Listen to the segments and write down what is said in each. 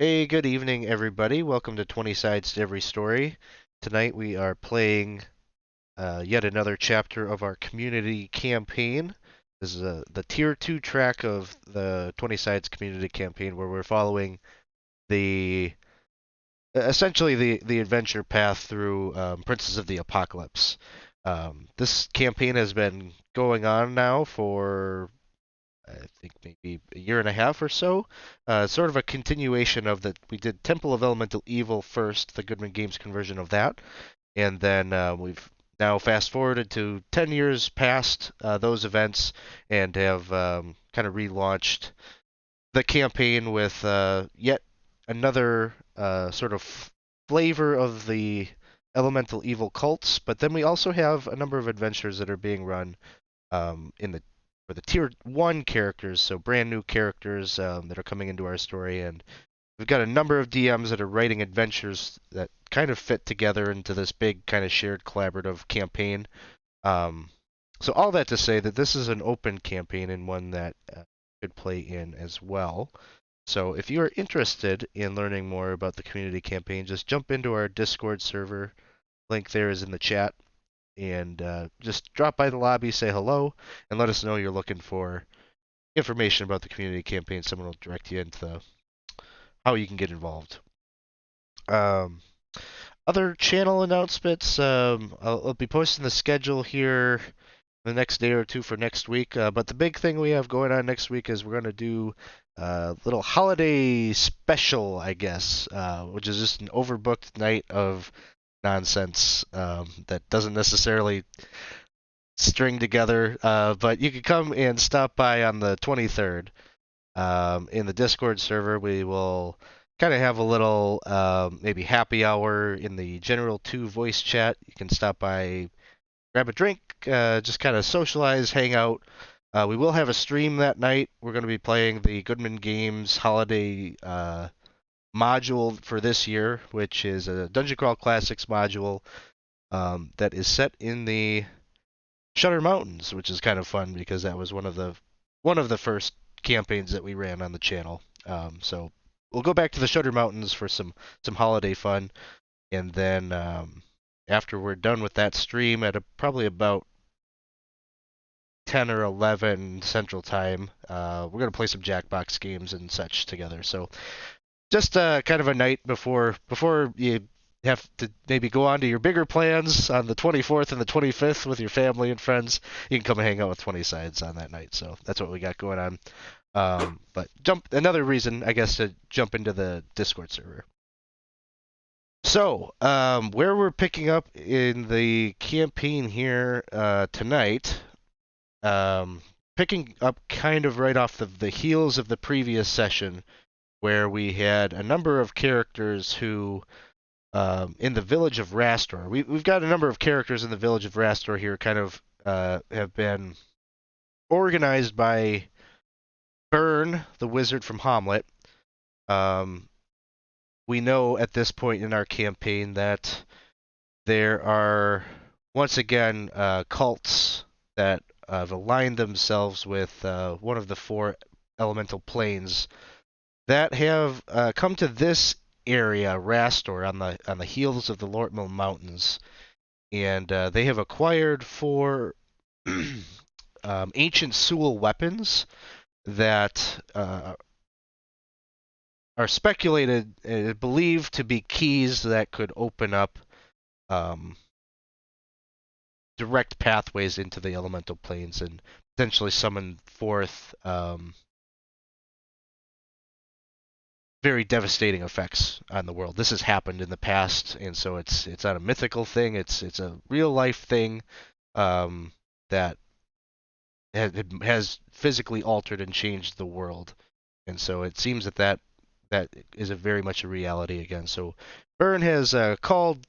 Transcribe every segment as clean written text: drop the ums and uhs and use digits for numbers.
Hey, good evening, everybody. Welcome to 20 Sides to Every Story. Tonight we are playing yet another chapter of our community campaign. This is the Tier 2 track of the 20 Sides Community Campaign where we're following the essentially the adventure path through Princes of the Apocalypse. This campaign has been going on now for I think maybe a year and a half or so. Sort of a continuation of the we did Temple of Elemental Evil first, the Goodman Games conversion of that, and then we've now fast forwarded to 10 years past those events and have kind of relaunched the campaign with yet another sort of flavor of the elemental evil cults. But then we also have a number of adventures that are being run in the for the tier one characters, so brand new characters that are coming into our story, and we've got a number of DMs that are writing adventures that kind of fit together into this big kind of shared collaborative campaign. Um, so all that to say that this is an open campaign and one that could play in as well. So if you are interested in learning more about the community campaign, just jump into our Discord server. Link there is in the chat and just drop by the lobby, say hello, and let us know you're looking for information about the community campaign. Someone will direct you into how you can get involved. Um, Other channel announcements, I'll be posting the schedule here the next day or two for next week. But the big thing we have going on next week is we're going to do a little holiday special, I guess, which is just an overbooked night of nonsense that doesn't necessarily string together. But you can come and stop by on the 23rd in the Discord server. We will kind of have a little maybe happy hour in the General 2 voice chat. You can stop by, grab a drink, just kind of socialize, hang out. We will have a stream that night. We're going to be playing the Goodman Games holiday module for this year, which is a Dungeon Crawl Classics module that is set in the Shutter Mountains, which is kind of fun because that was one of the first campaigns that we ran on the channel. So we'll go back to the Shutter Mountains for some holiday fun, and then after we're done with that stream at probably about 10 or 11 Central Time, we're gonna play some Jackbox games and such together. So just kind of a night before you have to maybe go on to your bigger plans on the 24th and the 25th with your family and friends. You can come and hang out with 20 Sides on that night. So that's what we got going on. But another reason, I guess, to jump into the Discord server. So, where we're picking up in the campaign here tonight, um, picking up kind of right off the heels of the previous session, where we had a number of characters who, in the village of Rastor, we've got a number of characters in the village of Rastor here, kind of have been organized by Byrne, the wizard from Hamlet. Um, we know at this point in our campaign that there are once again cults that have aligned themselves with one of the four elemental planes that have come to this area, Rastor, on the heels of the Lortmill Mountains, and they have acquired four ancient Sewell weapons that are speculated, believed to be keys that could open up um, direct pathways into the elemental planes and potentially summon forth very devastating effects on the world. This has happened in the past, and so it's not a mythical thing. It's a real life thing that has physically altered and changed the world, and so it seems that is a very much a reality again. So Byrne has called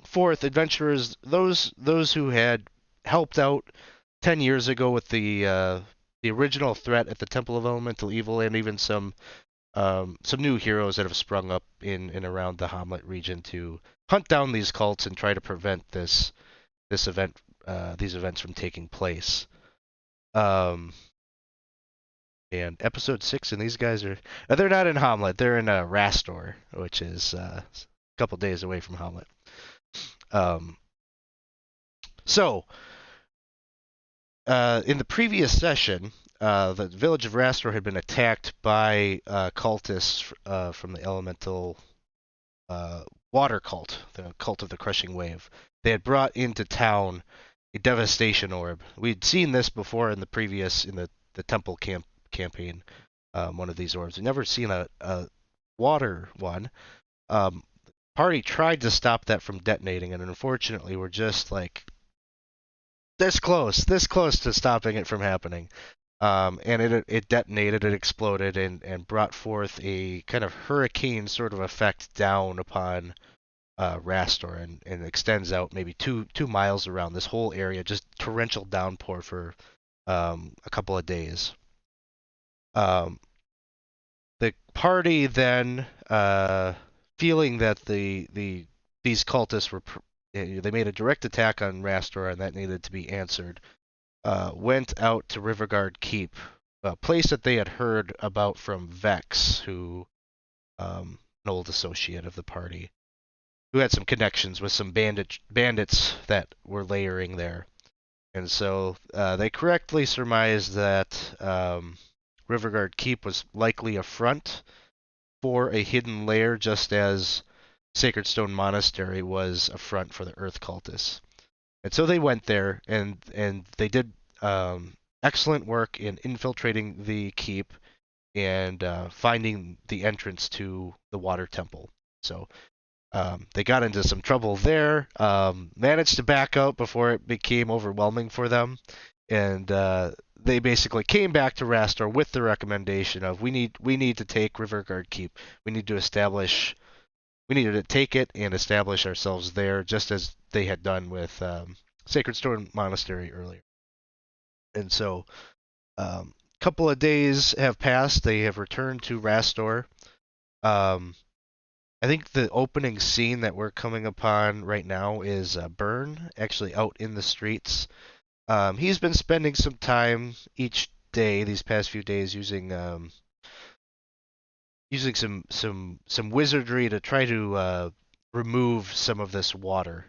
forth adventurers, those who had helped out 10 years ago with the original threat at the Temple of Elemental Evil, and even some new heroes that have sprung up in and around the Hamlet region to hunt down these cults and try to prevent this event these events from taking place. Um, And episode 6, and these guys are they're not in Hamlet. They're in Rastor, which is a couple days away from Hamlet. Um, so in the previous session, the village of Rastor had been attacked by cultists from the elemental water cult, the cult of the crushing wave. They had brought into town a devastation orb. We'd seen this before in the temple campaign, one of these orbs. We'd never seen a water one. Party tried to stop that from detonating, and unfortunately, we're just like this close to stopping it from happening. And it detonated, it exploded, and brought forth a kind of hurricane sort of effect down upon Rastor, and extends out maybe 2 miles around this whole area, just torrential downpour for a couple of days. The party then, feeling that these cultists they made a direct attack on Rastor and that needed to be answered, went out to Rivergard Keep, a place that they had heard about from Vex, who an old associate of the party, who had some connections with some bandits that were layering there. And so they correctly surmised that Rivergard Keep was likely a front for a hidden lair, just as Sacred Stone Monastery was a front for the Earth Cultists. And so they went there, and they did excellent work in infiltrating the keep and finding the entrance to the Water Temple. So they got into some trouble there, managed to back out before it became overwhelming for them, and they basically came back to Rastor with the recommendation of we need to take Rivergard Keep. We needed to take it and establish ourselves there, just as they had done with Sacred Stone Monastery earlier. And so, a couple of days have passed. They have returned to Rastor. I think the opening scene that we're coming upon right now is Byrne, actually out in the streets. He's been spending some time each day these past few days using some wizardry to try to remove some of this water.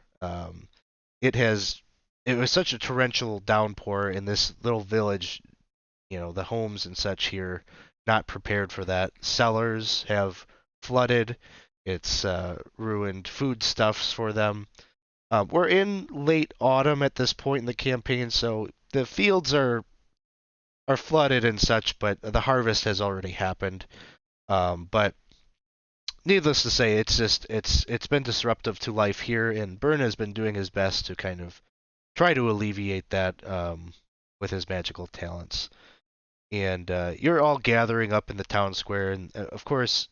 It was such a torrential downpour in this little village, the homes and such here not prepared for that. Cellars have flooded. It's ruined foodstuffs for them. We're in late autumn at this point in the campaign, so the fields are flooded and such, but the harvest has already happened. But needless to say, it's been disruptive to life here, and Byrne has been doing his best to kind of try to alleviate that with his magical talents. And you're all gathering up in the town square, and of course,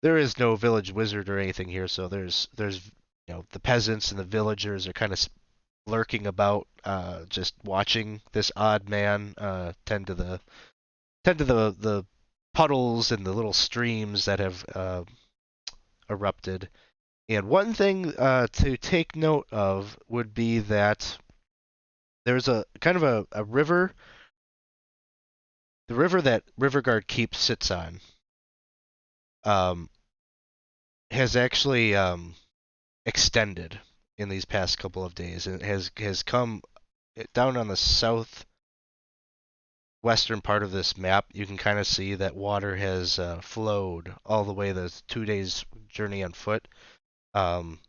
there is no village wizard or anything here, so there's the peasants and the villagers are kind of lurking about, just watching this odd man tend to the puddles and the little streams that have erupted. And one thing to take note of would be that there's a kind of a river, the river that Rivergard Keep sits on, has actually extended in these past couple of days, and has come down on the southwestern part of this map. You can kind of see that water has flowed all the way the 2 days journey on foot, and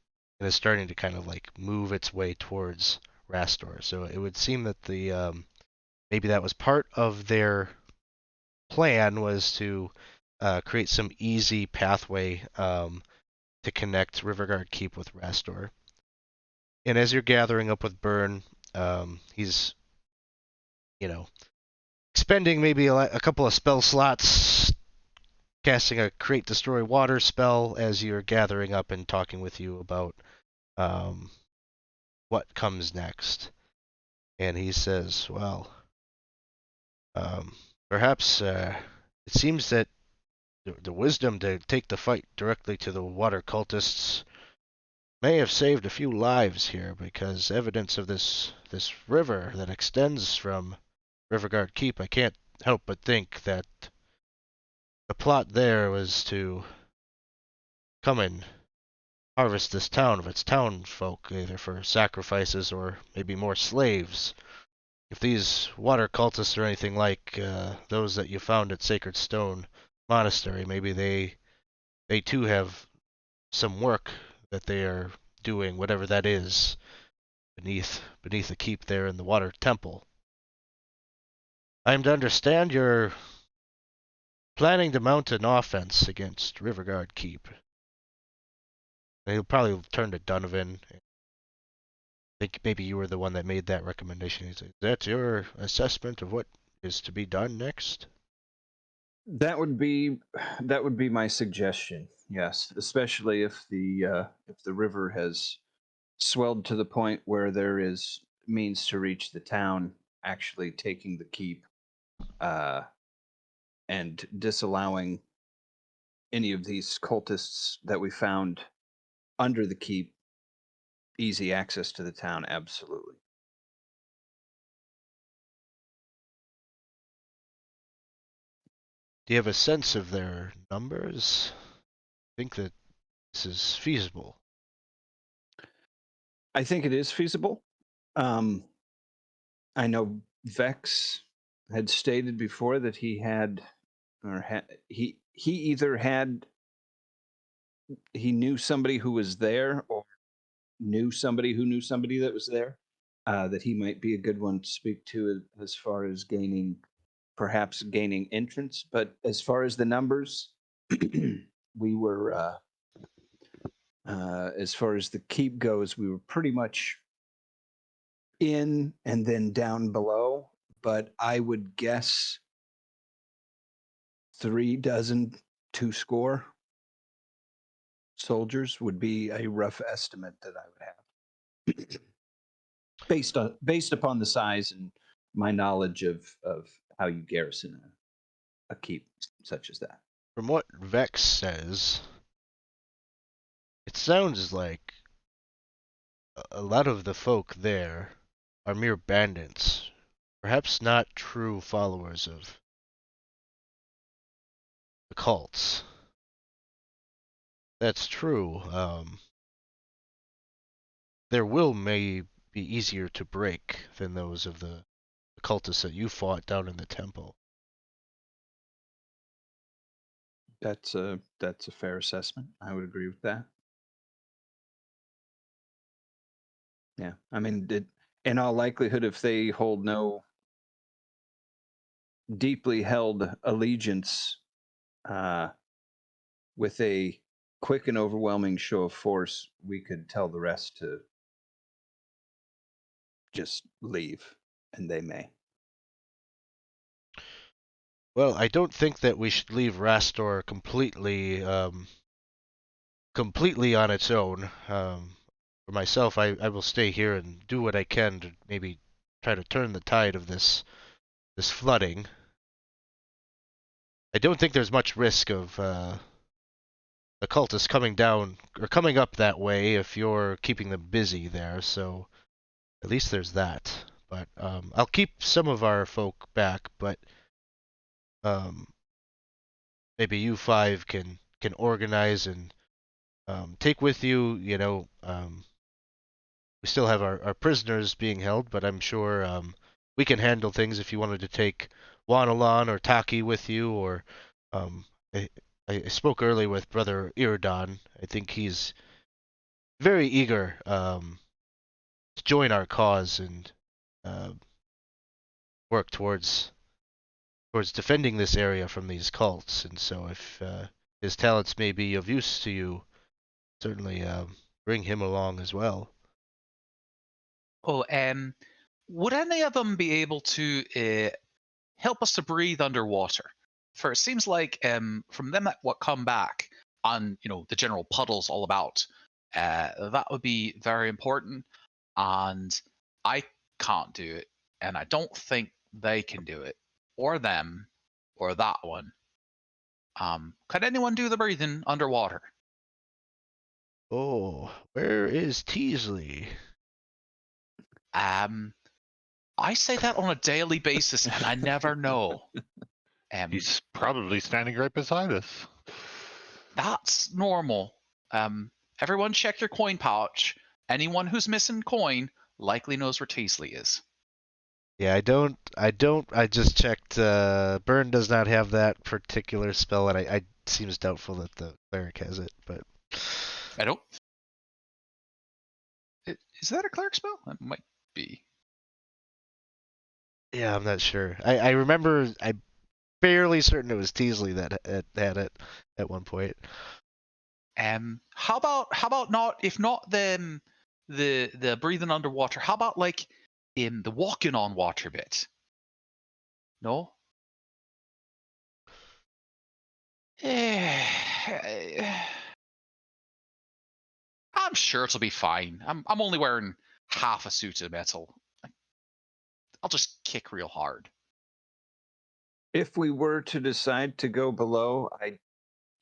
is starting to kind of like move its way towards Rastor. So it would seem that the maybe that was part of their plan, was to create some easy pathway to connect Rivergard Keep with Rastor. And as you're gathering up with Byrne, he's, expending maybe a couple of spell slots, casting a Create Destroy Water spell as you're gathering up and talking with you about what comes next. And he says, well, perhaps it seems that the wisdom to take the fight directly to the water cultists may have saved a few lives here, because evidence of this river that extends from Rivergard Keep, I can't help but think that the plot there was to come and harvest this town of its townsfolk, either for sacrifices or maybe more slaves. If these water cultists are anything like those that you found at Sacred Stone Monastery, maybe they too have some work that they are doing, whatever that is, beneath the keep there in the Water Temple. I am to understand you're planning to mount an offense against Rivergard Keep. And he'll probably turn to Donovan. I think maybe you were the one that made that recommendation. Is that your assessment of what is to be done next? That would be my suggestion. Yes, especially if the river has swelled to the point where there is means to reach the town, actually taking the keep uh, and disallowing any of these cultists that we found under the keep easy access to the town. Absolutely. Do you have a sense of their numbers? I think that this is feasible. I think it is feasible. Um, I know Vex had stated before that he either had he knew somebody who was there or knew somebody who knew somebody that was there, that he might be a good one to speak to as far as perhaps gaining entrance. But as far as the numbers, we were as far as the keep goes, we were pretty much in and then down below. But I would guess 3 dozen, 2 score soldiers would be a rough estimate that I would have, based upon the size and my knowledge of how you garrison a keep such as that. From what Vex says, it sounds like a lot of the folk there are mere bandits, perhaps not true followers of the cults. That's true. Their will may be easier to break than those of the cultists that you fought down in the temple. That's a fair assessment. I would agree with that. Yeah, I mean, in all likelihood, if they hold no deeply held allegiance, uh, with a quick and overwhelming show of force, we could tell the rest to just leave, and they may. Well, I don't think that we should leave Rastor completely on its own. For myself, I will stay here and do what I can to maybe try to turn the tide of this flooding. I don't think there's much risk of the cultists coming down or coming up that way if you're keeping them busy there. So at least there's that. But I'll keep some of our folk back, but um, maybe you five can organize and take with you. We still have our prisoners being held, but I'm sure we can handle things if you wanted to take Wanalon or Taki with you, or um, I, I spoke earlier with Brother Iridon. I think he's very eager to join our cause and uh, work towards defending this area from these cults. And so, if his talents may be of use to you, certainly bring him along as well. Oh, would any of them be able to help us to breathe underwater? For it seems like from them that what come back on, the general puddles all about, that would be very important. And I can't do it, and I don't think they can do it, or them, or that one. Could anyone do the breathing underwater? Oh, where is Teasley? Um, I say that on a daily basis, and I never know. He's probably standing right beside us. That's normal. Everyone check your coin pouch. Anyone who's missing coin likely knows where Teasley is. Yeah, I don't. I just checked. Burn does not have that particular spell, and I seems doubtful that the cleric has it. But I don't. Is that a cleric spell? It might be. yeah, I'm not sure. I remember. I'm fairly certain it was Teasley that had it at one point. How about not? If not the breathing underwater, how about like in the walking on water bit? No. I'm sure it'll be fine. I'm only wearing half a suit of metal. I'll just kick real hard. If we were to decide to go below, I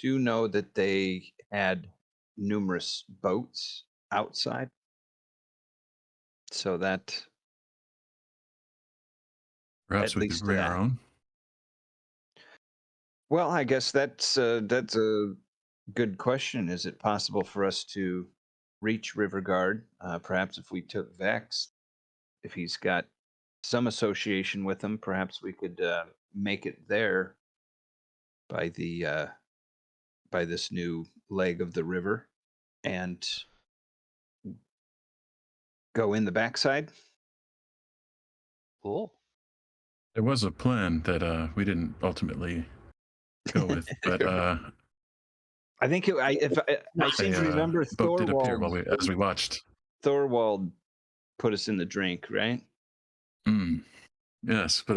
do know that they had numerous boats outside. So that Perhaps at we could least bring our own. Well, I guess that's a good question. Is it possible for us to reach Rivergard? Perhaps if we took Vex, if he's got some association with him, perhaps we could make it there by the by this new leg of the river and go in the backside. Cool. There was a plan that we didn't ultimately go with, but I think I seem to remember boat did appear as we watched. Thorwald put us in the drink, right? Yes, but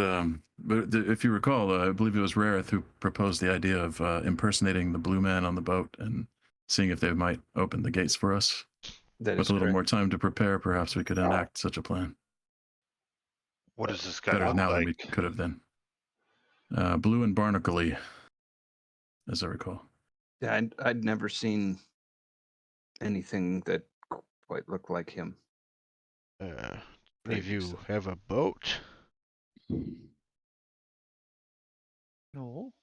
if you recall, I believe it was Rareth who proposed the idea of impersonating the blue man on the boat and seeing if they might open the gates for us. With a little more time to prepare, perhaps we could enact such a plan. What does this guy Better look now like? than we could have then. Blue and barnacle-y, as I recall. Yeah, I'd never seen anything that quite looked like him. Any of you have a boat? No.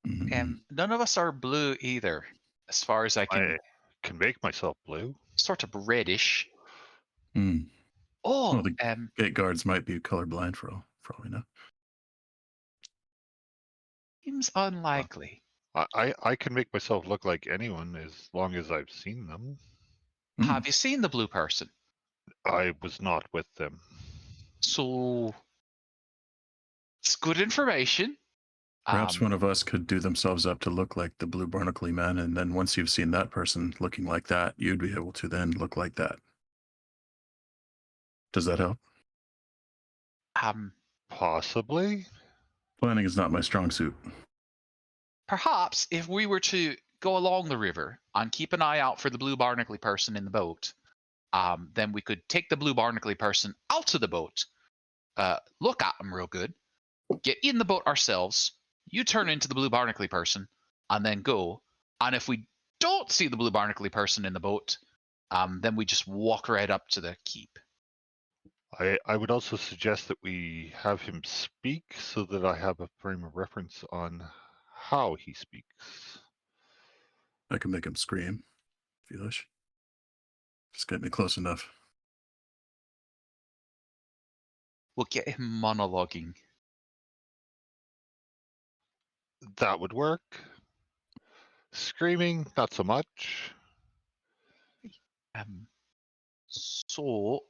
Mm-hmm. None of us are blue either, as far as I I can make myself blue. Sort of reddish. Mm. Oh, well, the gate guards might be colorblind for all we know. Seems unlikely. I can make myself look like anyone as long as I've seen them. Have you seen the blue person? I was not with them. So it's good information. Perhaps one of us could do themselves up to look like the blue barnacle man, and then once you've seen that person looking like that, you'd be able to then look like that. Does that help? Possibly. Planning is not my strong suit. Perhaps if we were to go along the river and keep an eye out for the blue barnacle person in the boat, then we could take the blue barnacle person out of the boat, look at him real good, get in the boat ourselves, you turn into the blue barnacle person, and then go. And if we don't see the blue barnacle person in the boat, then we just walk right up to the keep. I would also suggest that we have him speak so that I have a frame of reference on how he speaks. I can make him scream, if you wish. Just get me close enough. We'll get him monologuing. That would work. Screaming, not so much. So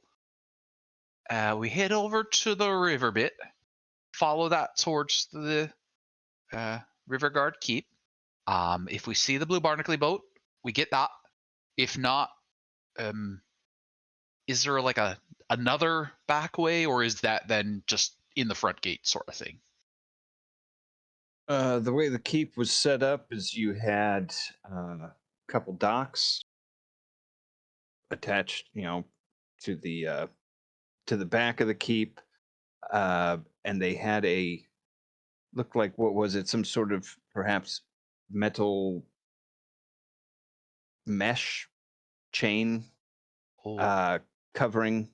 we head over to the river bit, follow that towards the Rivergard keep. If we see the blue barnacle boat, we get that. If not, is there like another back way, or is that then just in the front gate sort of thing? The way the keep was set up is you had a couple docks attached, to the back of the keep, and they had looked like, what was it? Some sort of perhaps metal mesh chain covering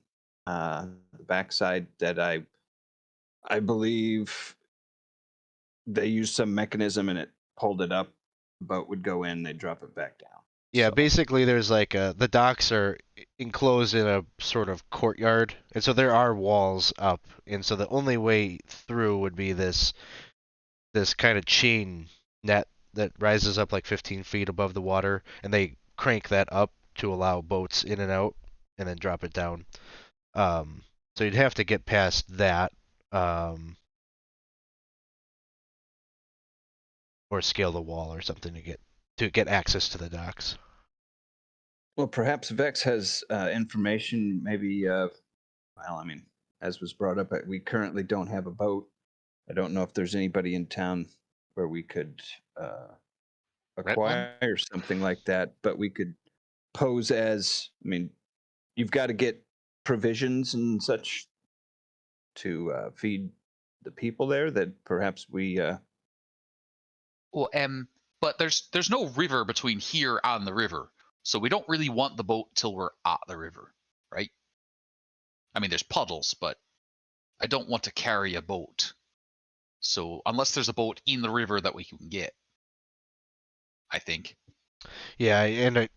the backside that I believe they used some mechanism and it pulled it up. The boat would go in, they'd drop it back down. Yeah, So, basically there's like the docks are enclosed in a sort of courtyard, and so there are walls up, and so the only way through would be this kind of chain net that rises up like 15 feet above the water, and they crank that up to allow boats in and out, and then drop it down. So you'd have to get past that, or scale the wall or something to get access to the docks. well, perhaps Vex has information. Maybe, well, I mean, as was brought up, we currently don't have a boat. I don't know if there's anybody in town where we could Rent one? acquire something like that, but we could pose as. I mean, you've got to get provisions and such to feed the people there. That perhaps we. Well, but there's no river between here and the river, so we don't really want the boat till we're at the river, right? I mean, there's puddles, but I don't want to carry a boat. So unless there's a boat in the river that we can get, I think. Yeah, and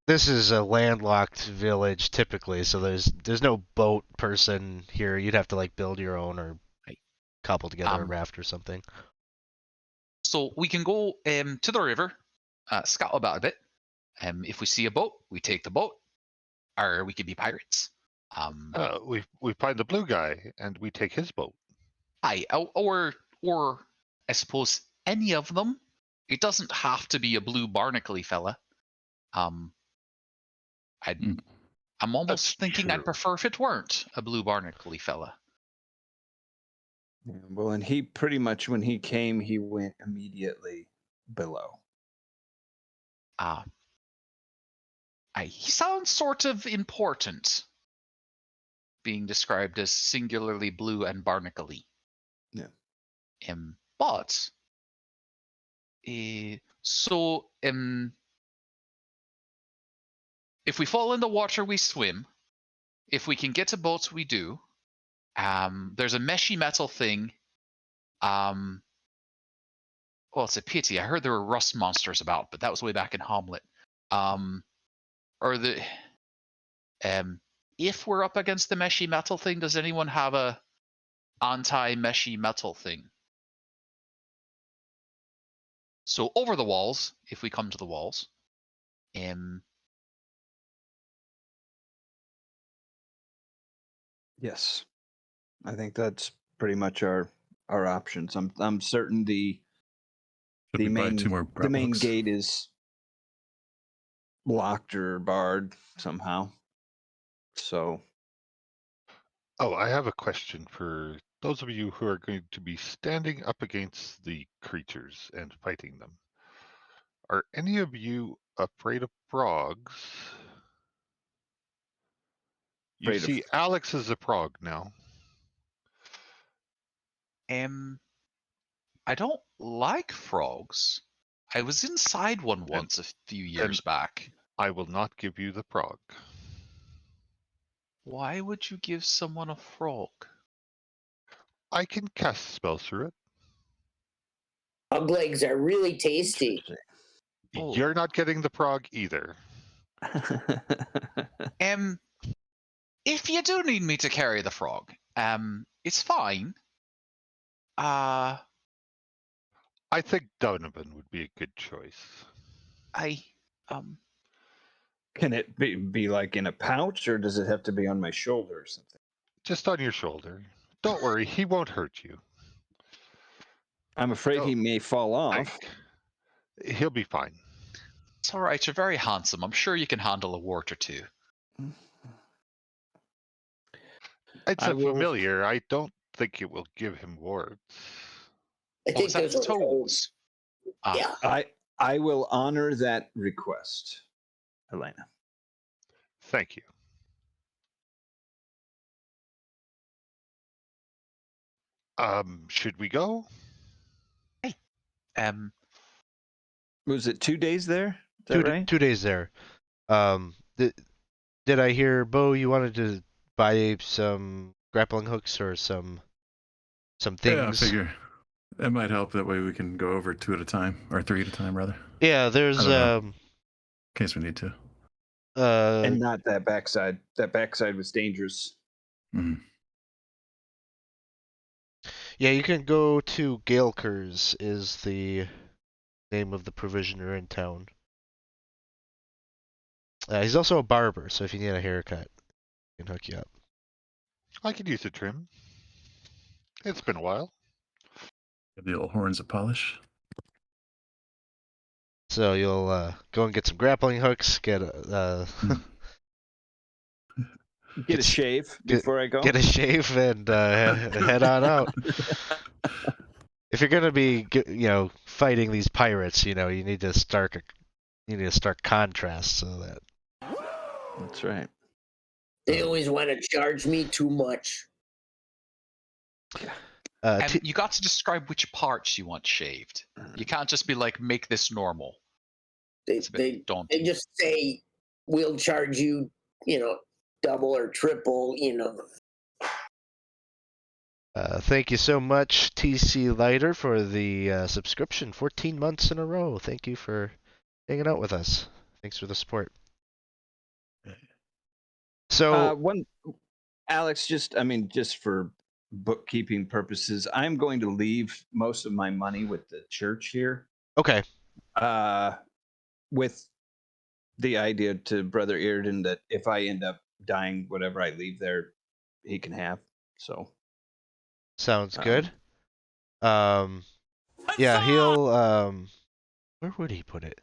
this is a landlocked village typically, so there's no boat person here. You'd have to like build your own or Right. cobble together a raft or something. So we can go to the river, scout about a bit. If we see a boat, we take the boat, or we could be pirates. We find the blue guy and we take his boat. Or I suppose any of them. It doesn't have to be a blue barnacle fella. I'm almost That's thinking true. I'd prefer if it weren't a blue barnacle fella. Yeah, well, and he pretty much, when he came, he went immediately below. He sounds sort of important, being described as singularly blue and barnacle-y. Yeah. But so if we fall in the water, we swim. If we can get to boats, we do. There's a meshy metal thing. Well, it's a pity. I heard there were rust monsters about, but that was way back in Hamlet. If we're up against the meshy metal thing, does anyone have a anti-meshy metal thing? So over the walls, if we come to the walls, Yes, I think that's pretty much our options. I'm certain the buy 2 more grapple main hooks? gate is locked or barred somehow. So, Oh, I have a question for those of you who are going to be standing up against the creatures and fighting them. Are any of you afraid of frogs? You Afraid of- see, Alex is a frog now. I don't like frogs. I was inside one once a few years back. I will not give you the frog. Why would you give someone a frog? I can cast spells through it. Frog legs are really tasty. Oh. You're not getting the frog either. If you do need me to carry the frog, it's fine. I think Donovan would be a good choice. Can it be like in a pouch, or does it have to be on my shoulder or something? Just on your shoulder. Don't worry, he won't hurt you. I'm afraid he may fall off. He'll be fine. It's all right. You're very handsome. I'm sure you can handle a wart or two. It's familiar. I don't think it will give him warts. I think those are toads. Yeah. I will honor that request, Elena. Thank you. Should we go? Hey. Was it 2 days there? Is that right? 2 days there. Did I hear, Bo, you wanted to buy some grappling hooks or some Yeah, I things? figure it might help. That way we can go over 2 at a time, or 3 at a time, rather. Yeah, I there's don't know. In case we need to. And not that backside. That backside was dangerous. Mm. Yeah, you can go to Galekers is the name of the provisioner in town. He's also a barber, so if you need a haircut, he can hook you up. I could use a trim. It's been a while. Give the old horns a polish. So you'll go and get some grappling hooks, get a Get a shave before I go. get a shave, and head on out. If you're gonna be, fighting these pirates, you need to start contrast so that. That's right. They always want to charge me too much. You got to describe which parts you want shaved. You can't just be like, make this normal. They just say, we'll charge you, double or triple, Thank you so much, TC Lighter, for the subscription. 14 months in a row. Thank you for hanging out with us. Thanks for the support. So, Alex, just for bookkeeping purposes, I'm going to leave most of my money with the church here. Okay. With the idea to Brother Eardon that if I end up dying, whatever I leave there, he can have. So. Sounds good. Yeah, he'll where would he put it?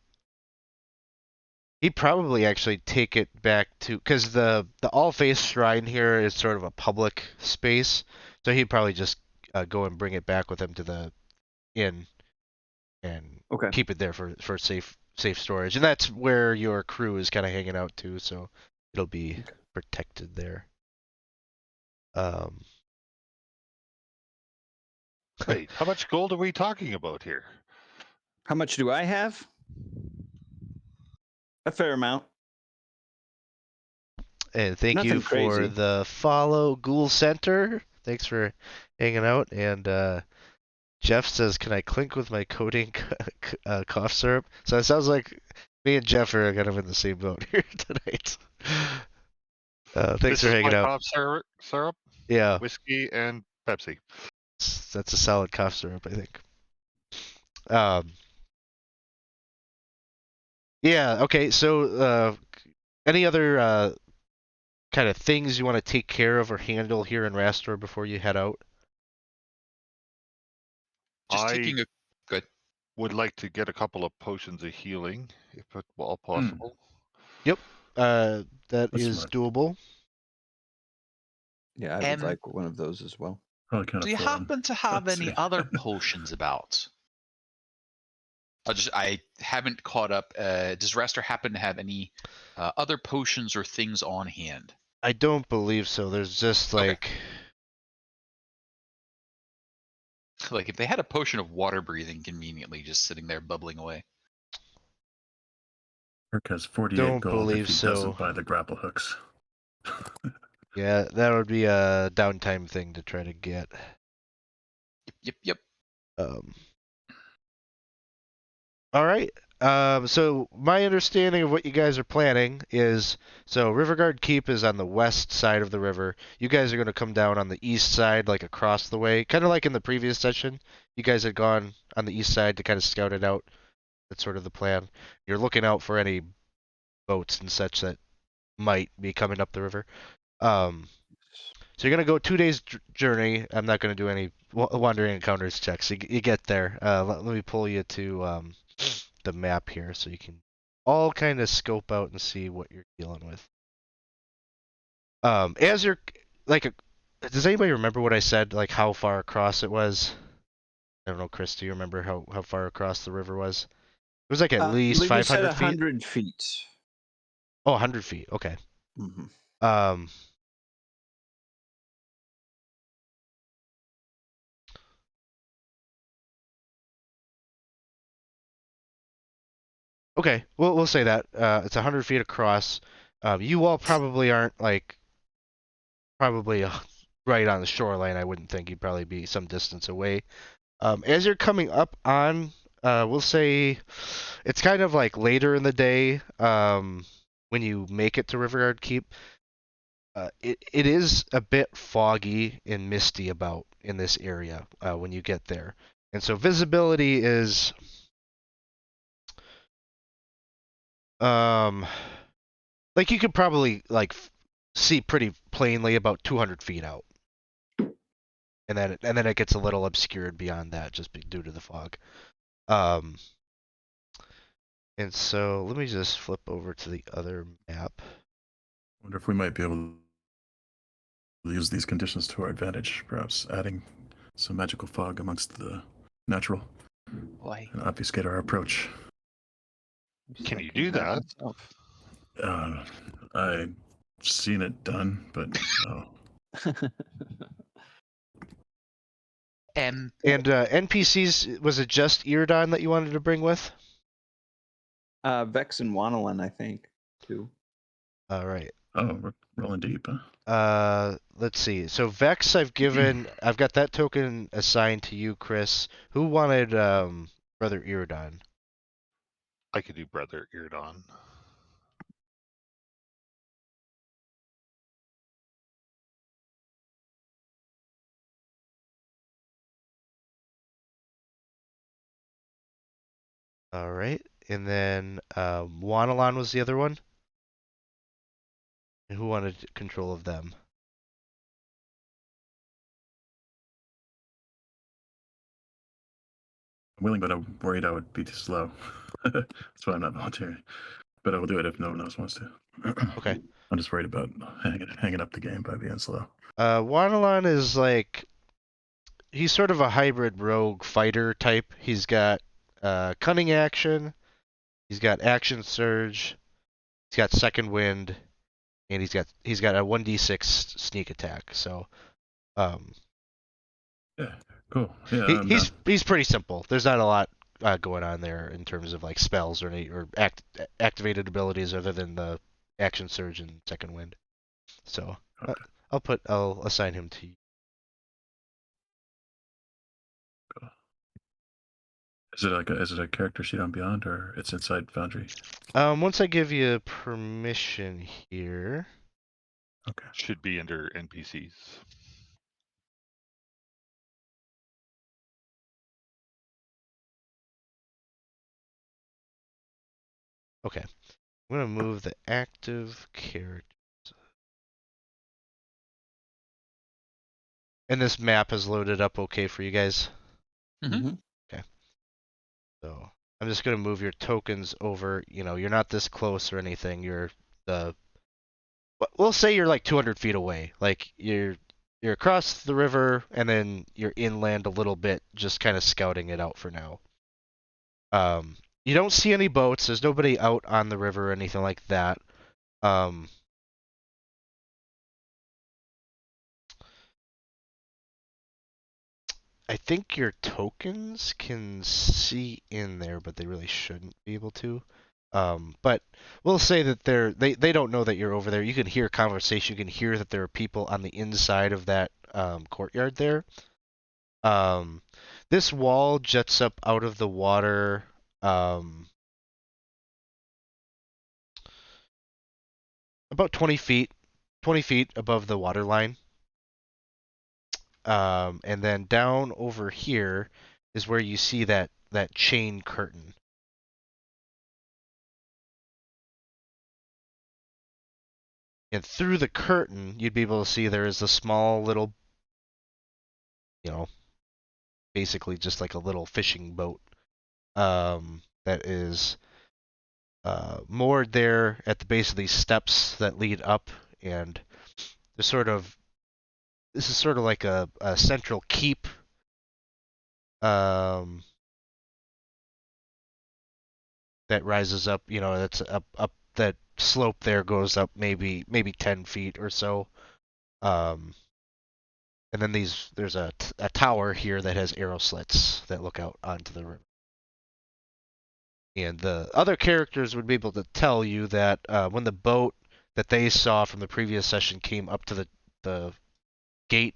He'd probably actually take it back to, because the All Faith Shrine here is sort of a public space, so he'd probably just go and bring it back with him to the inn and keep it there for safe storage. And that's where your crew is kind of hanging out too, so it'll be protected there. Wait, how much gold are we talking about here? How much do I have? A fair amount. And thank Nothing you for crazy. the follow, Ghoul Center. Thanks for hanging out. And Jeff says, "Can I clink with my coating cough syrup?" So it sounds like me and Jeff are kind of in the same boat here tonight. Thanks for hanging out. Cough syrup. Yeah. Whiskey and Pepsi. That's a solid cough syrup, I think. Yeah. Okay. So, any other kind of things you want to take care of or handle here in Rastor before you head out? Would like to get a couple of potions of healing, if at all possible. Yep. That's is smart. doable. Yeah, I would like one of those as well. Do you happen to have any other potions about? I haven't caught up. Does Rastor happen to have any other potions or things on hand? I don't believe so. There's just like... Like if they had a potion of water breathing conveniently just sitting there bubbling away. Kirk has 48 Don't gold believe if he so. doesn't buy the grapple hooks. Yeah, that would be a downtime thing to try to get. Yep. All right. So my understanding of what you guys are planning is, so Rivergard Keep is on the west side of the river. You guys are going to come down on the east side, like across the way, kind of like in the previous session. You guys had gone on the east side to kind of scout it out. That's sort of the plan. You're looking out for any boats and such that might be coming up the river. So you're gonna go 2 days journey. I'm not gonna do any wandering encounters checks. You get there. Let me pull you to the map here so you can all kind of scope out and see what you're dealing with. As you're does anybody remember what I said? Like how far across it was? I don't know, Chris. Do you remember how far across the river was? It was like at least 500 feet. 100 feet. Oh, 100 feet. Okay. Mm-hmm. Okay, we'll say that it's 100 feet across. You all probably aren't like probably right on the shoreline. I wouldn't think you'd probably be some distance away. As you're coming up on, we'll say it's kind of like later in the day when you make it to Rivergard Keep. It is a bit foggy and misty about in this area when you get there, and so visibility is like you could probably like see pretty plainly about 200 feet out, and then it gets a little obscured beyond that just due to the fog. And so let me just flip over to the other map. I wonder if we might be able to use these conditions to our advantage, perhaps adding some magical fog amongst the natural Boy. and obfuscate our approach. Can you do that? I've seen it done, but no. And NPCs, was it just Iridon that you wanted to bring with? Vex and Wanalin, I think, too. All right. Oh, we're rolling deep, huh? Let's see. So Vex, I've got that token assigned to you, Chris. Who wanted Brother Iridon? I could do Brother Iridon. All right. And then Wanalon was the other one. And who wanted control of them? I'm willing, but I'm worried I would be too slow. That's why I'm not volunteering. But I will do it if no one else wants to. Okay. I'm just worried about hanging up the game by being slow. Wanalon is like, he's sort of a hybrid rogue fighter type. He's got cunning action, he's got action surge, he's got second wind, and he's got a 1d6 sneak attack. So, yeah, cool. Yeah, he's pretty simple. There's not a lot going on there in terms of like spells or activated abilities other than the action surge and second wind. So okay. I'll assign him to you. Cool. Is it a character sheet on Beyond, or it's inside Foundry? Once I give you permission here. Okay. Should be under NPCs. Okay. I'm going to move the active characters. And this map has loaded up okay for you guys? Mm-hmm. Okay. So I'm just going to move your tokens over. You know, you're not this close or anything. We'll say you're like 200 feet away. Like you're across the river and then you're inland a little bit, just kind of scouting it out for now. You don't see any boats. There's nobody out on the river or anything like that. I think your tokens can see in there, but they really shouldn't be able to. But we'll say that they don't know that you're over there. You can hear conversation. You can hear that there are people on the inside of that courtyard there. This wall jets up out of the water. About 20 feet above the water line. And then down over here is where you see that chain curtain. And through the curtain, you'd be able to see there is a small little, basically just like a little fishing boat that is moored there at the base of these steps that lead up. And this is sort of like a central keep. That rises up, that's up that slope there goes up maybe 10 feet or so. And then there's a tower here that has arrow slits that look out onto the river. And the other characters would be able to tell you that when the boat that they saw from the previous session came up to the gate,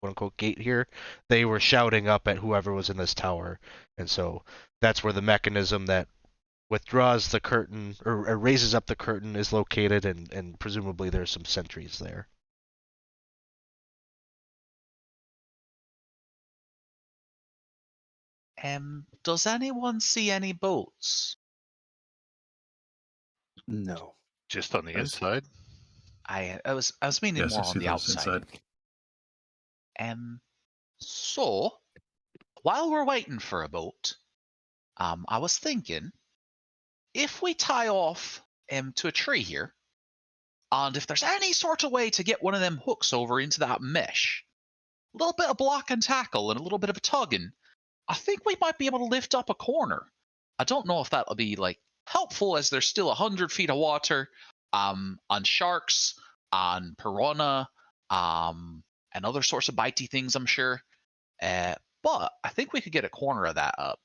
quote unquote gate here, they were shouting up at whoever was in this tower, and so that's where the mechanism that withdraws the curtain or raises up the curtain is located, and presumably there's some sentries there. Does anyone see any boats? No. Just on the inside. I was meaning Yes, more I see on the those outside. inside. So while we're waiting for a boat, I was thinking if we tie off to a tree here, and if there's any sort of way to get one of them hooks over into that mesh, a little bit of block and tackle and a little bit of a tugging, I think we might be able to lift up a corner. I don't know if that'll be like helpful, as there's still 100 feet of water, on sharks, on piranha, and other sorts of bitey things, I'm sure. But I think we could get a corner of that up.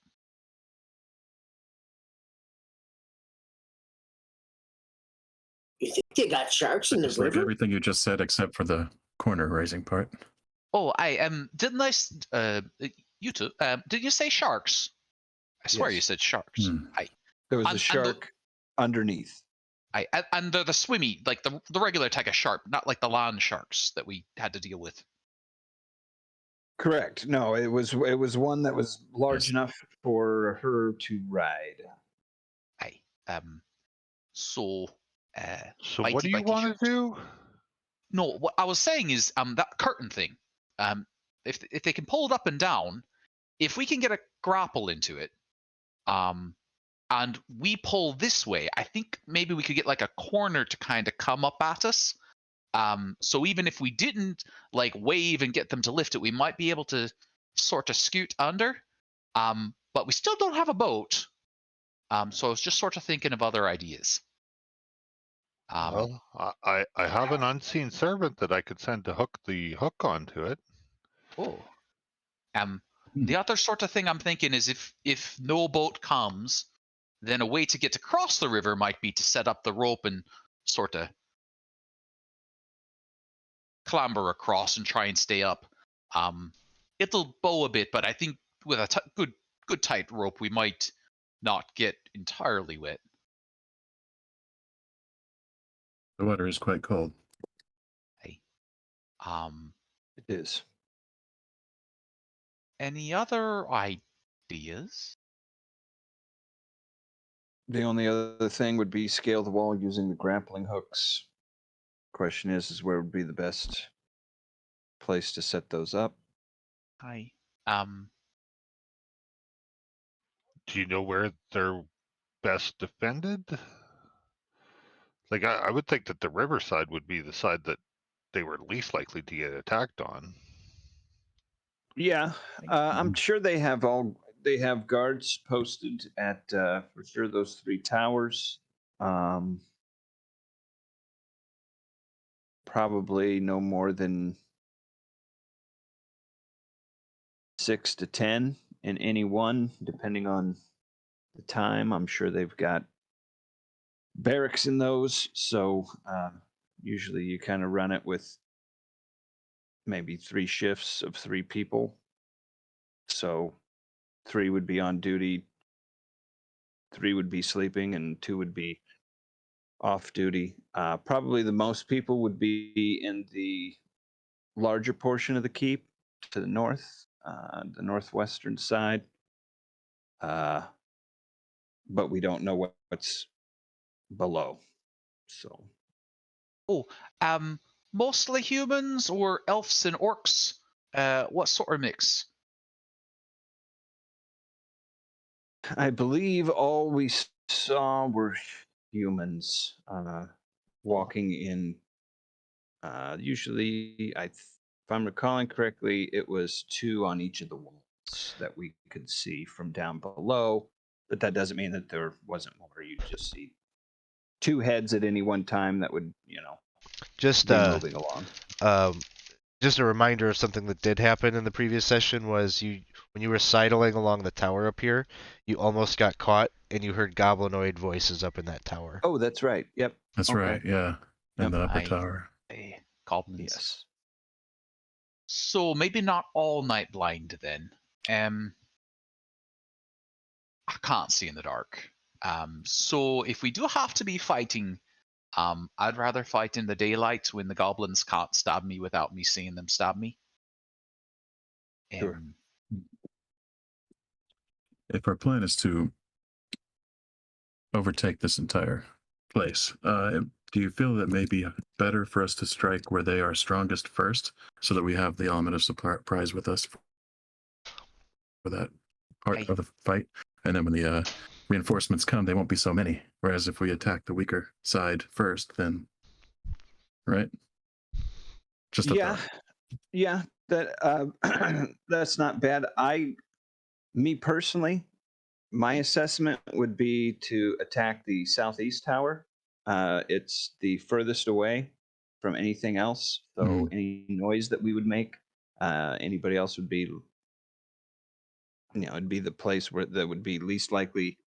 You think they got sharks in the Just like river? everything you just said, except for the corner raising part. Oh, didn't I? You two, did you say sharks? I swear Yes. you said sharks. There was And- a shark underneath. And the swimmy, like the regular type of shark, not like the land sharks that we had to deal with. Correct. No, it was one that was large Yes. enough for her to ride. So So bitey, what do you bitey want sharks. to do? No, what I was saying is that curtain thing. If they can pull it up and down, if we can get a grapple into it, and we pull this way, I think maybe we could get like a corner to kind of come up at us. So even if we didn't like wave and get them to lift it, we might be able to sort of scoot under. But we still don't have a boat. So I was just sort of thinking of other ideas. Well, I have an unseen servant that I could send to hook the hook onto it. Oh. The other sort of thing I'm thinking is if no boat comes, then a way to get across the river might be to set up the rope and sort of clamber across and try and stay up. It'll bow a bit, but I think with a good tight rope, we might not get entirely wet. The water is quite cold. Hey. It is. Any other ideas? The only other thing would be scale the wall using the grappling hooks. Question is where would be the best place to set those up? Hi. Do you know where they're best defended? Like, I would think that the riverside would be the side that they were least likely to get attacked on. Yeah, I'm sure they have guards posted at for sure those 3 towers. Probably no more than 6 to 10 in any one, depending on the time. I'm sure they've got barracks in those, so usually you kind of run it with maybe 3 shifts of 3 people. So 3 would be on duty, 3 would be sleeping, and 2 would be off duty. Probably the most people would be in the larger portion of the keep to the north, the northwestern side. But we don't know what's below. So. Mostly humans or elves and orcs? What sort of mix? I believe all we saw were humans walking in. Usually, if I'm recalling correctly, it was 2 on each of the walls that we could see from down below. But that doesn't mean that there wasn't more. You just see 2 heads at any one time that would, just be moving along. Just a reminder of something that did happen in the previous session was when you were sidling along the tower up here, you almost got caught and you heard goblinoid voices up in that tower. Oh, that's right. Yep. That's Okay. right. Yeah, in Yep. the upper tower. goblins. Yes. So maybe not all night blind then. I can't see in the dark. So if we do have to be fighting, I'd rather fight in the daylight when the goblins can't stab me without me seeing them stab me. Sure. If our plan is to overtake this entire place, do you feel that may be better for us to strike where they are strongest first, so that we have the element of surprise with us for that part of the fight, and then when the reinforcements come, they won't be so many. Whereas if we attack the weaker side first, then right, just a thought. Yeah, that that's not bad. Me personally, my assessment would be to attack the southeast tower. It's the furthest away from anything else, so any noise that we would make, anybody else would be, it'd be the place where that would be least likely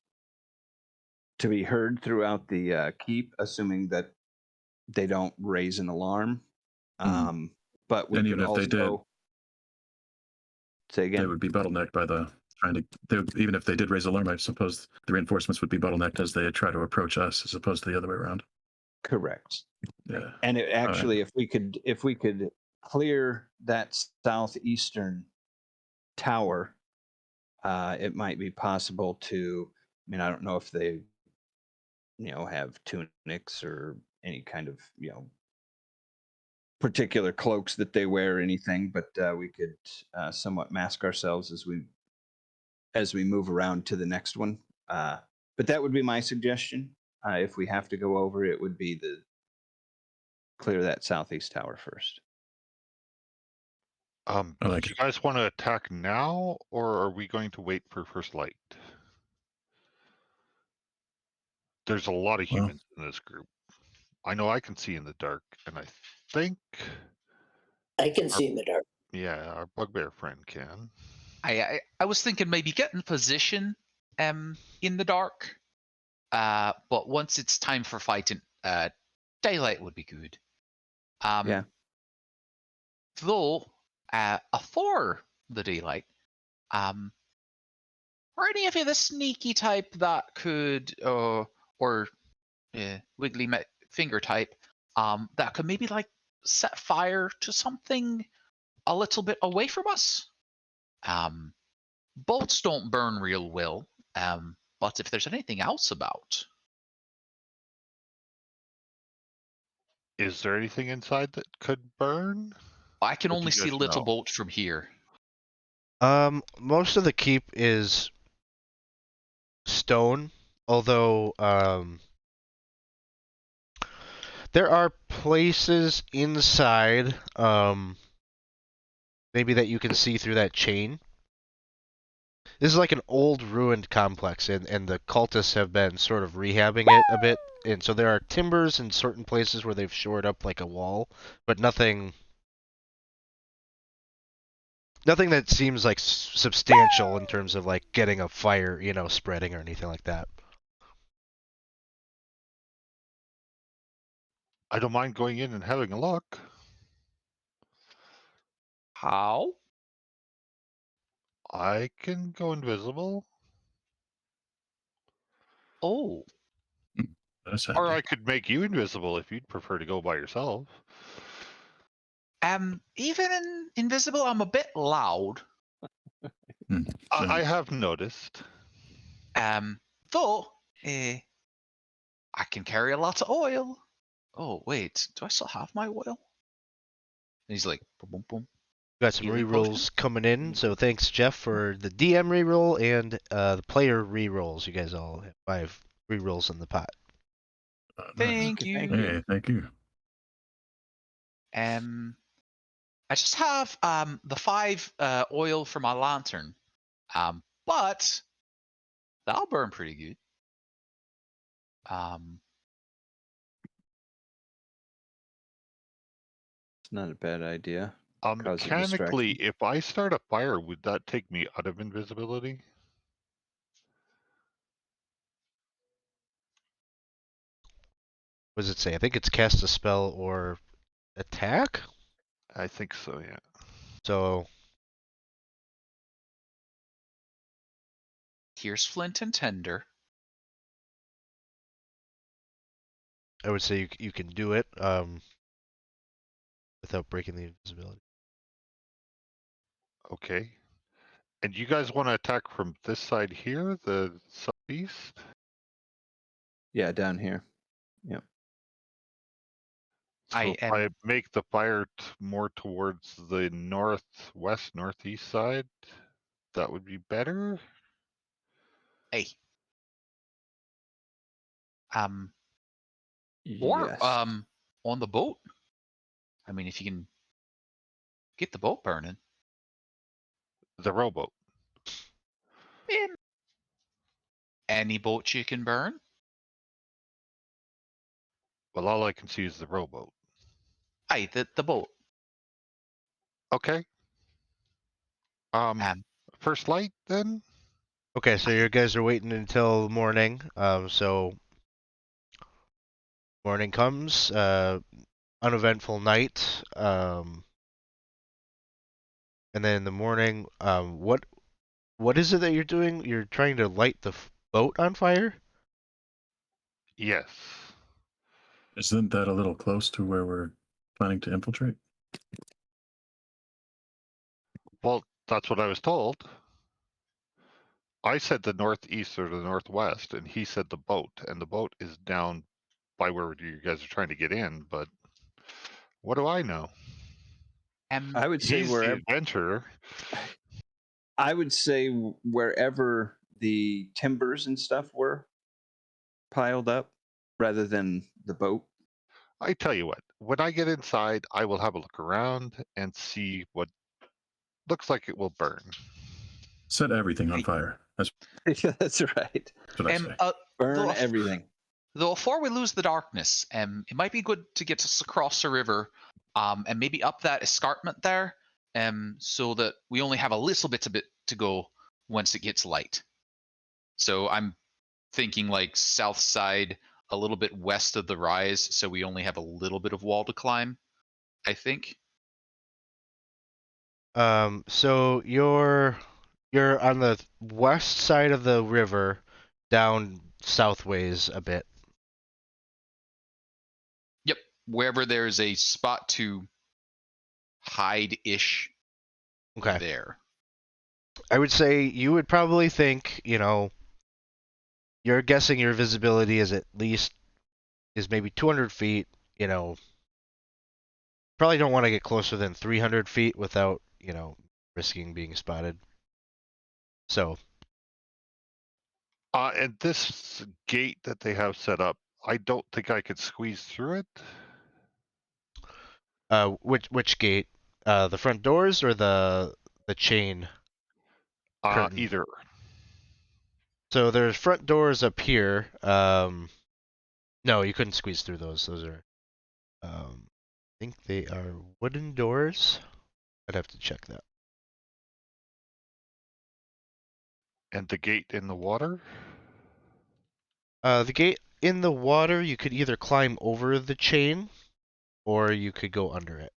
to be heard throughout the keep, assuming that they don't raise an alarm. But we And could even if also they did, say again. they would be bottlenecked by the trying to. Even if they did raise alarm, I suppose the reinforcements would be bottlenecked as they try to approach us, as opposed to the other way around. Correct. Yeah. And it actually, if we could clear that southeastern tower, it might be possible to. I mean, I don't know if they, have tunics or any kind of, particular cloaks that they wear or anything, but we could somewhat mask ourselves as we move around to the next one. But that would be my suggestion. If we have to go over, it would be clear that southeast tower first. I like do you it. guys want to attack now, or are we going to wait for first light? There's a lot of humans in this group. I know I can see in the dark, and I think I can see in the dark. yeah, our bugbear friend can. I was thinking maybe get in position in the dark. But once it's time for fighting, daylight would be good. Yeah. Though, for the daylight, are any of you the sneaky type that could, or wiggly finger type, that could maybe like set fire to something a little bit away from us? Bolts don't burn real well, but if there's anything else about. Is there anything inside that could burn? I can Or do only you see guys little know? bolts from here. Most of the keep is stone, although there are places inside, maybe that you can see through that chain. This is like an old ruined complex, and the cultists have been sort of rehabbing it a bit. And so there are timbers in certain places where they've shored up like a wall, but nothing that seems like substantial in terms of like getting a fire, spreading or anything like that. I don't mind going in and having a look. How? I can go invisible. Oh. That's Or handy. I could make you invisible if you'd prefer to go by yourself. Even in invisible, I'm a bit loud. I have noticed. Though, I can carry a lot of oil. Oh, wait, do I still have my oil? And he's like, boom, boom, boom. Got some Healing rerolls potion? coming in, so thanks Jeff for the DM reroll and the player rerolls. You guys all have 5 rerolls in the pot. Thank you. Hey, thank you. I just have the 5 oil for my lantern, but that'll burn pretty good. It's not a bad idea. Mechanically, if I start a fire, would that take me out of invisibility? What does it say? I think it's cast a spell or attack. I think so, yeah. So Here's Flint and Tinder. I would say you can do it without breaking the invisibility. Okay. And you guys want to attack from this side here, the southeast? Yeah, down here. Yep. I So if am. I make the fire more towards the northwest, northeast side, that would be better. Hey. Or Yes. on the boat. I mean, if you can get the boat burning. The rowboat. Any boat you can burn. Well, all I can see is the rowboat. Aye, the boat. Okay. First light then? Okay, so you guys are waiting until morning. So morning comes, uneventful night. And then in the morning, what is it that you're doing? You're trying to light the boat on fire? Yes. Isn't that a little close to where we're planning to infiltrate? Well, that's what I was told. I said the northeast or the northwest, and he said the boat, and the boat is down by where you guys are trying to get in, but what do I know? I would say He's the wherever. adventurer. I would say wherever the timbers and stuff were piled up, rather than the boat. I tell you what, when I get inside, I will have a look around and see what looks like it will burn. Set everything on fire. That's Yeah, that's right. what I say. Burn Though everything. before we lose the darkness, it might be good to get us across the river, and maybe up that escarpment there, so that we only have a little bit to go once it gets light. So I'm thinking like south side, a little bit west of the rise, so we only have a little bit of wall to climb, I think. So you're on the west side of the river, down southways a bit. Yep, wherever there's a spot to hide-ish. Okay. There. I would say you would probably think, you're guessing your visibility is maybe 200 feet. Probably don't want to get closer than 300 feet without, risking being spotted. So. And this gate that they have set up, I don't think I could squeeze through it. Which gate? The front doors or the chain curtain? Either. So there's front doors up here. No, you couldn't squeeze through those. Those are, I think they are wooden doors. I'd have to check that. And the gate in the water? The gate in the water, you could either climb over the chain, or you could go under it.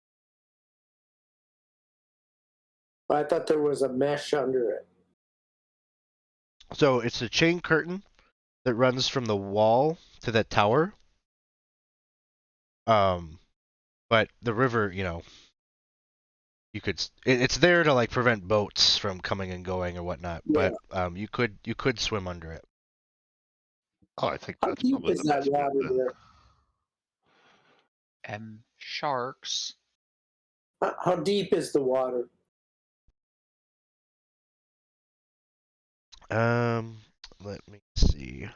I thought there was a mesh under it. So it's a chain curtain that runs from the wall to that tower. But the river, you could. It's there to like prevent boats from coming and going or whatnot. Yeah. But you could swim under it. Oh, I think How that's deep probably is the that best bet water then. there? Sharks. How deep is the water? Let me see.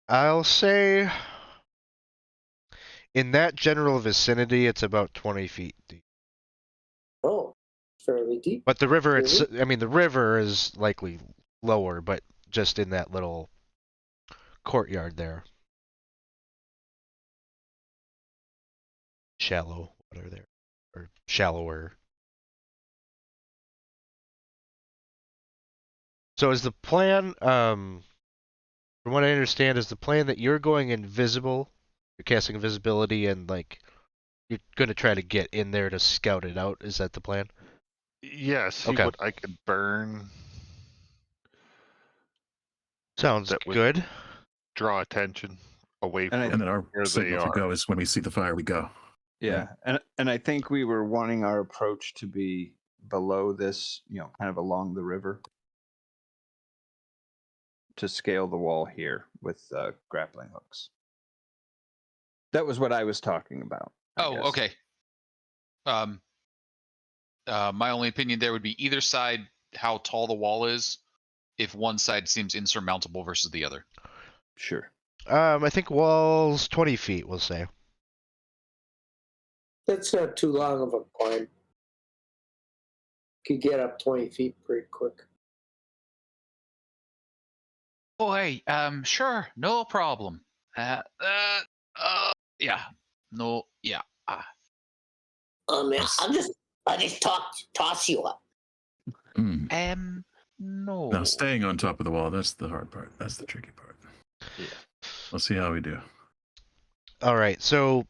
I'll say in that general vicinity, it's about 20 feet deep. Oh, fairly deep. But the river, Really? the river is likely lower, but just in that little courtyard there. Shallow water there. or shallower. So is the plan, from what I understand, is the plan that you're going invisible, you're casting invisibility, and like you're gonna try to get in there to scout it out? Is that the plan? Yeah, see Okay. what I could burn Sounds that would good. draw attention away And from And then our where they signal to are. go is when we see the fire, we go. yeah, and I think we were wanting our approach to be below this, kind of along the river, to scale the wall here with grappling hooks. That was what I was talking about. I guess. Okay. My only opinion there would be either side, how tall the wall is, if one side seems insurmountable versus the other. Sure. I think wall's 20 feet, we'll say. That's not too long of a climb. Could get up 20 feet pretty quick. Boy, sure, no problem. Yeah, no, yeah. Man, I'll just toss you up. No. Now, staying on top of the wall, that's the hard part. That's the tricky part. Yeah. We'll see how we do. All right, so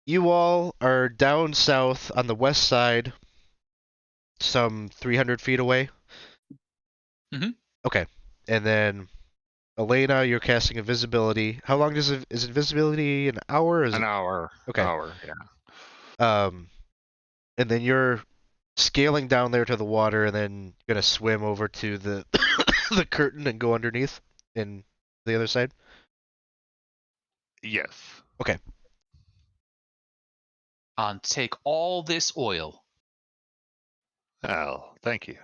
you all are down south on the west side, some 300 feet away. Mhm. Okay, and then Elena, you're casting invisibility. How long is invisibility? An hour? An hour. Okay. Hour, yeah. And then you're scaling down there to the water, and then you're gonna swim over to the the curtain and go underneath in the other side. Yes. Okay. And take all this oil. Well, thank you.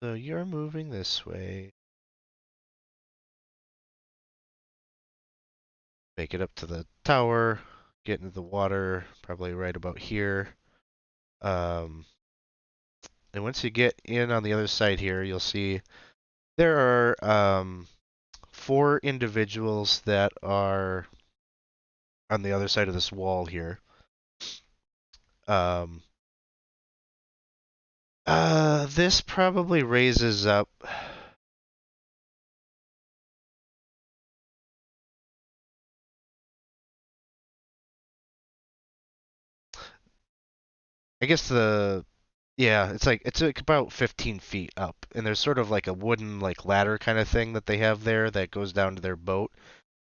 So you're moving this way. Make it up to the tower. Get into the water, probably right about here. And once you get in on the other side here, you'll see there are 4 individuals that are on the other side of this wall here. This probably raises up. I guess it's like about 15 feet up, and there's sort of like a wooden like ladder kind of thing that they have there that goes down to their boat.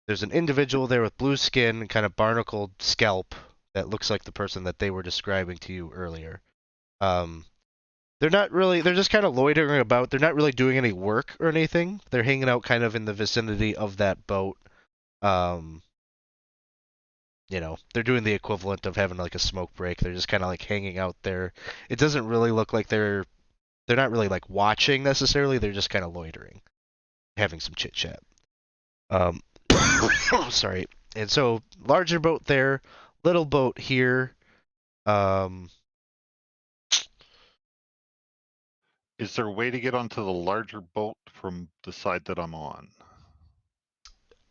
There's an individual there with blue skin and kind of barnacled scalp that looks like the person that they were describing to you earlier. They're just kind of loitering about. They're not really doing any work or anything. They're hanging out kind of in the vicinity of that boat. They're doing the equivalent of having like a smoke break. They're just kind of like hanging out there. It doesn't really look like they're not really like watching necessarily. They're just kind of loitering, having some chit chat. Sorry. And so larger boat there, little boat here. Is there a way to get onto the larger boat from the side that I'm on?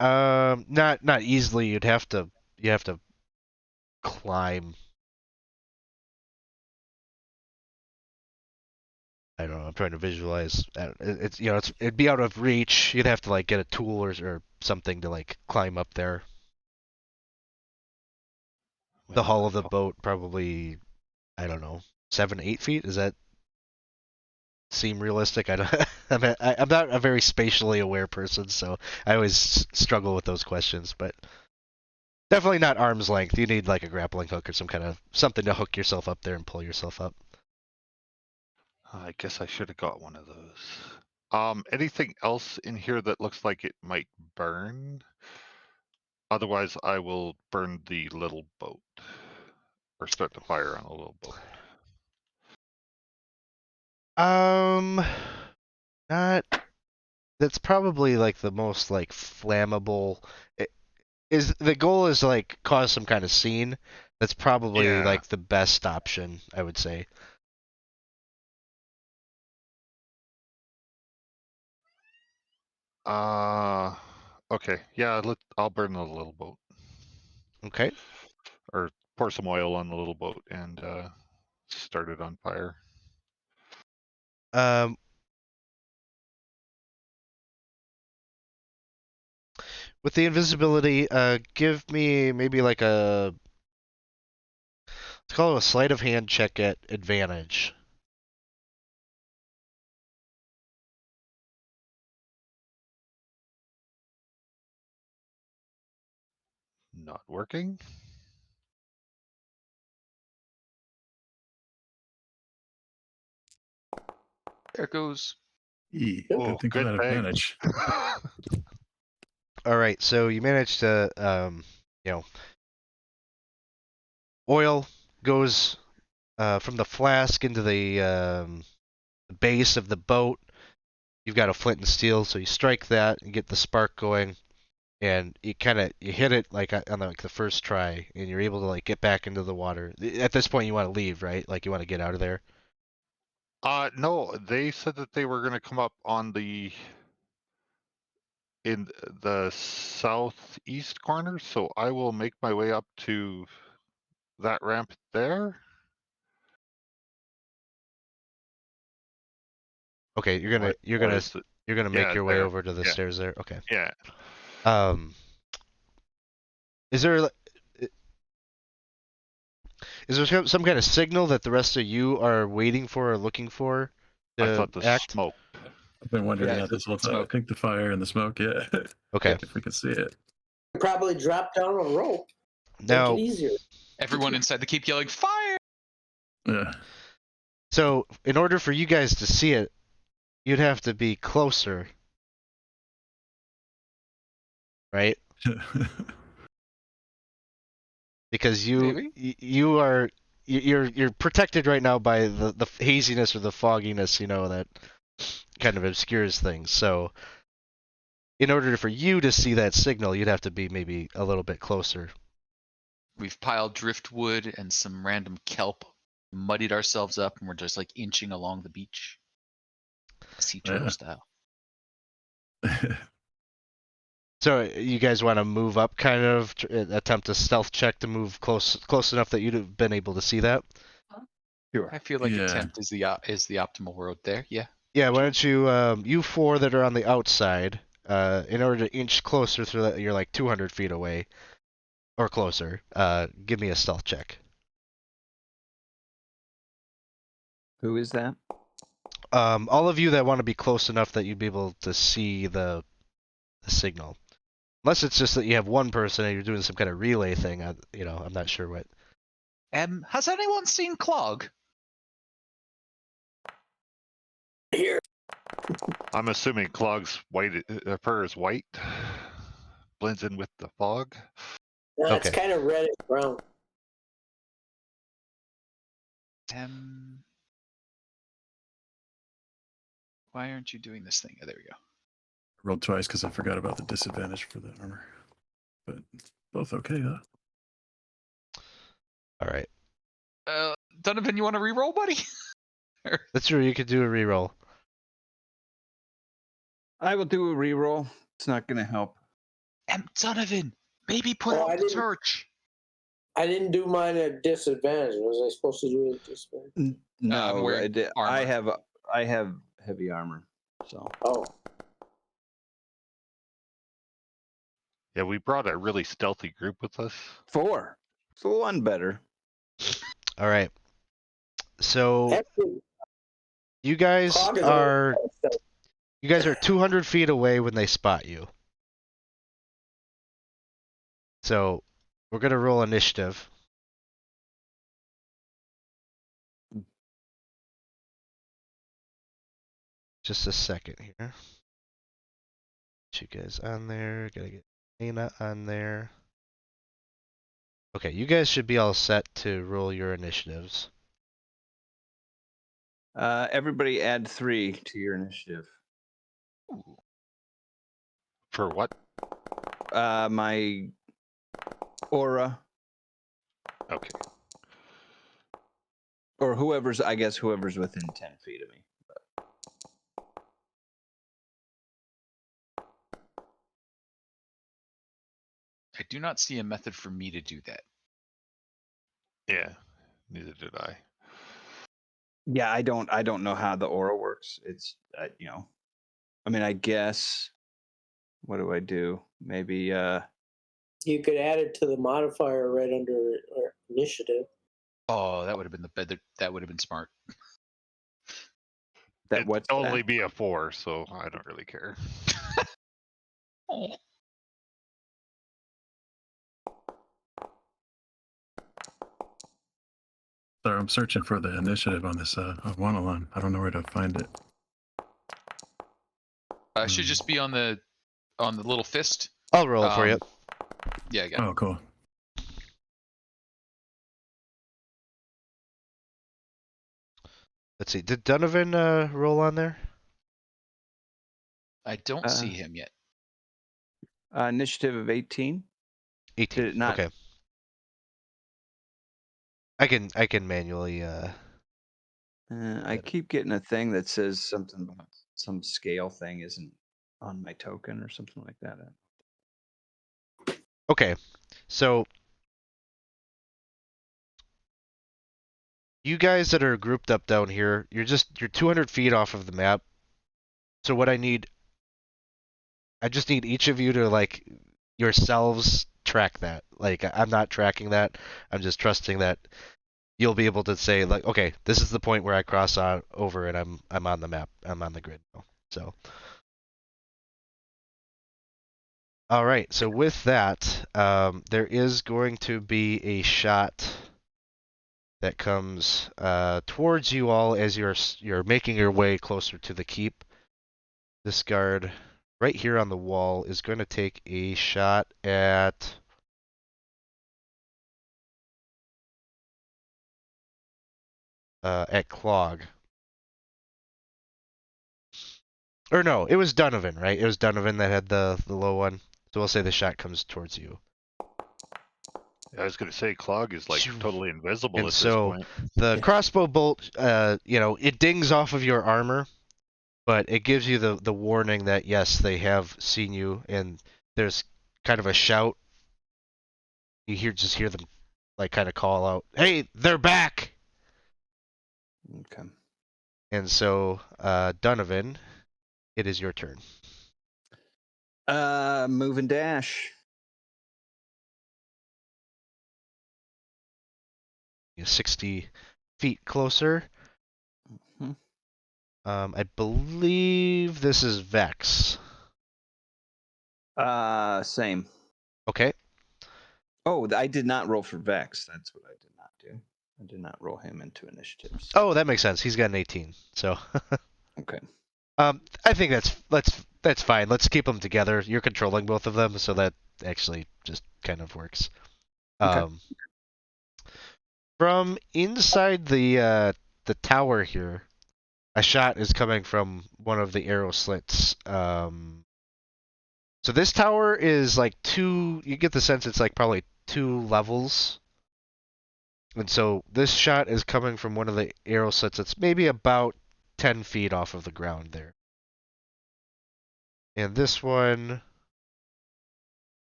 Not easily. You have to climb. I don't know. I'm trying to visualize. It'd be out of reach. You'd have to like get a tool or something to like climb up there. The hull of the boat probably, I don't know, 7, 8 feet. Does that seem realistic? I don't. I'm not a very spatially aware person, so I always struggle with those questions. But definitely not arm's length. You need like a grappling hook or something to hook yourself up there and pull yourself up. I guess I should have got one of those. Anything else in here that looks like it might burn? Otherwise, I will burn the little boat or start the fire on the little boat. Not. That's probably like the most like flammable. The goal is like cause some kind of scene. That's probably like the best option, I would say. Okay. Yeah, I'll burn the little boat. Okay. Or pour some oil on the little boat and start it on fire. With the invisibility, give me maybe like let's call it a sleight of hand check at advantage. Not working. There it goes. Oh, Good thing for good that thing. advantage. All right, so you managed to, oil goes from the flask into the base of the boat. You've got a flint and steel, so you strike that and get the spark going, and you hit it like on like the first try, and you're able to like get back into the water. At this point, you want to leave, right? Like you want to get out of there. No, they said that they were going to come up in the southeast corner, so I will make my way up to that ramp there. Okay, you're gonna make Yeah, your way there. over to the Yeah. stairs there. Okay. Yeah. Is there some kind of signal that the rest of you are waiting for or looking for I to thought the act? smoke. I've been wondering Yeah, that this whole time. smoke. I think the fire and the smoke, yeah. Okay. If we can see it. Probably drop down a rope. Now, Make it easier. Everyone inside the keep yelling, fire! Yeah. so in order for you guys to see it, you'd have to be closer, right? Because you're protected right now by the haziness or the fogginess, that kind of obscures things. So in order for you to see that signal, you'd have to be maybe a little bit closer. We've piled driftwood and some random kelp, muddied ourselves up, and we're just like inching along the beach. Sea turtle style. So you guys want to move up, kind of attempt a stealth check to move close enough that you'd have been able to see that. Sure. I feel like Yeah. attempt is the optimal road there. Yeah. Yeah, why don't you, you four that are on the outside, in order to inch closer through that, you're like 200 feet away, or closer, give me a stealth check. Who is that? All of you that want to be close enough that you'd be able to see the signal. Unless it's just that you have one person and you're doing some kind of relay thing, I'm not sure what. Has anyone seen Clog? Here. I'm assuming Clog's white. Her fur is white, blends in with the fog. No, it's Okay. kind of reddish brown. Why aren't you doing this thing? Oh, there we go. Rolled twice because I forgot about the disadvantage for the armor. But both okay, though. All right. Donovan, you want to reroll, buddy? That's true. You could do a reroll. I will do a reroll. It's not going to help. Donovan, maybe put Oh, out I the didn't- torch. I didn't do mine at disadvantage. Was I supposed to do it at disadvantage? No, wearing I armor. have heavy armor. So Oh, Yeah, we brought a really stealthy group with us. 4. So one better. All right. So actually, you guys Clog is are so- 200 feet away when they spot you. So we're gonna roll initiative. Just a second here. Get you guys on there. Gotta get Nina on there. Okay, you guys should be all set to roll your initiatives. Everybody add 3 to your initiative. For what? My aura, Okay. or whoever's within 10 feet of me. I do not see a method for me to do that. Yeah, neither did I. Yeah, I don't know how the aura works. It's I mean, I guess. What do I do? Maybe You could add it to the modifier right under initiative. Oh, that would have been that would have been smart. that It'd what's only that? be a 4, so I don't really care. Oh. Sorry, I'm searching for the initiative on this Wanalon. I don't know where to find it. Should just be on the little fist. I'll roll it for you. Yeah, I got it. Oh, cool. Let's see. Did Donovan roll on there? I don't see him yet. Initiative of 18. 18. Did it not? Okay. I can manually. I keep getting a thing that says something about some scale thing isn't on my token or something like that. Okay, so you guys that are grouped up down here, you're 200 feet off of the map. So what I just need each of you to like yourselves track that. Like I'm not tracking that. I'm just trusting that you'll be able to say like, okay, this is the point where I cross on over and I'm on the map. I'm on the grid now. So. All right. So with that, there is going to be a shot that comes towards you all as you're making your way closer to the keep. This guard right here on the wall is going to take a shot at Clog. Or no, it was Donovan, right? It was Donovan that had the low one. So we'll say the shot comes towards you. I was going to say Clog is like totally invisible And at so this point. the crossbow bolt, it dings off of your armor, but it gives you the warning that yes, they have seen you, and there's kind of a shout. You just hear them like kind of call out, "Hey, they're back!" Okay. And so, Donovan, it is your turn. Move and dash. You're 60 feet closer. Mhm. I believe this is Vex. Same. Okay. Oh, I did not roll for Vex. That's what I did not do. I did not roll him into initiatives. Oh, that makes sense. He's got an 18. So. Okay. I think that's fine. Let's keep them together. You're controlling both of them, so that actually just kind of works. Okay. From inside the tower here, a shot is coming from one of the arrow slits. So this tower is like you get the sense it's like probably 2 levels. And so this shot is coming from one of the arrow slits that's maybe about 10 feet off of the ground there. And this one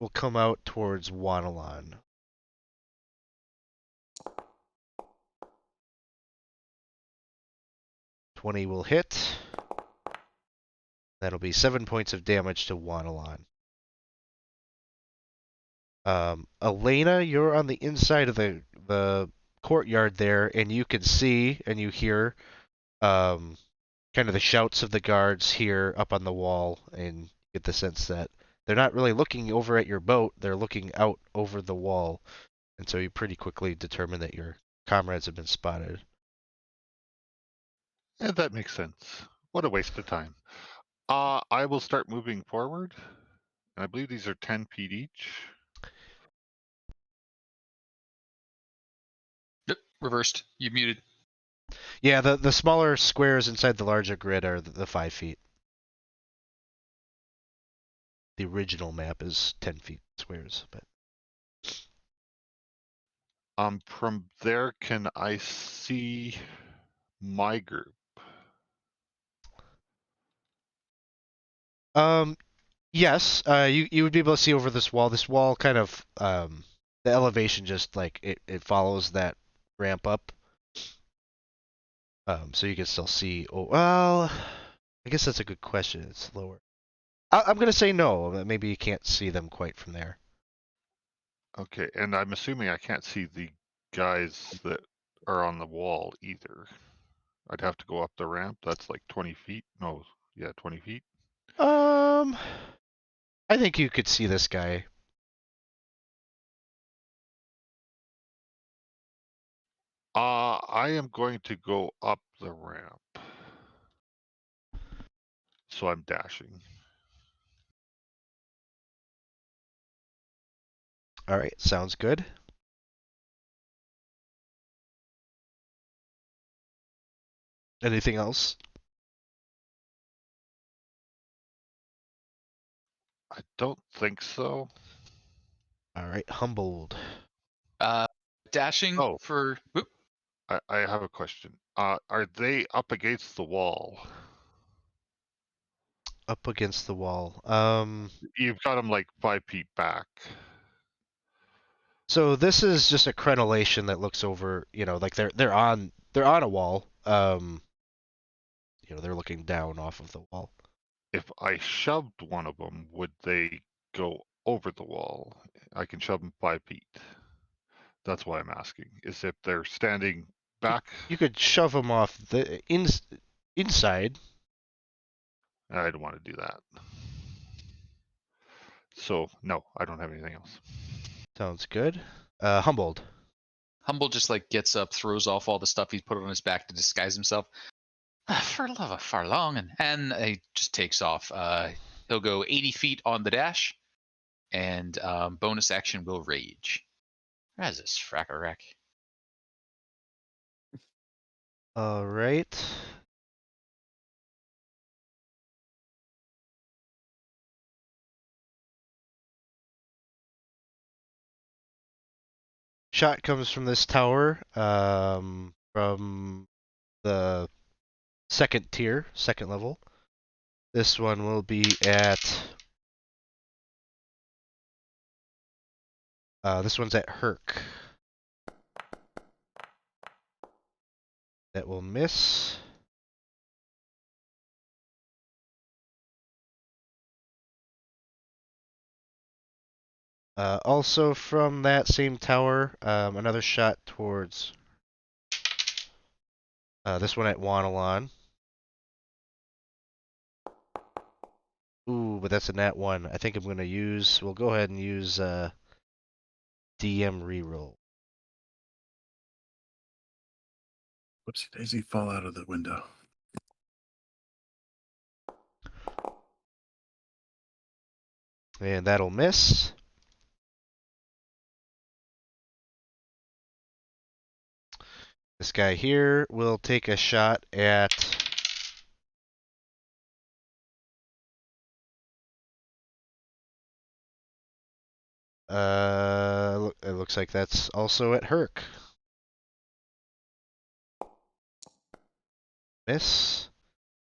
will come out towards Wanalon. .20 will hit. That'll be 7 points of damage to Wanalon. Elena, you're on the inside of the courtyard there, and you can see and you hear kind of the shouts of the guards here up on the wall, and get the sense that they're not really looking over at your boat, they're looking out over the wall. And so you pretty quickly determine that your comrades have been spotted. Yeah, that makes sense. What a waste of time. I will start moving forward. And I believe these are 10 feet each. Yep, reversed. You muted. Yeah, the smaller squares inside the larger grid are the 5 feet. The original map is 10 feet squares, but From there, can I see my group? Yes, you would be able to see over this wall. This wall kind of the elevation just like it follows that ramp up. So you can still see. Oh well, I guess that's a good question. It's lower. I'm gonna say no. Maybe you can't see them quite from there. Okay, and I'm assuming I can't see the guys that are on the wall either. I'd have to go up the ramp. That's like 20 feet. No, yeah, 20 feet. I think you could see this guy. I am going to go up the ramp. So I'm dashing. All right, sounds good. Anything else? I don't think so. All right, humbled. Dashing Oh. for. Whoop. I have a question. Are they up against the wall? Up against the wall. You've got them like 5 feet back. So this is just a crenellation that looks over. Like they're on a wall. They're looking down off of the wall. If I shoved one of them, would they go over the wall? I can shove them 5 feet. That's why I'm asking. Is if they're standing back. You could shove them off the inside. I don't want to do that. So no, I don't have anything else. Sounds good. Humbled. Humble just like gets up, throws off all the stuff he's put on his back to disguise himself. For love of Farlong, and he just takes off. He'll go 80 feet on the dash, and bonus action will rage. Where's this fracker-rack? All right. Shot comes from this tower, from the second tier, second level. This one will be at. This one's at Herc. That will miss. Also from that same tower, another shot towards this one at Wanalon. Ooh, but that's a nat 1. I think I'm going to use. We'll go ahead and use DM reroll. Whoopsie daisy, fall out of the window. And that'll miss. This guy here will take a shot at. It looks like that's also at Herc. Miss.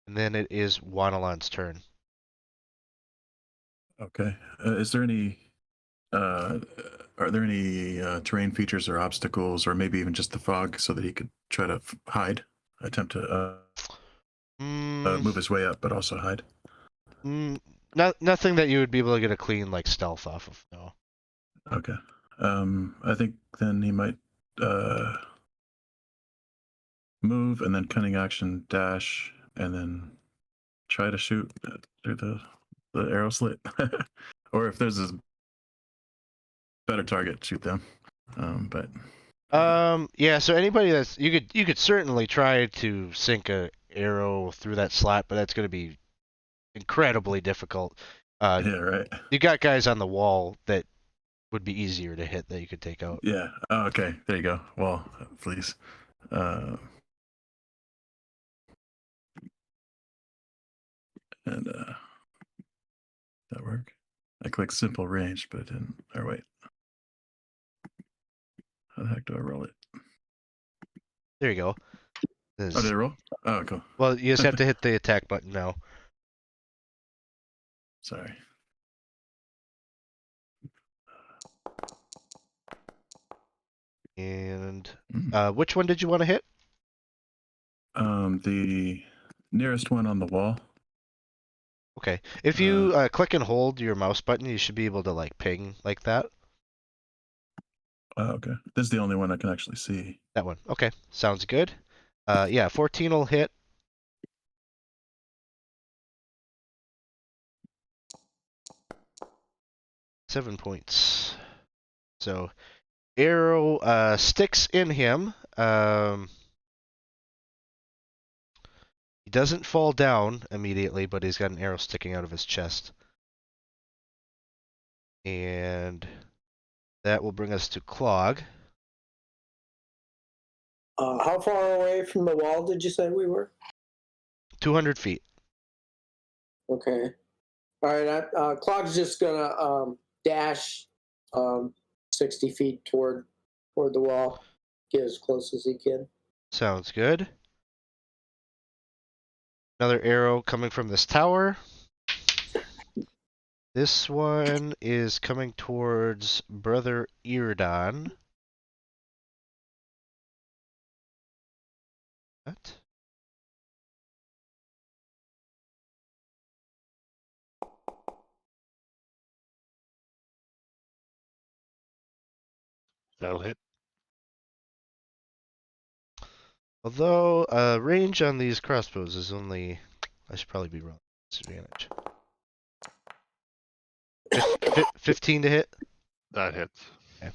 And then it is Wanalon's turn. Okay. Is there any? Are there any terrain features or obstacles, or maybe even just the fog, so that he could try to hide, attempt to move his way up, but also hide? Nothing that you would be able to get a clean like stealth off of. No. Okay. I think then he might move and then cunning action dash and then try to shoot through the arrow slit, or if there's a better target, shoot them. But yeah. So anybody that's you could certainly try to sink a arrow through that slot, but that's going to be incredibly difficult. yeah, right. You got guys on the wall that would be easier to hit that you could take out. Yeah. Oh, okay. There you go. Well, please. And that work? I clicked simple range, but it didn't. Or wait. How the heck do I roll it? There you go. Oh, did it roll? Oh, cool. Well, you just have to hit the attack button now. Sorry. And which one did you want to hit? The nearest one on the wall. Okay. If you click and hold your mouse button, you should be able to like ping like that. Okay. This is the only one I can actually see. That one. Okay. Sounds good. Yeah, 14 will hit. Seven points. So arrow sticks in him. He doesn't fall down immediately, but he's got an arrow sticking out of his chest. And that will bring us to Clog. How far away from the wall did you say we were? 200 feet. Okay. All right. Clog's just gonna dash 60 feet toward the wall, get as close as he can. Sounds good. Another arrow coming from this tower. This one is coming towards Brother Iridon. What? That'll hit. Although range on these crossbows is only, I should probably be wrong. Disadvantage. 15 to hit. That hits. Okay.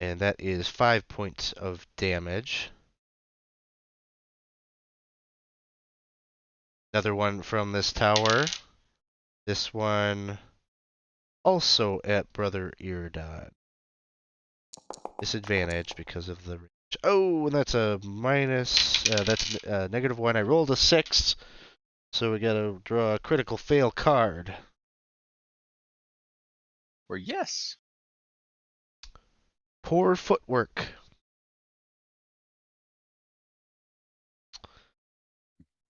And that is 5 points of damage. Another one from this tower. This one also at Brother Iridon. Disadvantage because of the range. Oh, and that's a minus. That's -1. I rolled a 6, so we gotta draw a critical fail card. Or yes. Poor footwork.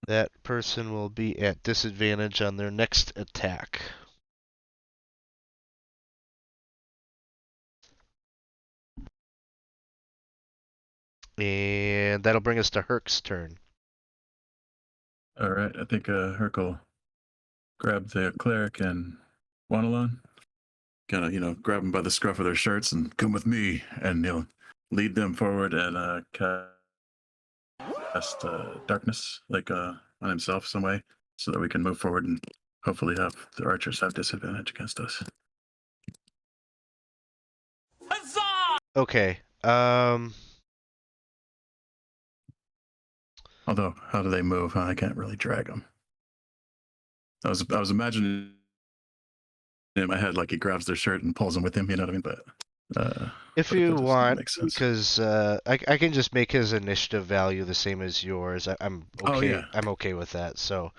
That person will be at disadvantage on their next attack. And that'll bring us to Herc's turn. All right. I think Herc will grab the cleric and Wanalon. Kind of, grab them by the scruff of their shirts and come with me, and lead them forward and cast darkness, like on himself some way, so that we can move forward and hopefully have the archers have disadvantage against us. Okay. Although, how do they move? I can't really drag them. I was imagining in my head like he grabs their shirt and pulls them with him. You know what I mean? But if you want, makes sense. because I can just make his initiative value the same as yours. I'm okay. Oh, yeah. I'm okay with that. So,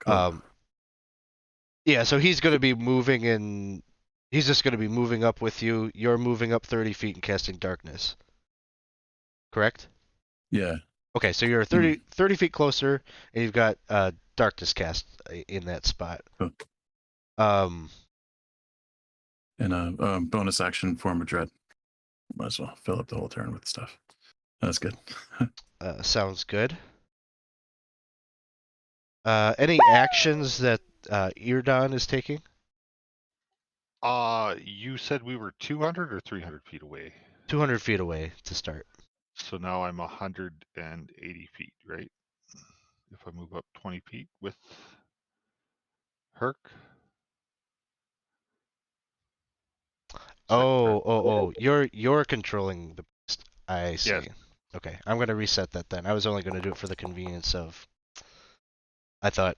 Cool. yeah. So he's going to be moving in. He's just going to be moving up with you. You're moving up 30 feet and casting darkness. Correct? Yeah. Okay, so you're 30 feet closer, and you've got darkness cast in that spot. Cool. And a bonus action, form of dread. Might as well fill up the whole turn with stuff. That's good. Sounds good. Any actions that Iridon is taking? You said we were 200 or 300 feet away. 200 feet away to start. So now I'm 180 feet, right? If I move up 20 feet with Herc. Oh, you're controlling the beast. I see. Yes. Okay, I'm gonna reset that then. I was only gonna do it for the convenience of. I thought.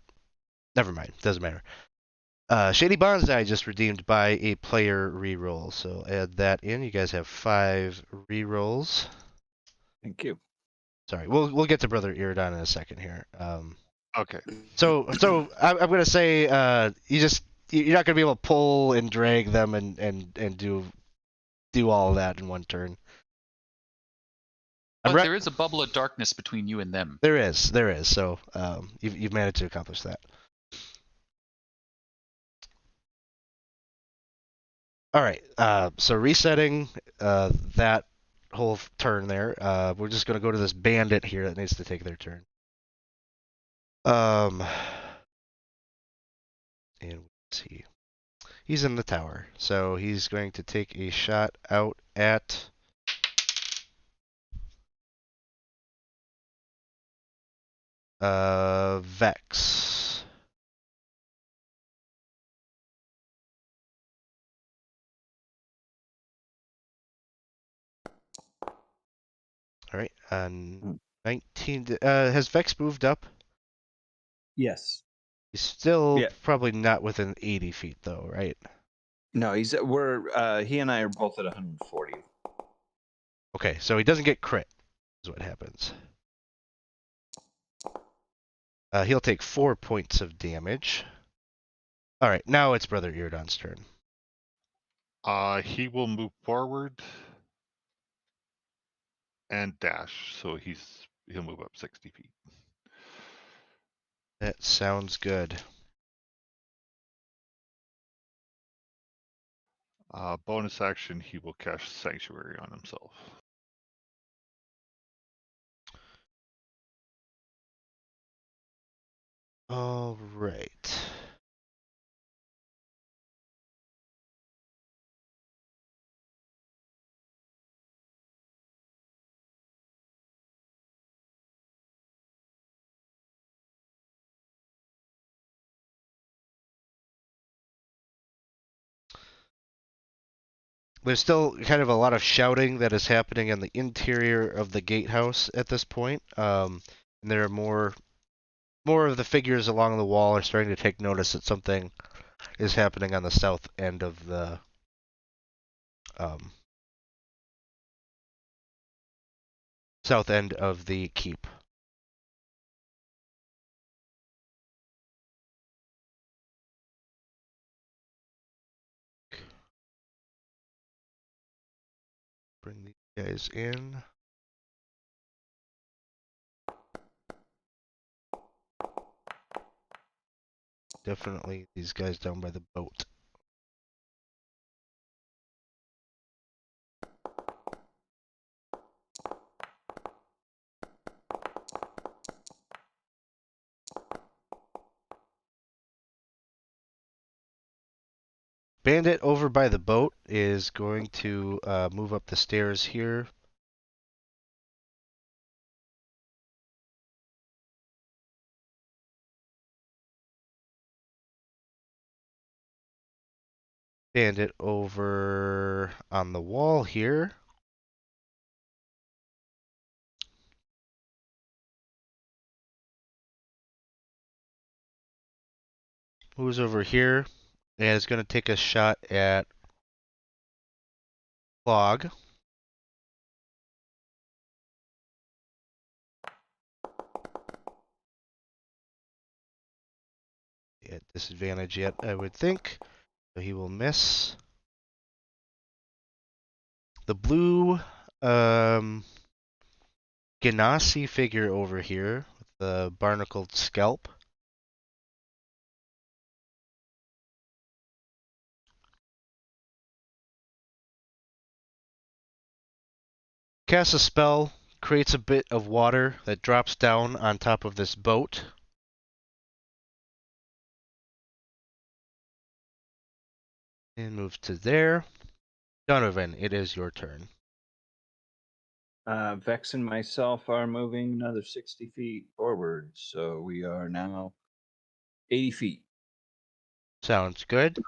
Never mind. Doesn't matter. Shady Bonsai just redeemed by a player reroll, so add that in. You guys have 5 rerolls. Thank you. Sorry, we'll get to Brother Iridon in a second here. Okay. So I'm gonna say you're not gonna be able to pull and drag them and do all of that in one turn. But there is a bubble of darkness between you and them. There is. So you've managed to accomplish that. All right. So resetting that whole turn there. We're just gonna go to this bandit here that needs to take their turn. And let's see. He's in the tower, so he's going to take a shot out at Vex. All right. 19. Has Vex moved up? Yes. He's still Yeah. probably not within 80 feet, though, right? No, he and I are both at 140. Okay, so he doesn't get crit, is what happens. He'll take 4 points of damage. All right, now it's Brother Iridon's turn. He will move forward and dash, so he'll move up 60 feet. That sounds good. Bonus action, he will cast Sanctuary on himself. All right. There's still kind of a lot of shouting that is happening in the interior of the gatehouse at this point. And there are more of the figures along the wall are starting to take notice that something is happening on the south end of the keep. Bring these guys in. Definitely these guys down by the boat. Bandit over by the boat is going to move up the stairs here. Bandit over on the wall here. Moves over here and is going to take a shot at Clog. At disadvantage yet, I would think. So he will miss. The blue Ganassi figure over here with the barnacled scalp. Casts a spell, creates a bit of water that drops down on top of this boat. And moves to there. Donovan, it is your turn. Vex and myself are moving another 60 feet forward, so we are now 80 feet. Sounds good.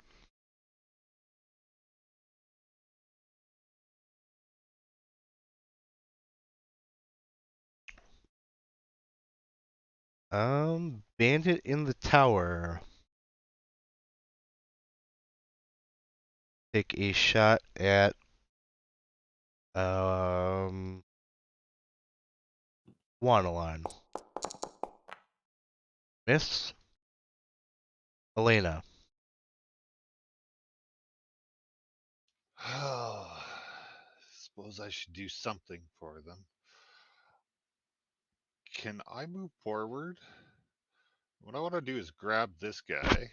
Bandit in the tower. Take a shot at Wanalon. Miss. Elena. Suppose I should do something for them. Can I move forward? What I want to do is grab this guy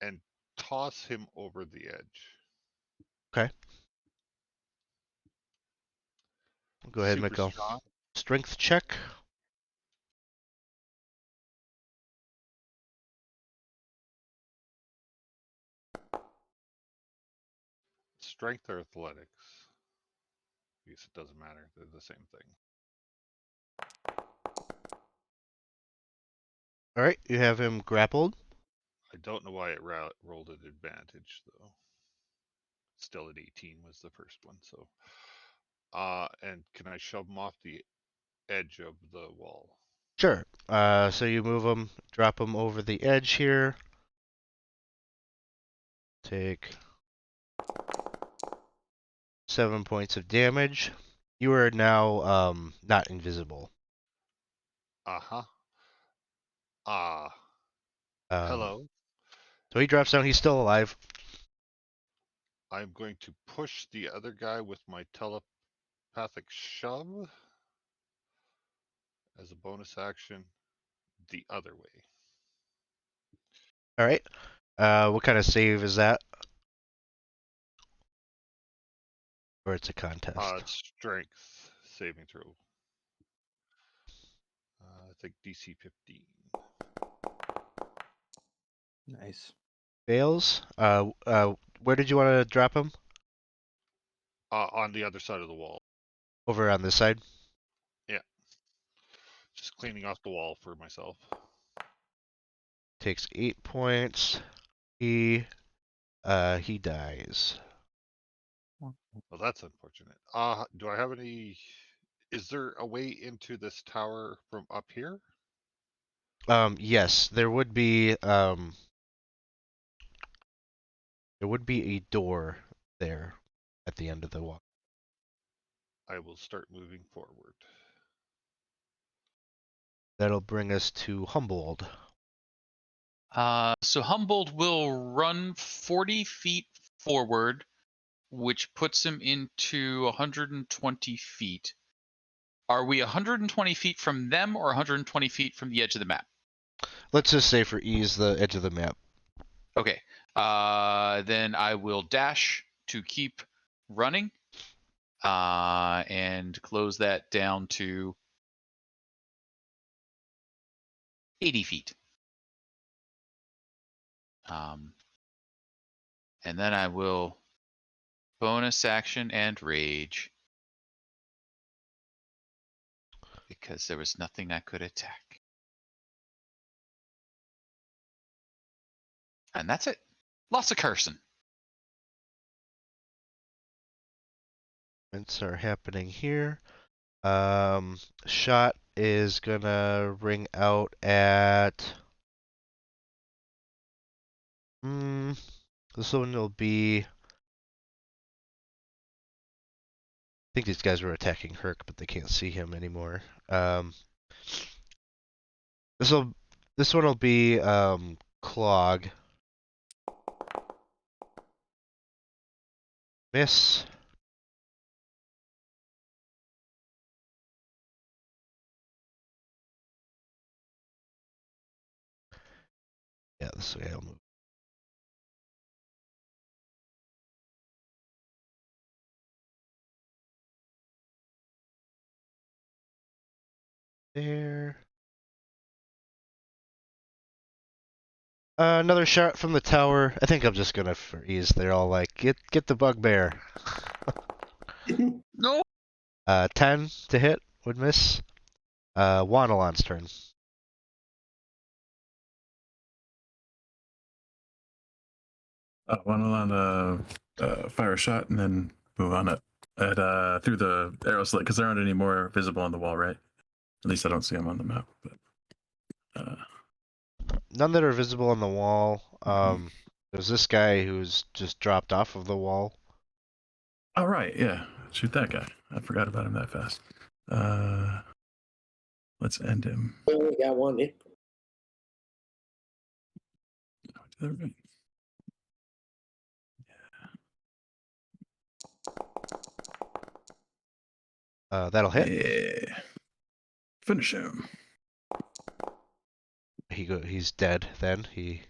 and toss him over the edge. Okay. Go ahead, Super Mikkel. strong. Strength check. Strength or athletics? I guess it doesn't matter. They're the same thing. All right, you have him grappled. I don't know why it rolled at advantage though. Still at 18 was the first one. So, and can I shove him off the edge of the wall? Sure. So you move him, drop him over the edge here. Take 7 points of damage. You are now not invisible. Uh-huh. Um, Hello. so he drops down. He's still alive. I'm going to push the other guy with my telepathic shove as a bonus action the other way. All right. What kind of save is that? Or it's a contest? It's strength saving throw. I think DC 15. Nice. Fails. Where did you want to drop him? On the other side of the wall. Over on this side. Yeah. Just cleaning off the wall for myself. Takes 8 points. He dies. Well, that's unfortunate. Do I have any? Is there a way into this tower from up here? Yes, there would be a door there at the end of the wall. I will start moving forward. That'll bring us to Humboldt. So Humboldt will run 40 feet forward, which puts him into 120 feet. Are we 120 feet from them or 120 feet from the edge of the map? Let's just say for ease, the edge of the map. Okay. Then I will dash to keep running, and close that down to 80 feet. And then I will bonus action and rage, because there was nothing I could attack. And that's it. Lots of cursing. Events are happening here. Shot is gonna ring out at. This one will be. I think these guys were attacking Herc, but they can't see him anymore. This one will be Clog. Miss. Yeah, this way I'll move. There. Another shot from the tower. I think I'm just gonna freeze. They're all like, get the bugbear. No. 10 to hit would miss. Wanalon's turn. One on fire a shot and then move on it at through the arrow slit because there aren't any more visible on the wall, right? At least I don't see them on the map. But None that are visible on the wall. There's this guy who's just dropped off of the wall. oh right, yeah, shoot that guy. I forgot about him that fast. Let's end him. We only got one. To the right. That'll hit. Yeah. Finish him. He's dead. Then he.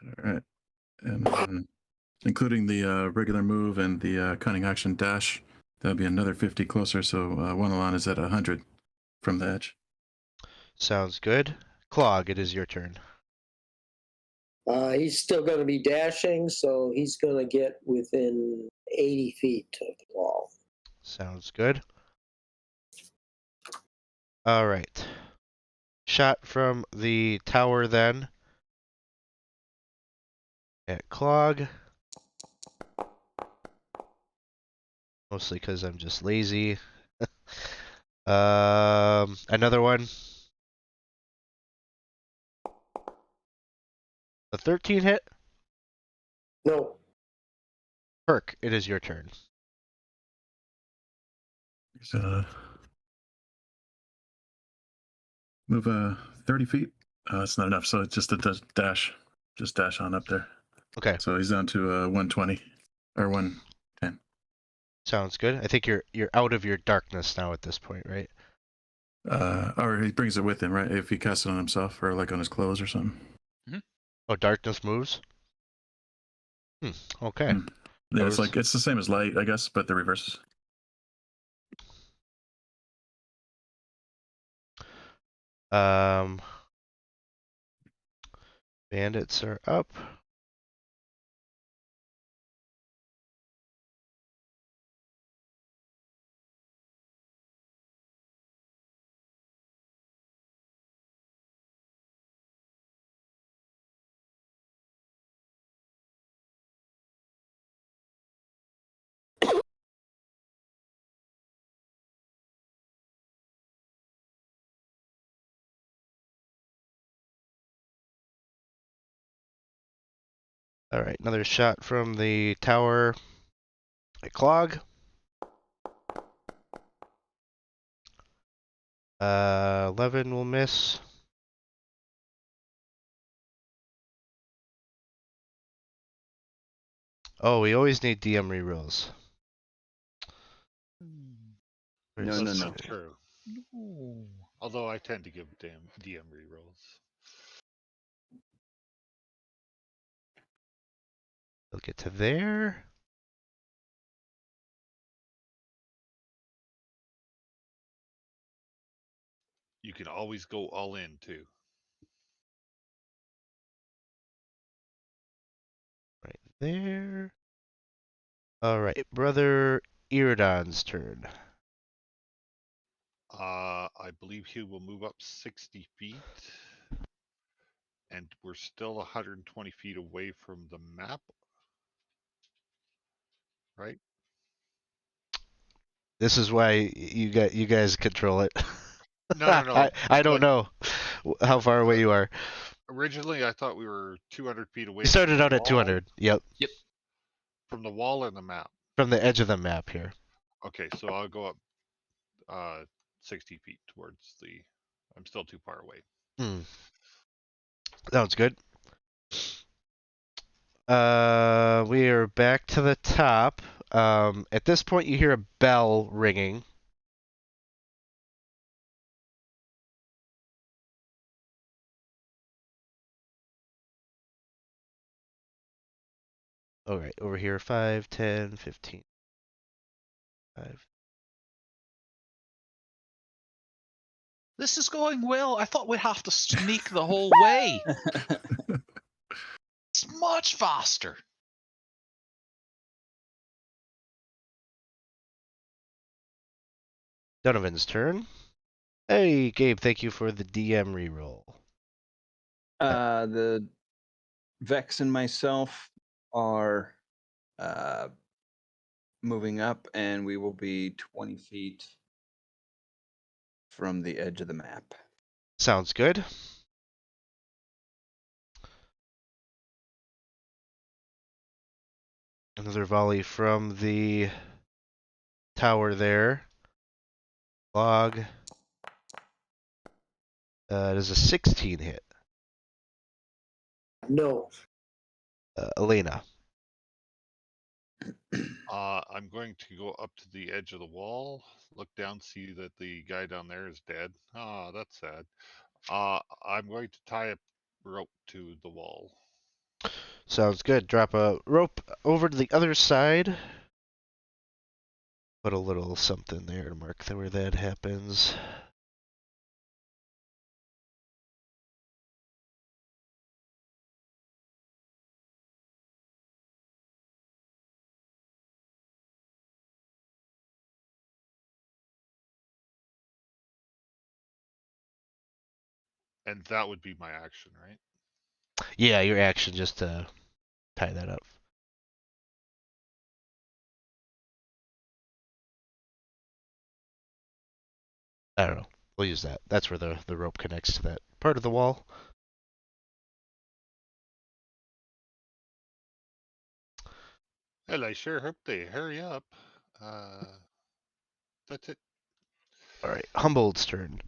All right, and then including the regular move and the cunning action dash. That'll be another 50 closer. So one Alon is at 100 from the edge. Sounds good. Clog, it is your turn. He's still going to be dashing, so he's going to get within 80 feet of the wall. Sounds good. All right. Shot from the tower then. At Clog. Mostly because I'm just lazy. Another one. A 13 hit? No. Perk, it is your turn. Move 30 feet. It's not enough, so it's just a dash. Just dash on up there. Okay. So he's down to 120 or 110. Sounds good. I think you're out of your darkness now at this point, right? Or he brings it with him, right? If he casts it on himself or like on his clothes or something. Oh, darkness moves? Okay. Yeah, it's the same as light, I guess, but the reverse. Bandits are up. All right, another shot from the tower at Clog. 11 will miss. Oh, we always need DM rerolls. No. That's not true. Although I tend to give DM rerolls. We'll get to there. You can always go all in too. Right there. All right, Brother Iridon's turn. I believe he will move up 60 feet. And we're still 120 feet away from the map. Right? This is why you guys control it. No. I don't know how far away you are. Originally, I thought we were 200 feet away. You started out at 200. Yep. From the wall and the map. From the edge of the map here. Okay, so I'll go up 60 feet towards the. I'm still too far away. Sounds good. We are back to the top. At this point, you hear a bell ringing. All right, over here, 5, 10, 15. 5. This is going well. I thought we'd have to sneak the whole way. It's much faster. Donovan's turn. Hey, Gabe, thank you for the DM reroll. The Vex and myself are moving up, and we will be 20 feet from the edge of the map. Sounds good. Another volley from the tower there. Log. It is a 16 hit. No. Elena. I'm going to go up to the edge of the wall, look down, see that the guy down there is dead. Ah, that's sad. I'm going to tie a rope to the wall. Sounds good. Drop a rope over to the other side. Put a little something there to mark where that happens. And that would be my action, right? Yeah, your action just to tie that up. I don't know. We'll use that. That's where the rope connects to that part of the wall. Well, I sure hope they hurry up. That's it. All right, Humboldt's turn.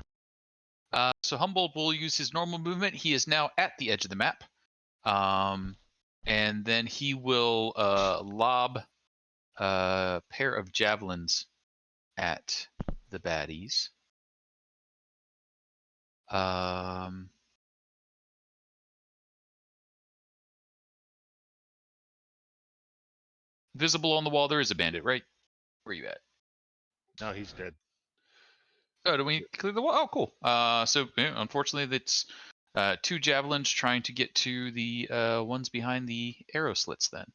So Humboldt will use his normal movement. He is now at the edge of the map. And then he will lob a pair of javelins at the baddies. Visible on the wall, there is a bandit, right? Where are you at? No, he's dead. Oh, do we clear the wall? Oh, cool. So unfortunately, that's 2 javelins trying to get to the ones behind the arrow slits. Then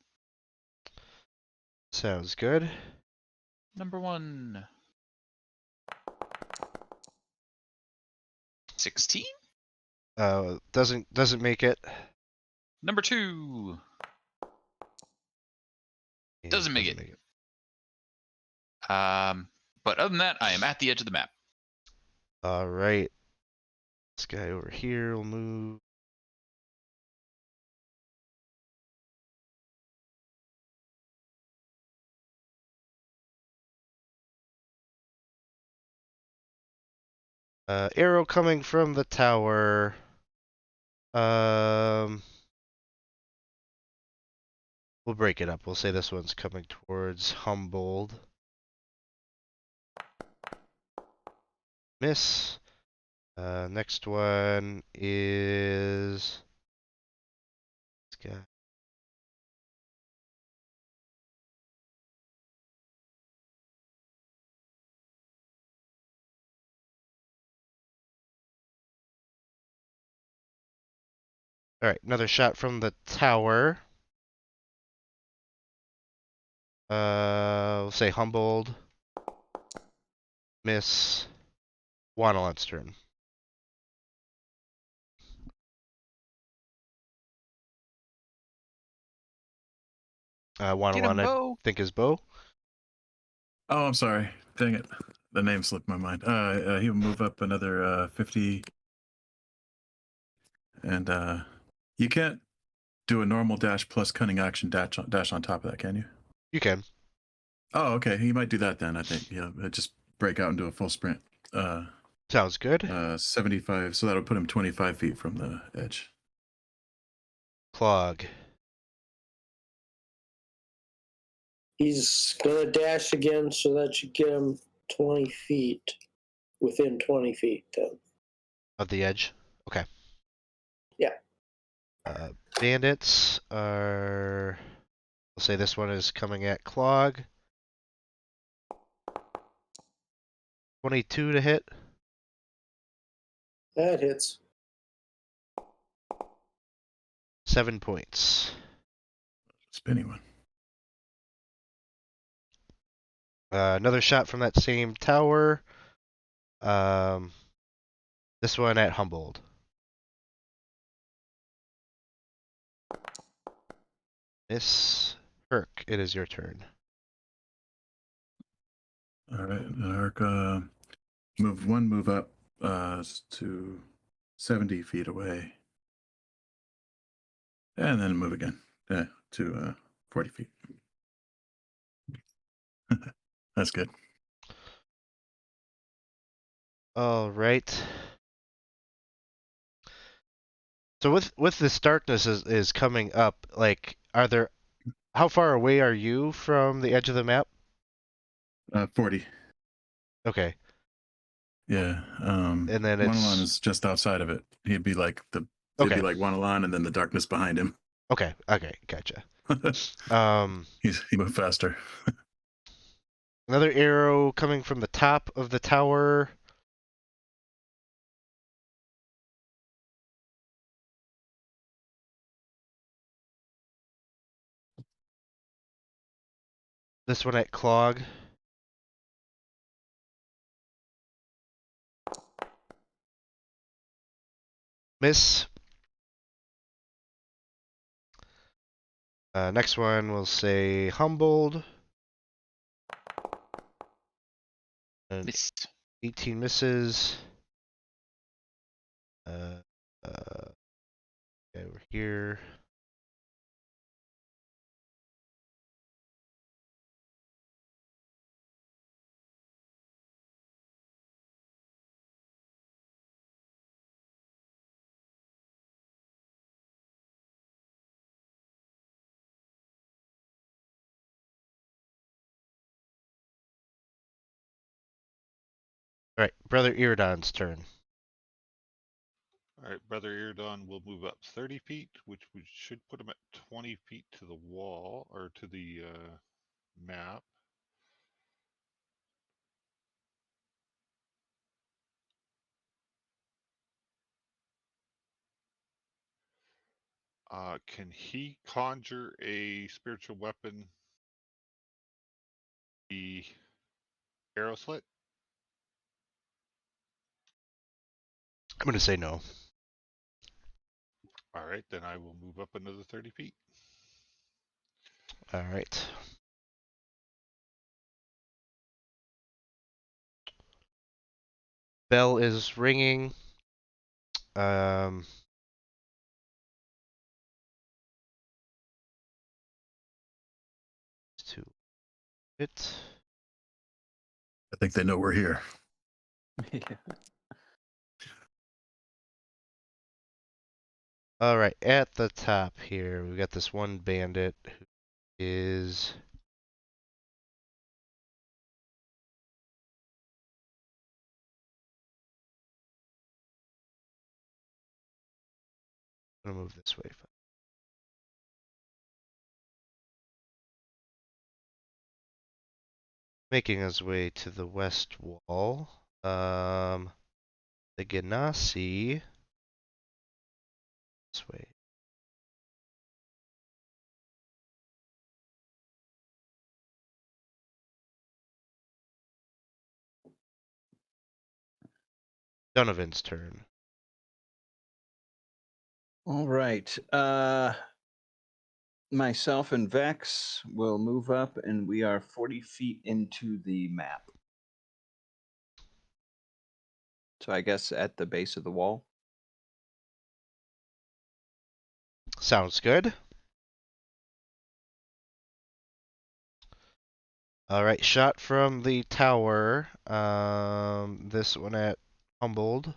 Sounds good. number 1, 16. Doesn't make it. Number 2 doesn't make it. But other than that, I am at the edge of the map. All right. This guy over here will move. Arrow coming from the tower. We'll break it up. We'll say this one's coming towards Humboldt. Miss. Next one is this guy. All right, another shot from the tower. We'll say Humboldt. Miss. Wanalant's turn. Wanalant, I think, is bow. Oh, I'm sorry. Dang it. The name slipped my mind. He'll move up another 50. And you can't do a normal dash plus cunning action dash on top of that, can you? You can. Oh, okay. He might do that then, I think. Yeah, just break out and do a full sprint. Sounds good. 75, so that'll put him 25 feet from the edge. Clog. He's gonna dash again, so that should get him 20 feet, within 20 feet. Of the edge. Okay. Yeah. Bandits are. We'll say this one is coming at Clog. 22 to hit. That hits. 7 points. Spinning one. Another shot from that same tower. This one at Humboldt. Miss Herc, it is your turn. All right, Herc, move up to 70 feet away. And then move again to 40 feet. That's good. All right. So with this darkness is coming up, like, how far away are you from the edge of the map? 40. Okay. Yeah. And then it's Wanalan is just outside of it. He'd be like it'd be like Wanalan and then the darkness behind him. Okay, gotcha. He moved faster. Another arrow coming from the top of the tower. This one at Clog. Miss. Next one we'll say Humbled. And Missed. 18 misses. Okay, we're here. All right, Brother Iridon's turn. All right, Brother Iridon will move up 30 feet, which we should put him at 20 feet to the wall, or to the map. Can he conjure a spiritual weapon? The arrow slit? I'm going to say no. All right, then I will move up another 30 feet. All right. Bell is ringing. To it. I think they know we're here. Yeah. All right, at the top here, we've got this one bandit who is gonna move this way. Making his way to the west wall. The Ganassi this way. Donovan's turn. All right. Myself and Vex will move up, and we are 40 feet into the map. So I guess at the base of the wall. Sounds good. All right, shot from the tower. This one at Humboldt.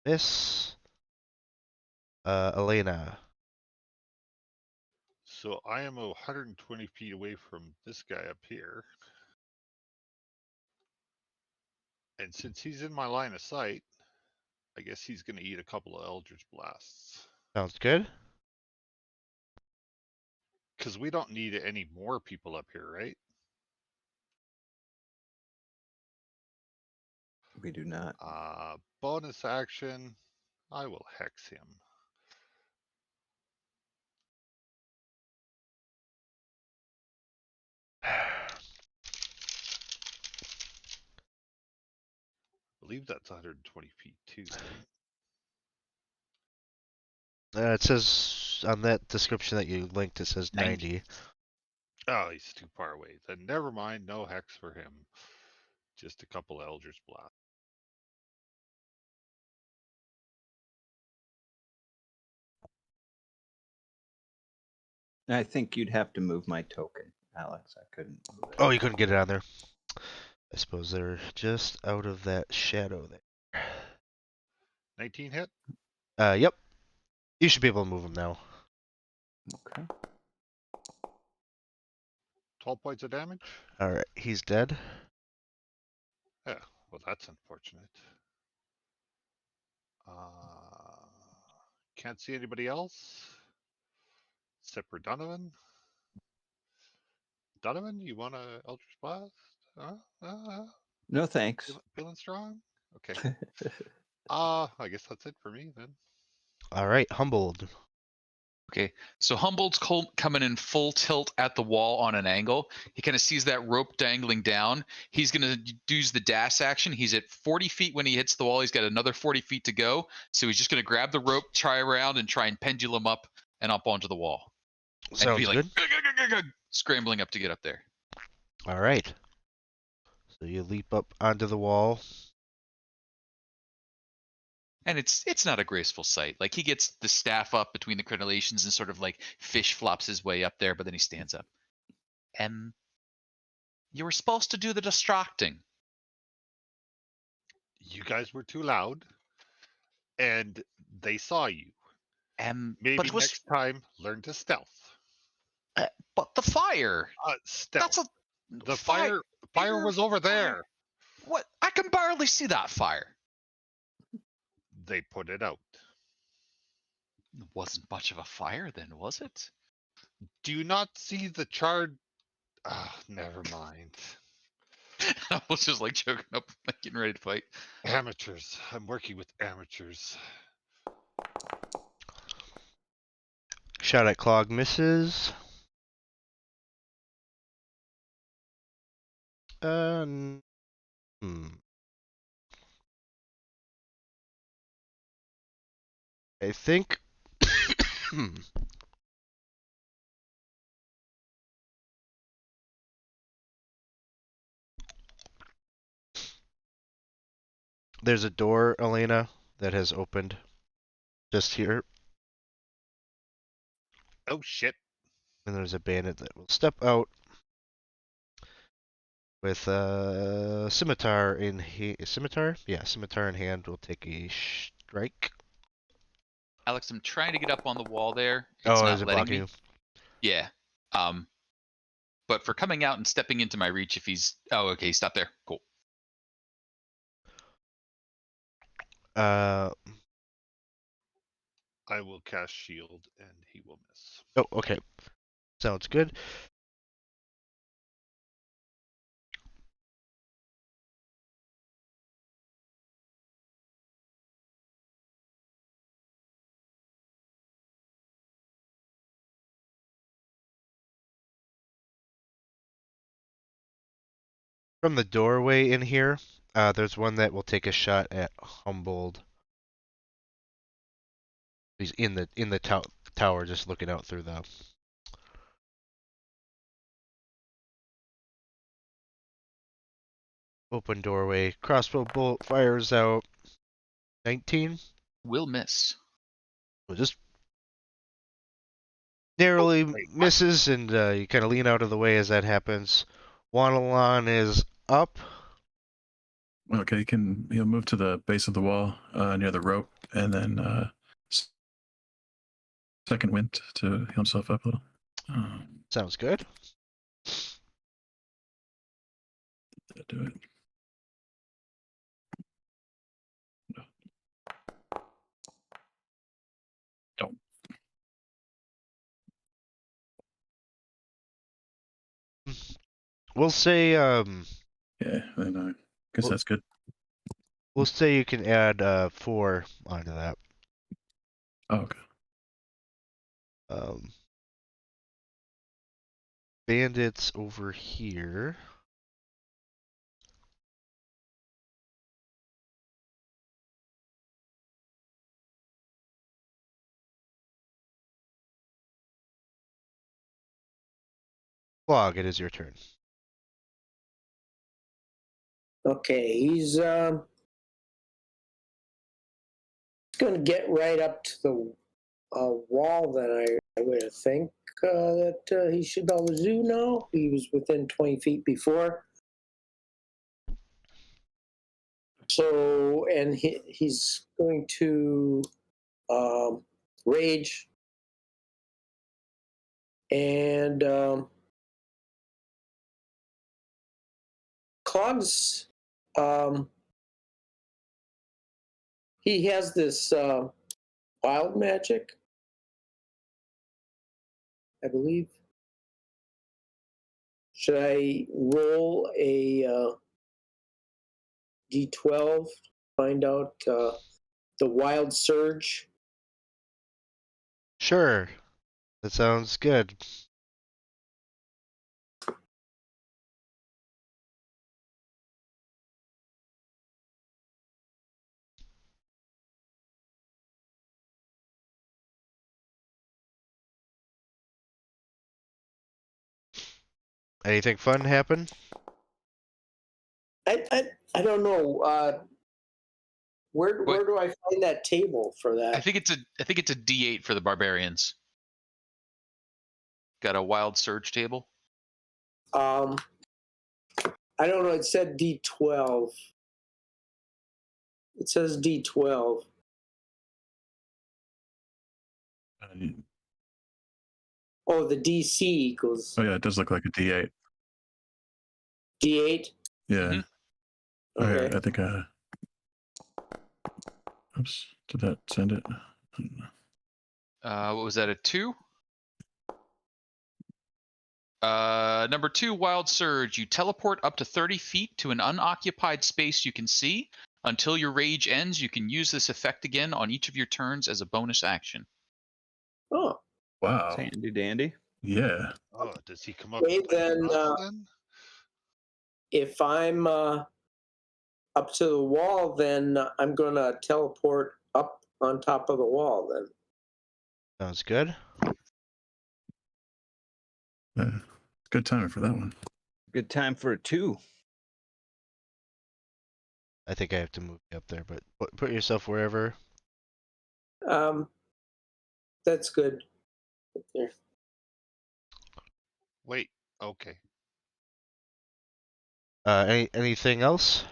Miss. Elena. So I am 120 feet away from this guy up here. And since he's in my line of sight, I guess he's going to eat a couple of Eldritch Blasts. Sounds good. Because we don't need any more people up here, right? We do not. Bonus action, I will hex him. I believe that's 120 feet too, right? It says on that description that you linked, it says 90. Oh, he's too far away. Then never mind, no hex for him. Just a couple of Eldritch Blasts. I think you'd have to move my token, Alex. I couldn't move it. Oh, you couldn't get it on there. I suppose they're just out of that shadow there. 19 hit? Yep. You should be able to move them now. Okay. 12 points of damage? All right, he's dead. Yeah, well, that's unfortunate. Can't see anybody else. Except for Donovan. Donovan, you want a Eldritch Blast? No thanks. Feeling strong? Okay. I guess that's it for me then. All right, Humbled. Okay, so Humboldt's coming in full tilt at the wall on an angle. He kind of sees that rope dangling down. He's going to use the dash action. He's at 40 feet when he hits the wall. He's got another 40 feet to go. So he's just going to grab the rope, try around, and try and pendulum up and up onto the wall. And Sounds be like, good. scrambling up to get up there. All right. So you leap up onto the wall. And it's not a graceful sight. Like, he gets the staff up between the crenellations and sort of like fish flops his way up there, but then he stands up. You were supposed to do the distracting. You guys were too loud, and they saw you. Maybe But it was, next time, learn to stealth. but the fire. Stealth. That's The fire was over there. What? I can barely see that fire. They put it out. It wasn't much of a fire then, was it? Do you not see the charred? Never mind. I was just like choking up, like getting ready to fight. Amateurs. I'm working with amateurs. Shot at Clog misses. I think there's a door, Elena, that has opened just here. Oh shit. And there's a bandit that will step out with a scimitar in scimitar? Yeah, scimitar in hand will take a strike. Alex, I'm trying to get up on the wall there. It's not is it letting blocking me. you? Yeah. But for coming out and stepping into my reach, if he's okay, stop there. Cool. I will cast shield and he will miss. Oh, okay. Sounds good. From the doorway in here, there's one that will take a shot at Humboldt. He's in the tower, just looking out through the. Open doorway. Crossbow bolt fires out. 19. Will miss. Well, just narrowly Wait, misses, and you kind of lean out of the way as that happens. Wanalon is up. Okay, he'll move to the base of the wall near the rope, and then second wind to heal himself up a little. Sounds good. Do it. Don't. We'll say Yeah, then I guess that's good. we'll say you can add 4 onto that. Oh, okay. Bandits over here. Clog, it is your turn. Okay, he's going to get right up to the wall that I would think that he should always do now. He was within 20 feet before. So, and he's going to rage and Clogs. He has this wild magic, I believe. Should I roll a d12 to find out the wild surge? Sure. That sounds good. Anything fun happen? I don't know. Where do I find that table for that? I think it's a D8 for the barbarians. Got a wild surge table. I don't know. It said D12. It says D12. Oh, the DC equals Oh yeah, it does look like a D8. D8. Yeah. Mm-hmm. Okay. I think. Oops. Did that send it? What was that? A 2? Number 2, wild surge. You teleport up to 30 feet to an unoccupied space you can see. Until your rage ends, you can use this effect again on each of your turns as a bonus action. Oh. Wow. Handy dandy. Yeah. Oh, does he come up Okay, with then, then? If I'm up to the wall, then I'm gonna teleport up on top of the wall. Then. Sounds good. Good timing for that one. Good time for a 2. I think I have to move you up there, but put yourself wherever. That's good. Right there. Wait. Okay. Anything else?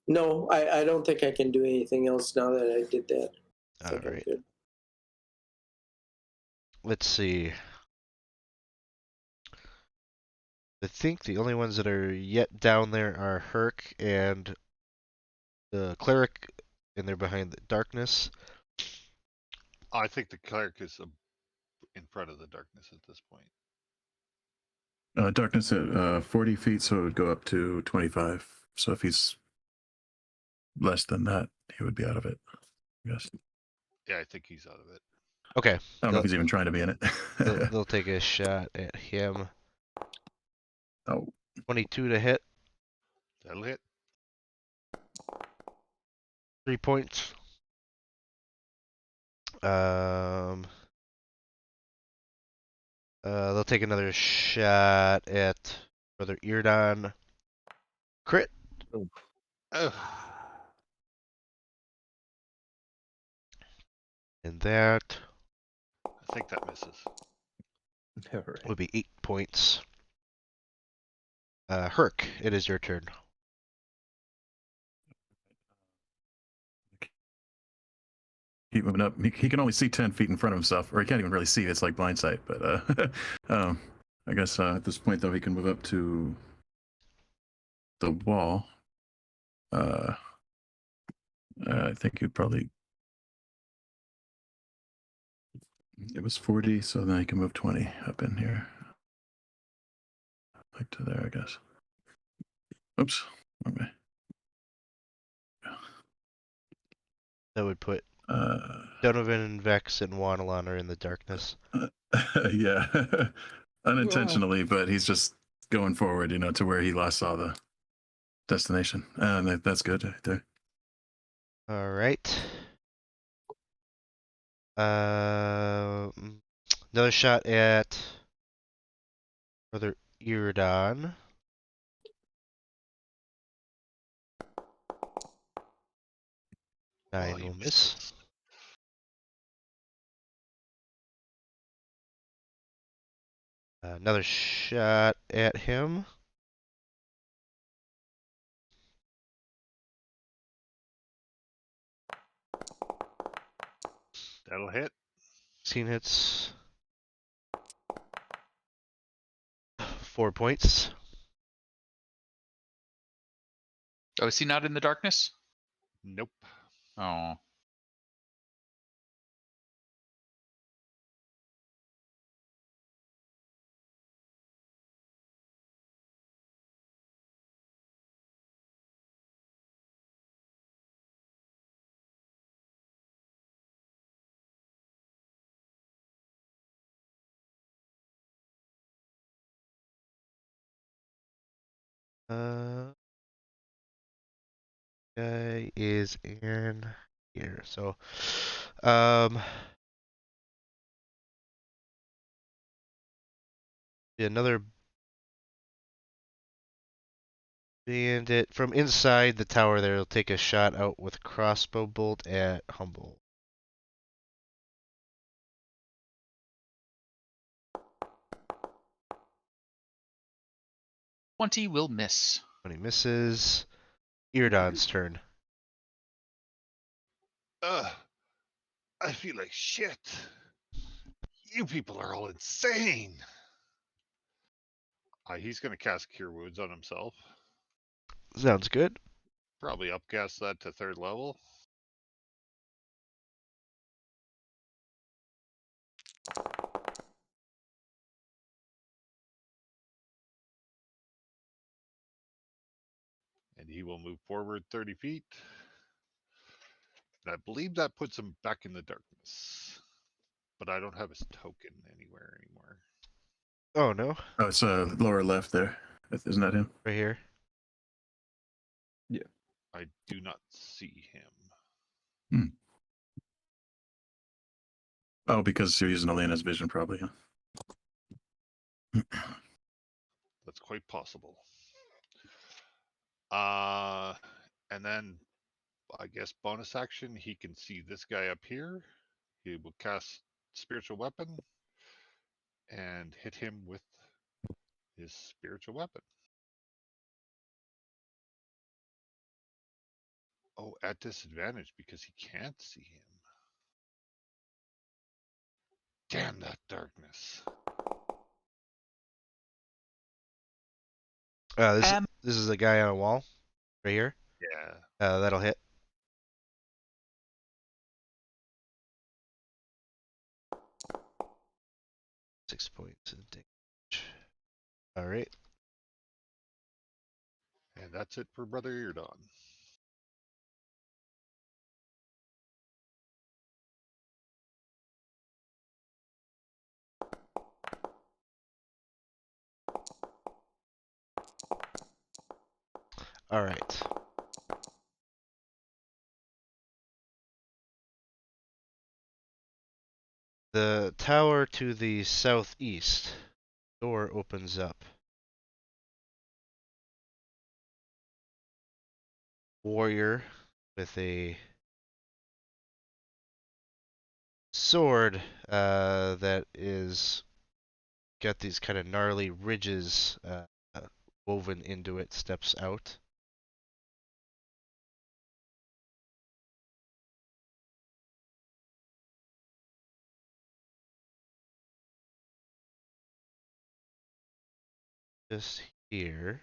No, I don't think I can do anything else now that I did that. I All think I'm right. good. Let's see. I think the only ones that are yet down there are Herc and the cleric, and they're behind the darkness. I think the cleric is in front of the darkness at this point. Darkness at 40 feet, so it would go up to 25. So if he's less than that, he would be out of it. Yes. Yeah, I think he's out of it. Okay. I don't know if he's even trying to be in it. they'll take a shot at him. Oh. 22 to hit. That'll hit. 3 points. They'll take another shot at Brother Eardon. Crit. Oh. And that I think that misses. All right. would be 8 points. Herc, it is your turn. Keep moving up. He can only see 10 feet in front of himself, or he can't even really see. It's like blind sight. But I guess at this point, though, he can move up to the wall. I think he'd probably. It was 40, so then he can move 20 up in here. Like to there, I guess. Oops. Okay. That would put Donovan and Vex and Wanalon are in the darkness. Yeah. Unintentionally, but he's just going forward, to where he last saw the destination. And that's good right there. All right. Another shot at Brother Eardon. Nine will miss. Another shot at him. That'll hit. 16 hits. 4 points. Oh, is he not in the darkness? Nope. Oh. Guy is in here. So, another bandit from inside the tower there will take a shot out with crossbow bolt at Humble. "20 will miss. When he misses, Eardon's turn. Ugh. I feel like shit. You people are all insane. He's going to cast Cure Wounds on himself. Sounds good. Probably upcast that to 3rd level. And he will move forward 30 feet. And I believe that puts him back in the darkness. But I don't have his token anywhere anymore. Oh no. Oh, it's lower left there. Isn't that him? Right here. Yeah. I do not see him. Hmm. Oh, because you're using Elena's vision, probably. Huh? That's quite possible. And then I guess bonus action, he can see this guy up here. He will cast Spiritual Weapon and hit him with his Spiritual Weapon. Oh, at disadvantage because he can't see him. Damn that darkness. This is a guy on a wall right here. Yeah. That'll hit. Six points of damage. All right. And that's it for Brother Eardon. All right. The tower to the southeast. Door opens up. Warrior with a sword that is got these kind of gnarly ridges woven into it steps out. Just here.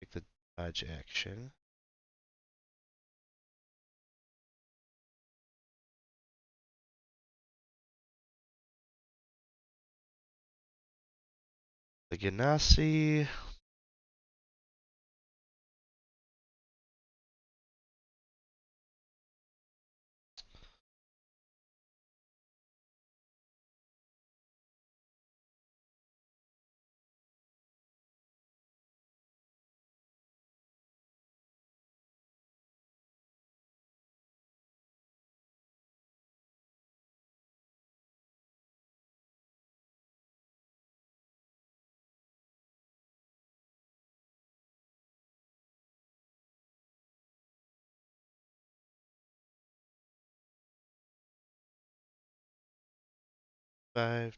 Take the dodge action. The Ganassi. Five.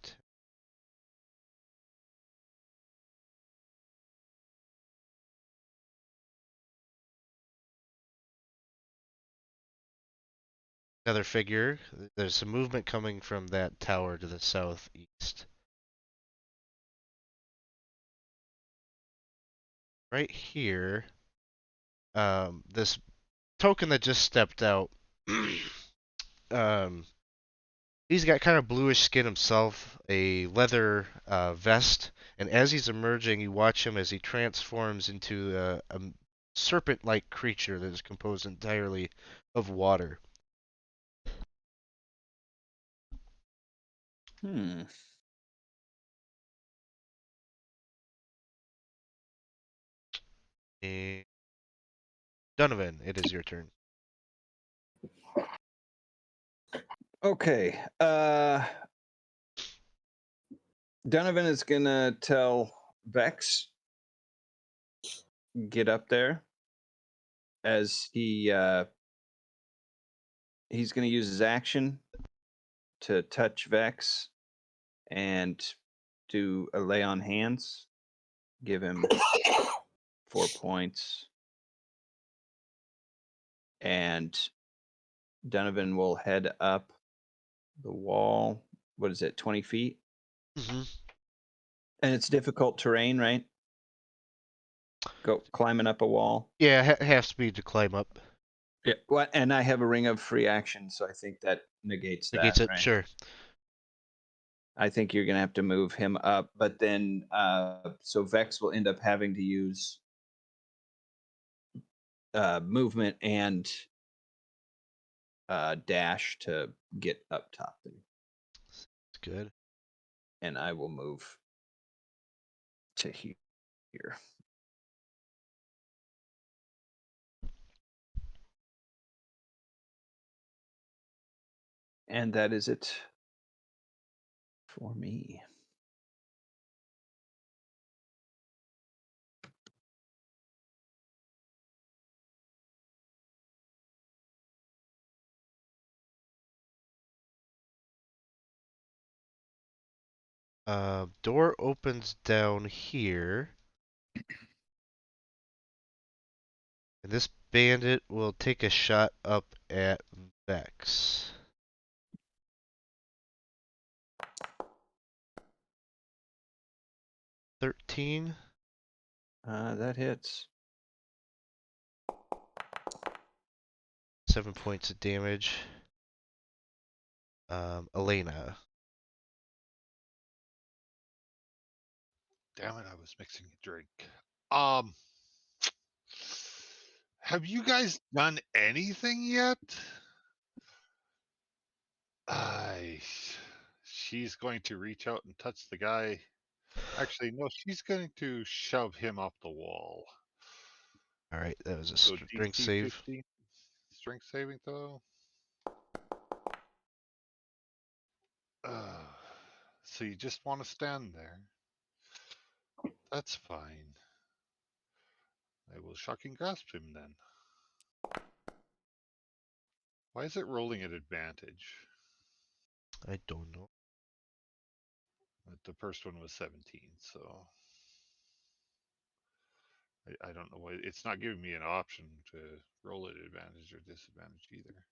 Another figure. There's some movement coming from that tower to the southeast. Right here this token that just stepped out, he's got kind of bluish skin himself, a leather vest, and as he's emerging, you watch him as he transforms into a serpent-like creature that is composed entirely of water. Hmm. And Donovan, it is your turn. Okay. Donovan is gonna tell Vex, get up there, as he's gonna use his action to touch Vex and do a lay on hands. Give him 4 points. And Donovan will head up the wall. What is it, 20 feet? Mm-hmm. And it's difficult terrain, right? Go climbing up a wall. Yeah, half speed to climb up. Yeah. Well, and I have a ring of free action, so I think that negates Negates that, it, right? sure. I think you're gonna have to move him up, but then so Vex will end up having to use movement and dash to get up top there. It's good. And I will move to here. And that is it for me. Door opens down here. And this bandit will take a shot up at Vex. $13. That hits. 7 points of damage. Elena. Damn it, I was mixing a drink. Have you guys done anything yet? She's going to reach out and touch the guy. Actually, no, she's going to shove him off the wall. All right, that was a So strength DC save. 15. Strength saving though. So you just want to stand there. That's fine. I will shocking grasp him then. Why is it rolling at advantage? I don't know. The first one was 17, so I don't know why it's not giving me an option to roll at advantage or disadvantage either.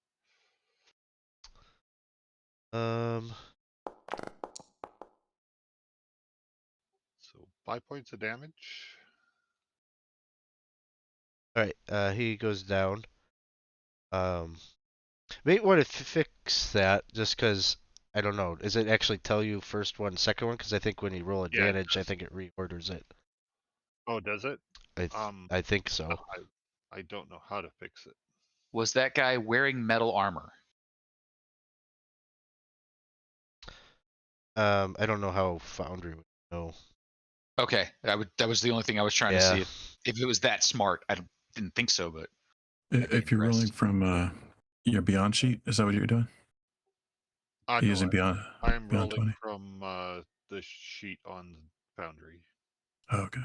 So 5 points of damage. All right, he goes down. May want to fix that just because I don't know. Does it actually tell you first one, second one? Because I think when you roll advantage, I think it reorders it. Oh, does it? I think so. I don't know how to fix it. Was that guy wearing metal armor? I don't know how Foundry would know. Okay, that was the only thing I was trying to see if it was that smart. I didn't think so, but if you're rolling from your Beyond sheet, is that what you're doing? No, using Beyond. I'm Beyond rolling 20 from the sheet on Foundry. Oh, okay.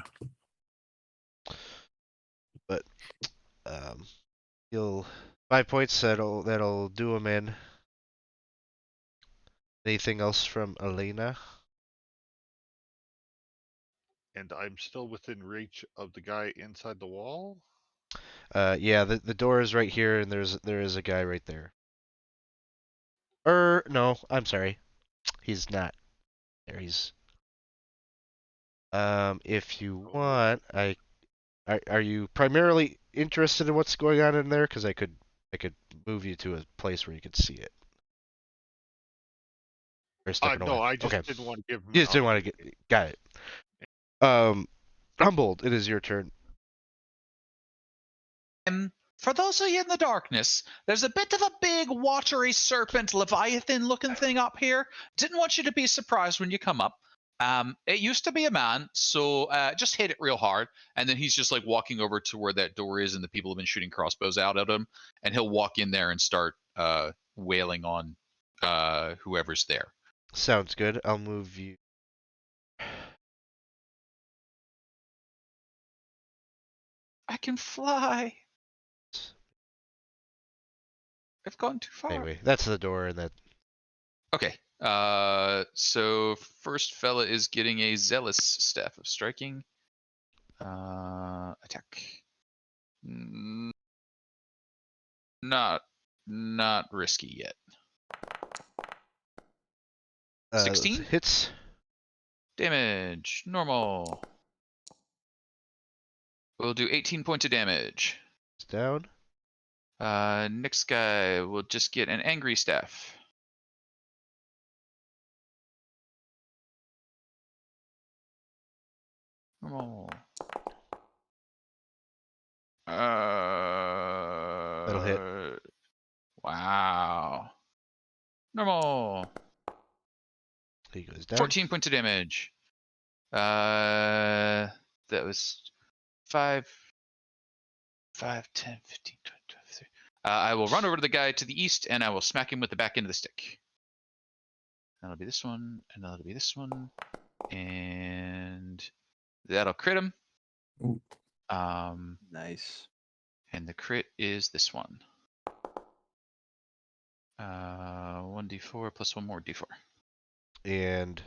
But he'll 5 points. That'll do him in. Anything else from Elena? And I'm still within reach of the guy inside the wall. Yeah, the door is right here, and there is a guy right there. No, I'm sorry, he's not there. He's if you want, are you primarily interested in what's going on in there? Because I could move you to a place where you could see it. Or stepping No, away. I just Okay. didn't want to give him. You just didn't want to get. Got it. Humboldt, it is your turn. For those of you in the darkness, there's a bit of a big watery serpent leviathan looking thing up here. Didn't want you to be surprised when you come up. It used to be a man, so just hit it real hard, and then he's just like walking over to where that door is, and the people have been shooting crossbows out at him, and he'll walk in there and start wailing on whoever's there. Sounds good. I'll move you. I can fly. I've gone too far. Anyway, that's the door, and that. Okay. So first fella is getting a zealous staff of striking. Attack. Not risky yet. 16 hits. Damage. Normal. We'll do 18 points of damage. It's down. Next guy will just get an angry staff. Normal. That'll hit. Wow. Normal. He goes down. 14 points of damage. That was 5, 10, 15, 20, 23. I will run over to the guy to the east, and I will smack him with the back end of the stick. That'll be this one, and that'll be this one, and that'll crit him. Ooh. Nice. And the crit is this one. 1d4 plus one more d4. And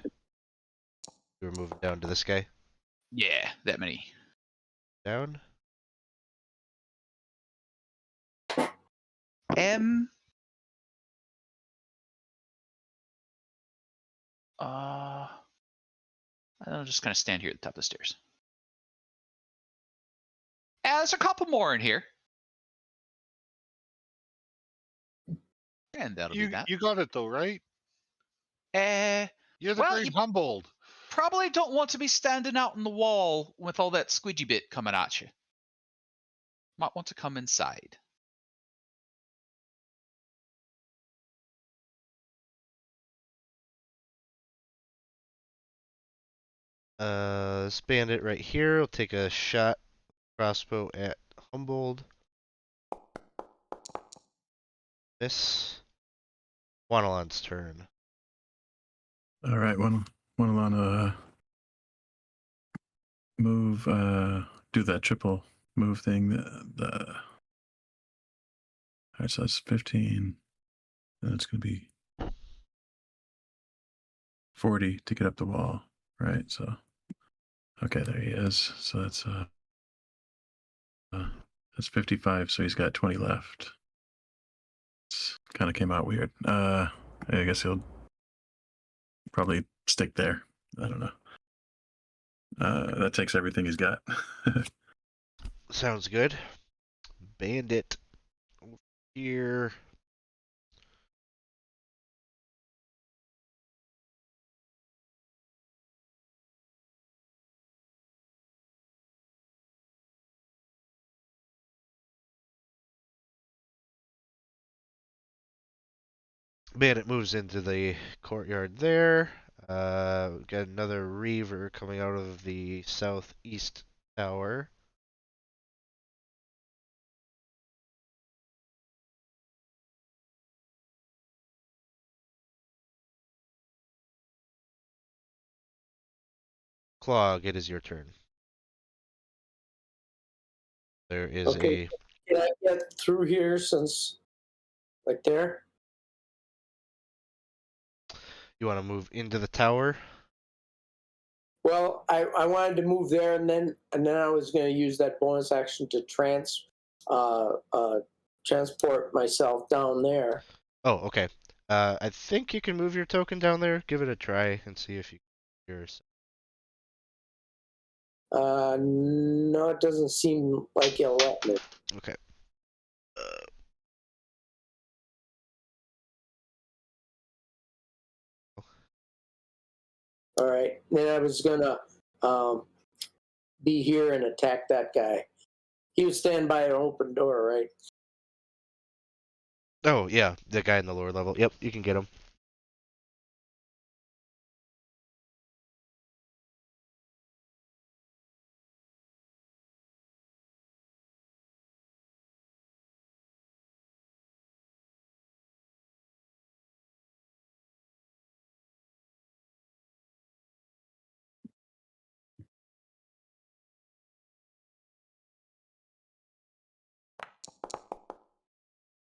you're moving down to this guy. Yeah, that many. Down. I'll just kind of stand here at the top of the stairs. There's a couple more in here. And that'll be that. You got it though, right? You're the Well, great you Humboldt. probably don't want to be standing out in the wall with all that squidgy bit coming at you. Might want to come inside. This bandit right here will take a shot crossbow at Humboldt. Miss. Wanalon's turn. All right, Wanalon, move, do that triple move thing. All right, so that's 15. Then it's going to be 40 to get up the wall, right? So, okay, there he is. So that's 55. So he's got 20 left. It's kind of came out weird. I guess he'll probably stick there. I don't know. That takes everything he's got. Sounds good. Bandit over here. Bandit moves into the courtyard there. We've got another Reaver coming out of the southeast tower. Clog, it is your turn. There is Okay. Can I get through here since, like there? You want to move into the tower? Well, I wanted to move there, and then I was going to use that bonus action to transport myself down there. Oh, okay. I think you can move your token down there. Give it a try and see if you can. No, it doesn't seem like he'll let me. Okay. All right. Then I was gonna be here and attack that guy. He was standing by an open door, right? Oh, yeah, the guy in the lower level. Yep, you can get him.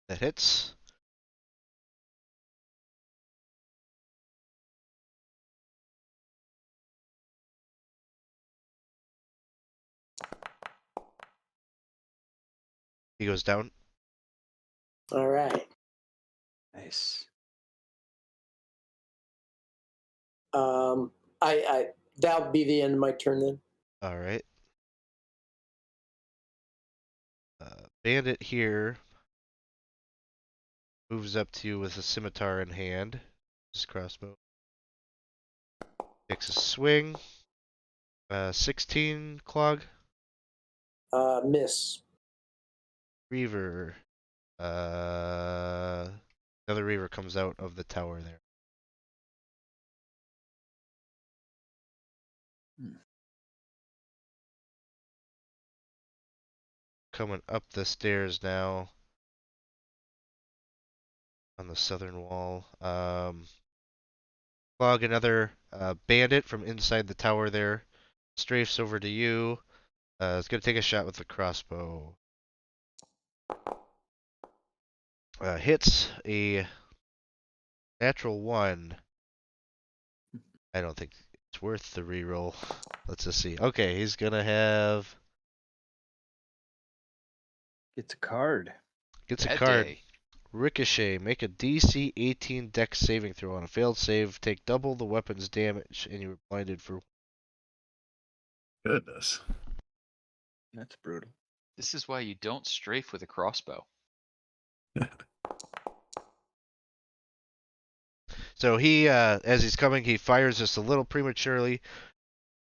That hits. He goes down. All right. Nice. I that'll be the end of my turn then. All right. Bandit here moves up to you with a scimitar in hand. His crossbow. Takes a swing. 16 clog. Miss. Reaver. Another Reaver comes out of the tower there. Coming up the stairs now. On the southern wall. Clog, another bandit from inside the tower there. Strafes over to you. It's going to take a shot with the crossbow. Hits a natural 1. I don't think it's worth the reroll. Let's just see. Okay, he's going to have... Gets a card. Gets a Bad card. day. Ricochet. Make a DC 18 Dex saving throw. On a failed save, take double the weapon's damage, and you were blinded for... Goodness. That's brutal. This is why you don't strafe with a crossbow. So he, as he's coming, he fires just a little prematurely.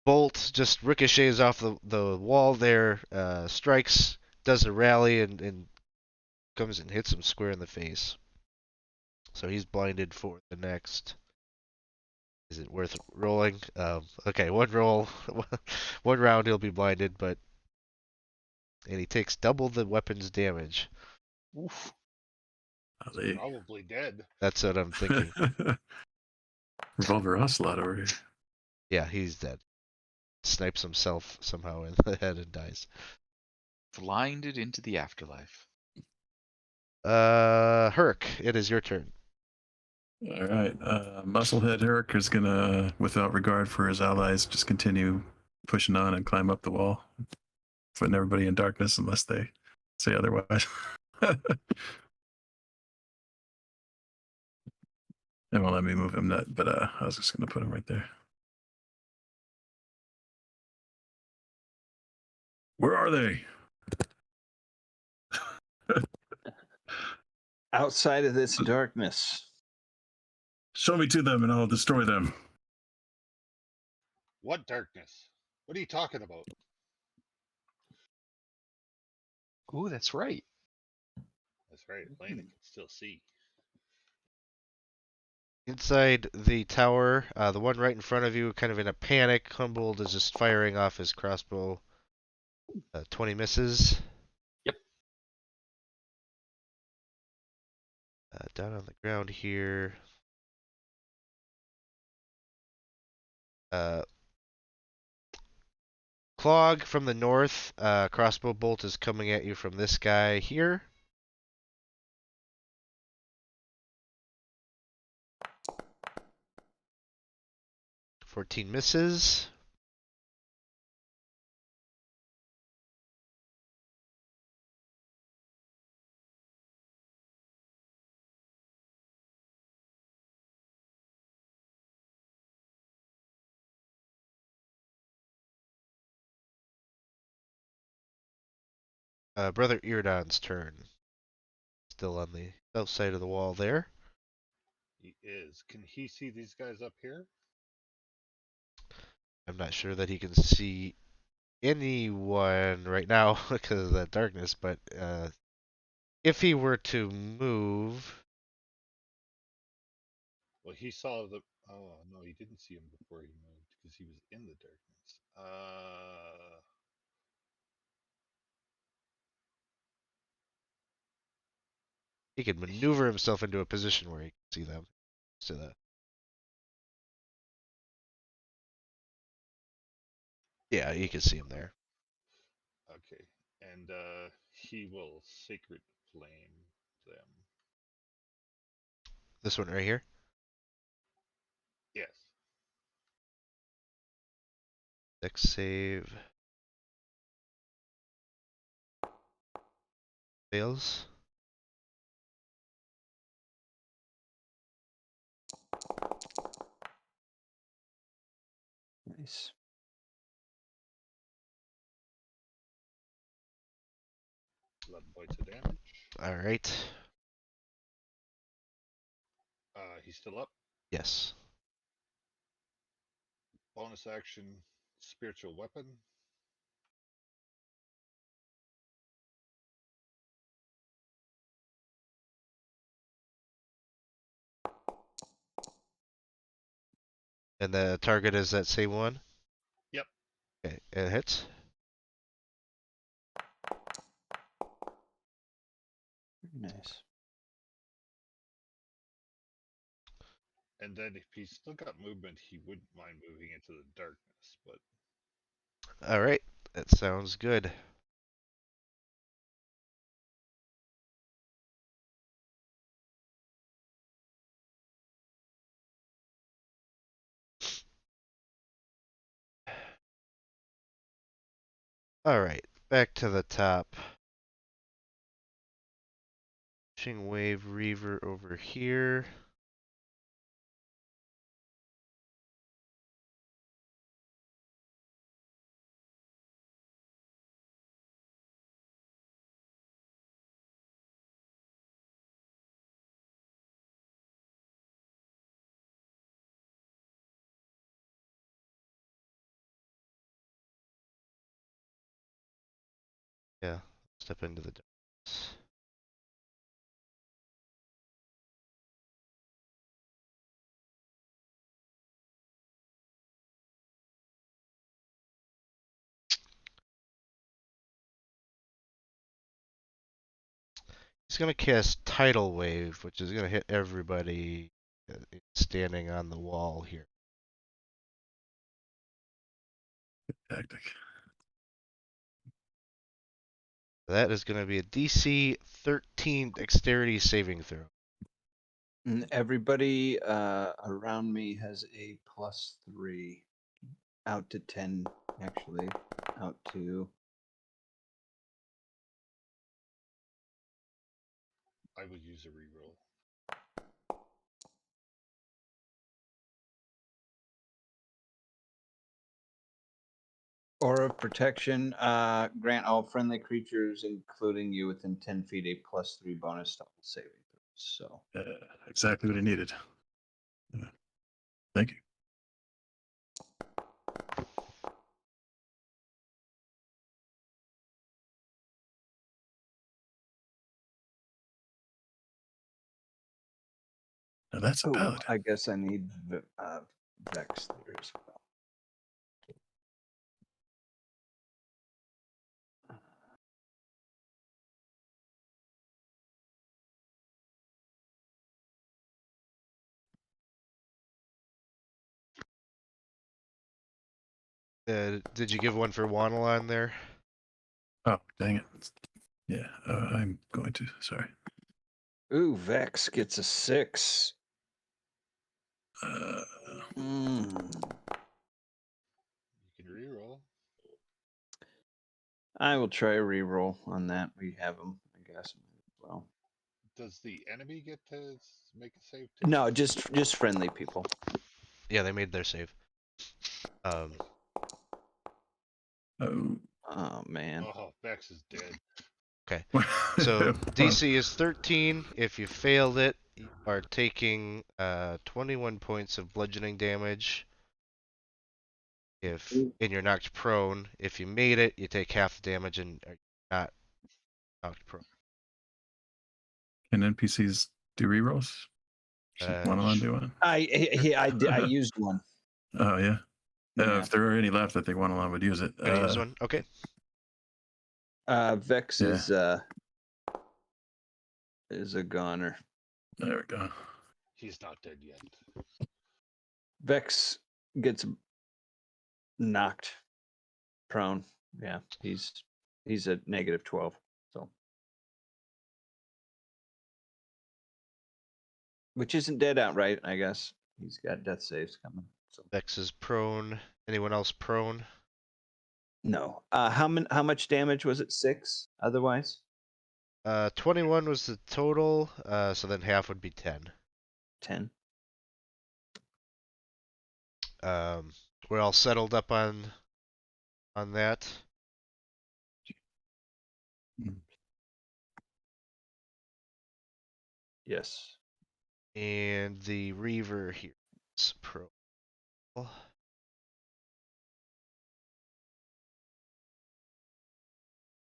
Bolt just ricochets off the wall there, strikes, does a rally, and comes and hits him square in the face. So he's blinded for the next. Is it worth rolling? Okay, one roll, one round he'll be blinded, and he takes double the weapon's damage. Oof. He's probably dead. That's what I'm thinking. Revolver Ocelot over here. Yeah, he's dead. Snipes himself somehow in the head and dies. Blinded into the afterlife. Herc, it is your turn. All right. Musclehead Herrick is going to, without regard for his allies, just continue pushing on and climb up the wall, putting everybody in darkness unless they say otherwise. It won't let me move him, but I was just going to put him right there. Where are they? Outside of this darkness. Show me to them and I'll destroy them. What darkness? What are you talking about? Ooh, that's right. That's right. Lana can still see. Inside the tower, the one right in front of you, kind of in a panic, Humboldt is just firing off his crossbow. 20 misses. Yep. Down on the ground here. Clog from the north. Crossbow bolt is coming at you from this guy here. $14 misses. Brother Irdon's turn. Still on the south side of the wall there. He is. Can he see these guys up here? I'm not sure that he can see anyone right now because of that darkness, but if he were to move, Well, he saw the. Oh no, he didn't see him before he moved because he was in the darkness. he could maneuver himself into a position where he can see them. So that, yeah, you can see him there. Okay, and he will sacred flame them. This one right here. Yes. Dex save fails. Nice. 11 points of damage. All right. He's still up. Yes. Bonus action, spiritual weapon. And the target is that same one? Yep. Okay, it hits. Nice. And then if he's still got movement, he wouldn't mind moving into the darkness, but All right, that sounds good. All right, back to the top. Pushing wave reaver over here. Yeah, step into the darkness. He's gonna cast Tidal Wave, which is gonna hit everybody standing on the wall here. Tactic. That is gonna be a DC 13 Dexterity saving throw. And everybody around me has a +3. Out to 10, actually. Out to. I would use a reroll. Aura of protection. Grant all friendly creatures, including you within 10 feet, a +3 bonus to all saving throws. So Exactly what he needed. Thank you. Now that's a paladin. I guess I need Vex there as well. Did you give one for Wanalon there? Oh, dang it. Yeah, I'm going to. Sorry. Ooh, Vex gets a 6. You can reroll. I will try a reroll on that. We have them, I guess. Well, Does the enemy get to make a save too? no, just friendly people. Yeah, they made their save. Oh, Oh man. Oh, Vex is dead. Okay. So DC is 13. If you failed it, you are taking 21 points of bludgeoning damage. And you're knocked prone. If you made it, you take half the damage and are not knocked prone. Can NPCs do rerolls? One of them do one. I used one. Oh yeah. Yeah. If there are any left, I think one of them would use it. Use one. Okay. Vex is a goner. There we go. He's not dead yet. Vex gets knocked prone. Yeah, he's at -12. So, which isn't dead outright, I guess. He's got death saves coming. So Vex is prone. Anyone else prone? no. How much damage was it? 6. Otherwise, 21 was the total. So then half would be 10. 10. We're all settled up on that. Yes. And the Reaver here is pro. All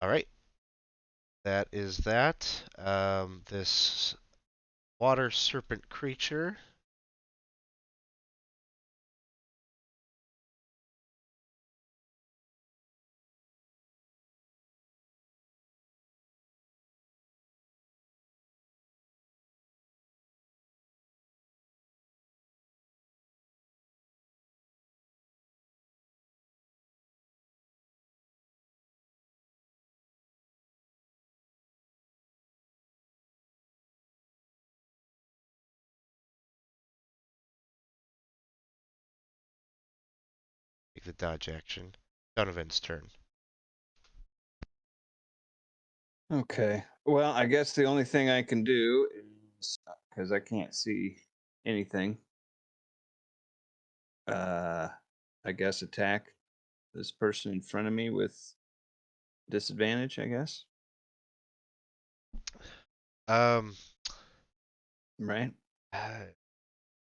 right. That is that. This water serpent creature. Take the dodge action. Donovan's turn. Okay. Well, I guess the only thing I can do is because I can't see anything. I guess attack this person in front of me with disadvantage, I guess. I Right?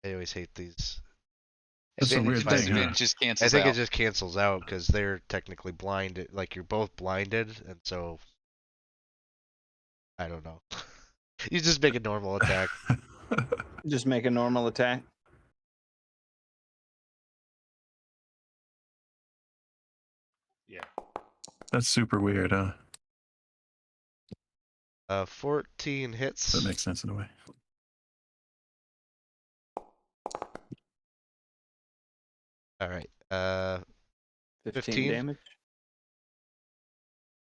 always hate these. That's a weird thing, huh? It just I cancels think out. it just cancels out because they're technically blinded. Like you're both blinded, and so I don't know. You just make a normal attack. Just make a normal attack. Yeah. That's super weird, huh? 14 hits. That makes sense in a way. All right. 15 damage.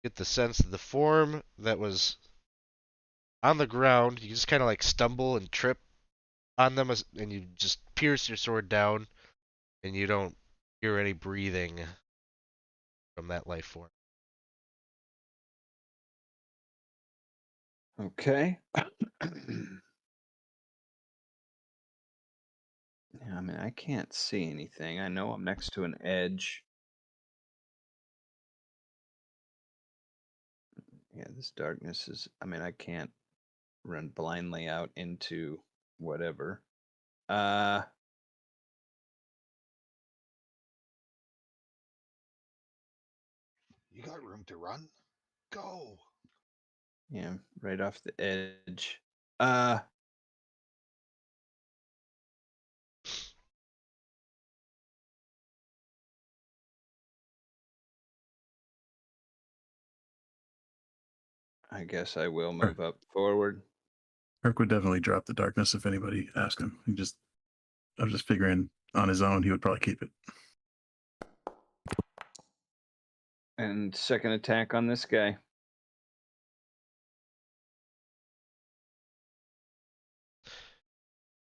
Get the sense of the form that was on the ground. You just kind of like stumble and trip on them, and you just pierce your sword down, and you don't hear any breathing from that life form. Okay. Yeah, I mean, I can't see anything. I know I'm next to an edge. Yeah, this darkness is, I mean, I can't run blindly out into whatever. You got room to run? Go. Yeah, right off the edge. I guess I will move up forward. Kirk would definitely drop the darkness if anybody asked him. I was just figuring on his own he would probably keep it. And second attack on this guy.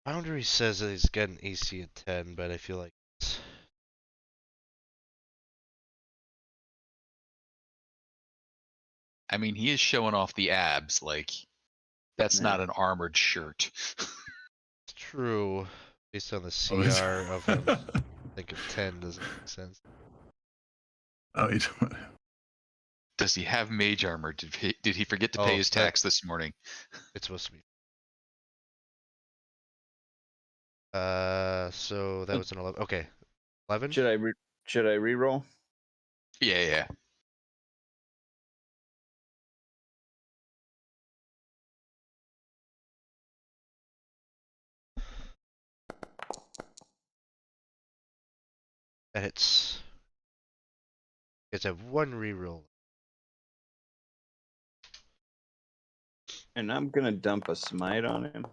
Boundary says that he's got an AC of 10, but I feel like it's... I mean, he is showing off the abs. Like, that's Yeah. not an armored shirt. It's true. Based on the Oh, is- CR of him, I think of 10 doesn't make sense. Oh, Does he have mage armor? Did he forget to pay his tax this morning? It's supposed to be. So that was an 11. Okay, 11. Should I re-roll? Yeah. That hits. You guys have one reroll. And I'm gonna dump a smite on him.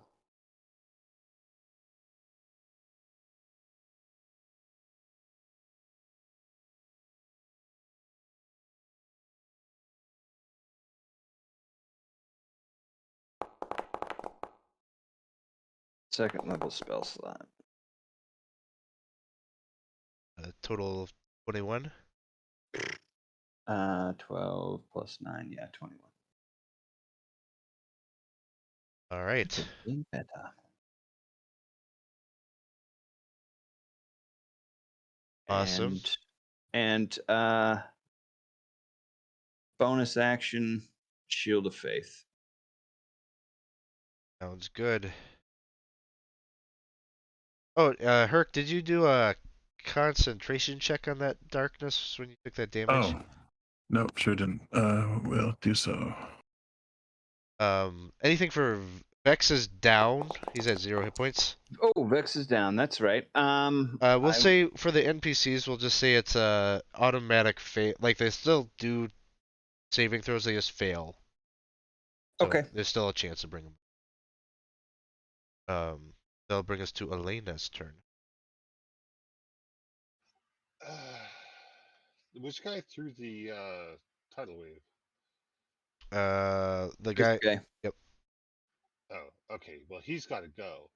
Second level spell slot. A total of 21. 12 plus 9, yeah, 21. All right. Being better. Awesome. And bonus action, Shield of Faith. Sounds good. Oh, Herc, did you do a concentration check on that darkness when you took that damage? Oh, nope, sure didn't. We'll do so. Anything for Vex is down. He's at 0 hit points. Oh, Vex is down. That's right. We'll say for the NPCs, we'll just say it's a automatic fail. Like they still do saving throws, they just fail. So okay. there's still a chance to bring them. That'll bring us to Elena's turn. Which guy threw the tidal wave? The guy. Yep. Oh, okay. Well, he's got to go.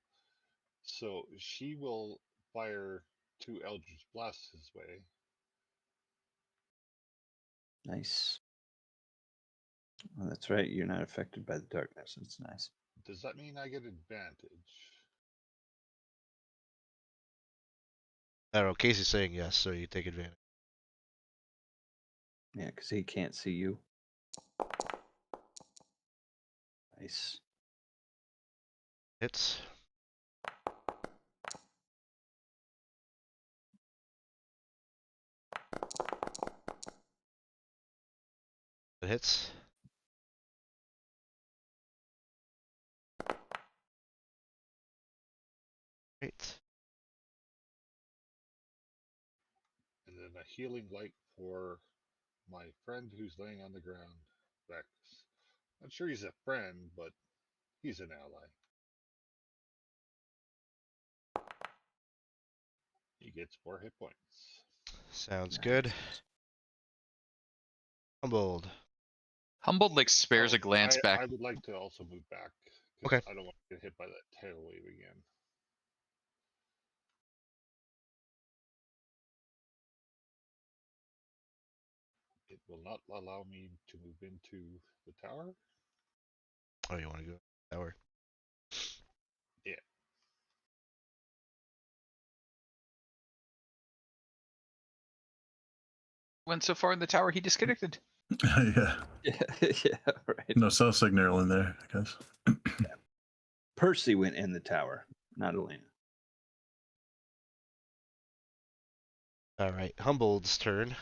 So she will fire 2 Eldritch Blasts his way. Nice. Well, that's right. You're not affected by the darkness. That's nice. Does that mean I get advantage? I don't know. Casey's saying yes, so you take advantage. Yeah, because he can't see you. Nice. Hits. It hits. Great. And then a healing light for my friend who's laying on the ground, Vex. Not sure he's a friend, but he's an ally. He gets 4 hit points. Sounds Nice. good. Humbled. Humbled like spares a glance back. I would like to also move back. Okay. I don't want to get hit by that tail wave again. It will not allow me to move into the tower. Oh, you want to go tower? Yeah. Went so far in the tower he disconnected. Yeah. Yeah, right. No cell signal in there, I guess. Yeah. Percy went in the tower, not Elena. All right. Humbled's turn.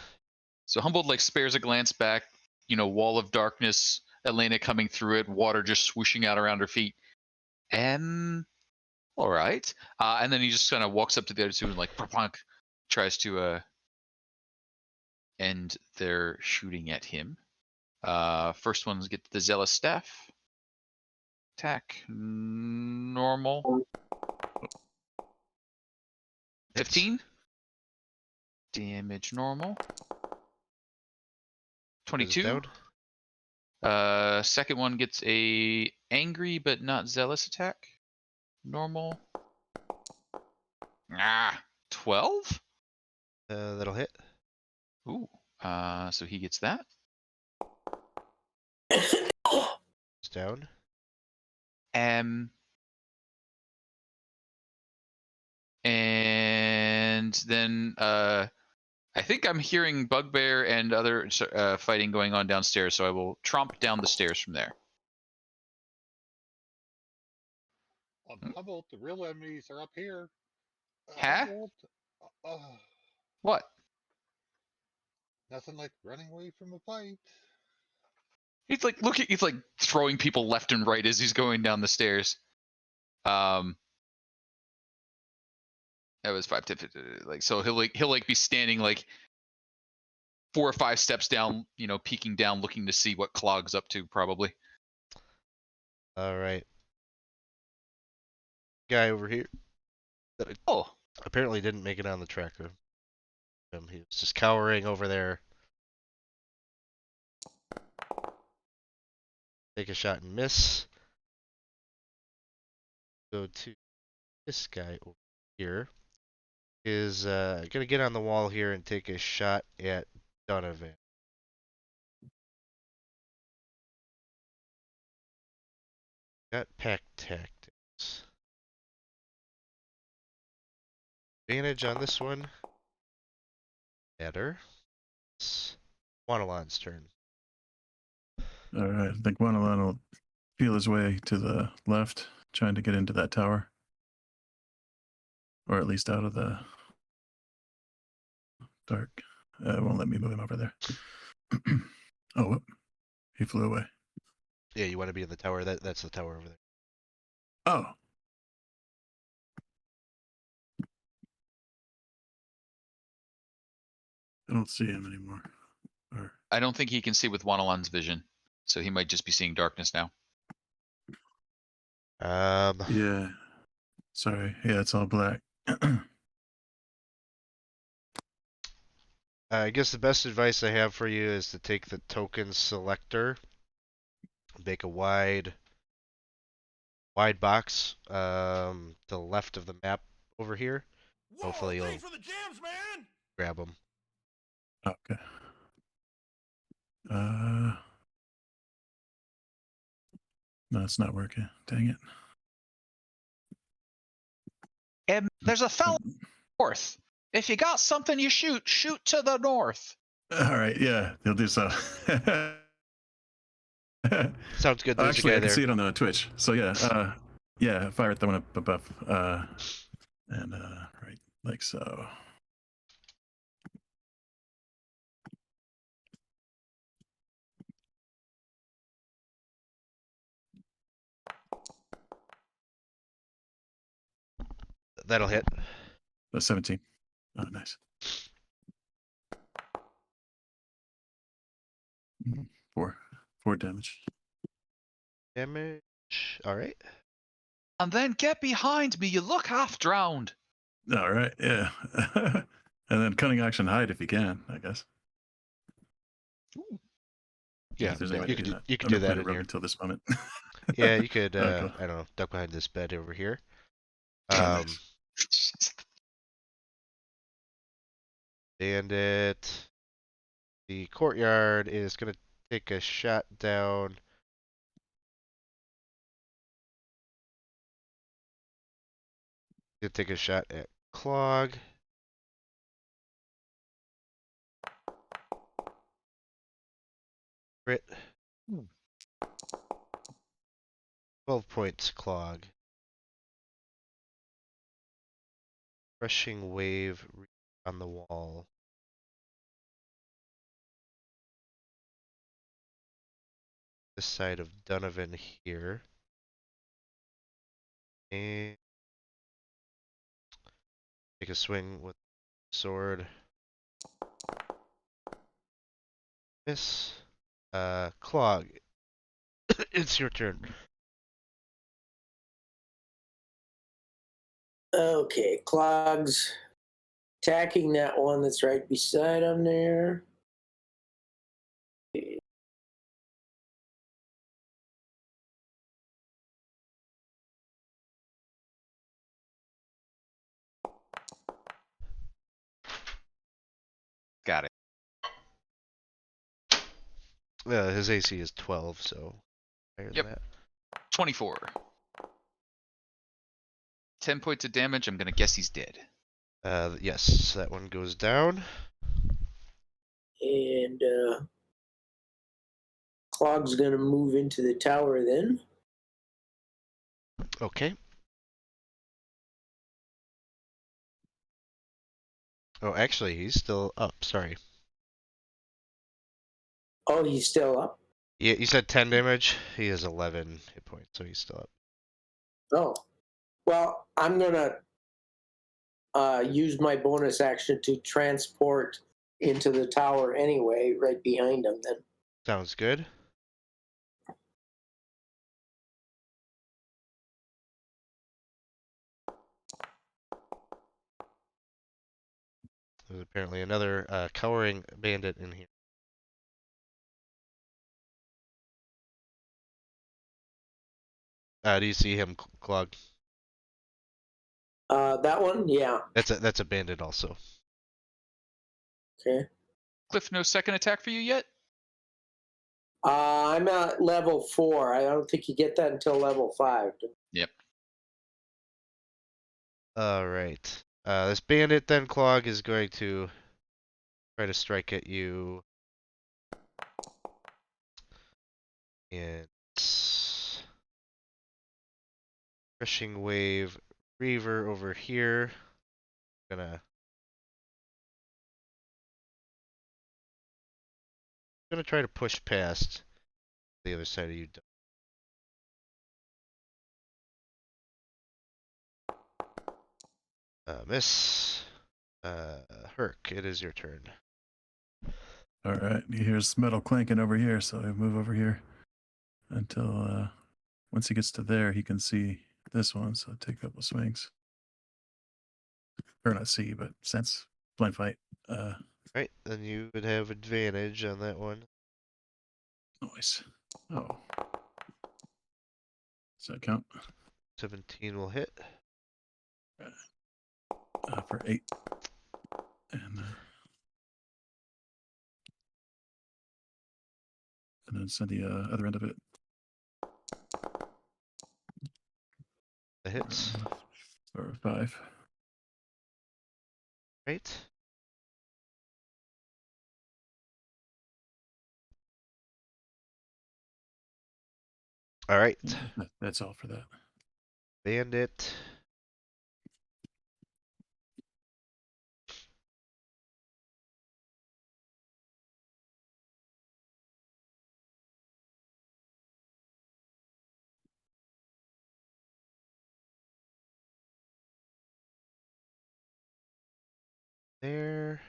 So Humbled like spares a glance back, wall of darkness, Elena coming through it, water just swooshing out around her feet. All right. And then he just kind of walks up to the other two and like tries to end their shooting at him. First one's get the Zealous Staff. Attack normal. 15. Damage normal. 22. Second one gets a angry but not zealous attack. Normal. 12? That'll hit. Ooh. So he gets that. It's down. And then I think I'm hearing Bugbear and other fighting going on downstairs, so I will tromp down the stairs from there. Humboldt, the real enemies are up here. Huh? Humboldt, What? nothing like running away from a fight. He's like looking. He's like throwing people left and right as he's going down the stairs. That was 5, 10, 15, like so he'll be standing like 4 or 5 steps down, peeking down, looking to see what Clog's up to, probably. All right. Guy over here. Oh. Apparently didn't make it on the tracker. He was just cowering over there. Take a shot and miss. Go to this guy over here. Is gonna get on the wall here and take a shot at Donovan. Got pack tactics. Advantage on this one. Better. It's Wanalon's turn. All right, I think Wanalon will feel his way to the left, trying to get into that tower. Or at least out of the dark. It won't let me move him over there. Oh, whoop. He flew away. Yeah, you want to be in the tower? That's the tower over there. Oh. I don't see him anymore. Or... I don't think he can see with Wanalon's vision, so he might just be seeing darkness now. Yeah. Sorry. Yeah, it's all black. I guess the best advice I have for you is to take the token selector, make a wide box to the left of the map over here. Whoa, Hopefully you'll thanks for the gems, man. grab them. Okay. No, it's not working. Dang it. There's a fellow north. If you got something you shoot to the north. All right, yeah, he'll do so. Sounds good. There's Actually, a guy I can there. see it on the Twitch. So yeah, yeah, fire at the one up above, and right like so. That'll hit. That's 17. Oh, nice. 4 damage. Damage. All right. And then get behind me. You look half drowned. All right, yeah. And then cunning action hide if you can, I guess. Yeah, If there's any way you to can do that. you can I've do never that played in a rogue here. until this moment. Yeah, you could. Alright, cool. I don't know, duck behind this bed over here. Oh, nice. Bandit. The courtyard is gonna take a shot down. Gonna take a shot at Clog. Crit. 12 points, Clog. Rushing wave on the wall. This side of Donovan here. And take a swing with sword. Miss. Clog. It's your turn. Okay, Clogs attacking that one that's right beside him there. Got it. His AC is 12, so higher Yep. than that. 24. 10 points of damage. I'm going to guess he's dead. Yes, that one goes down. And Clog's gonna move into the tower then. Okay. Oh, actually, he's still up. Sorry. Oh, he's still up? Yeah, you said 10 damage. He has 11 hit points, so he's still up. Oh. Well, I'm gonna use my bonus action to transport into the tower anyway, right behind him then. Sounds good. There's apparently another cowering bandit in here. Do you see him, Clog? That one? Yeah. That's a bandit also. Okay. Cliff, no second attack for you yet? I'm at level 4. I don't think you get that until level 5. Yep. All right. This bandit then, Clog, is going to try to strike at you. And crushing wave Reaver over here. Gonna try to push past the other side of you. Miss. Herc, it is your turn. All right. He hears metal clanking over here, so I move over here until once he gets to there, he can see this one. So I take a couple swings, or not see, but sense blind fight. Right, then you would have advantage on that one. Nice. Oh, does that count? 17 will hit. For 8, and then send the other end of it. The hits. For 5. Right. All right. Yeah, that's all for that. Bandit. There.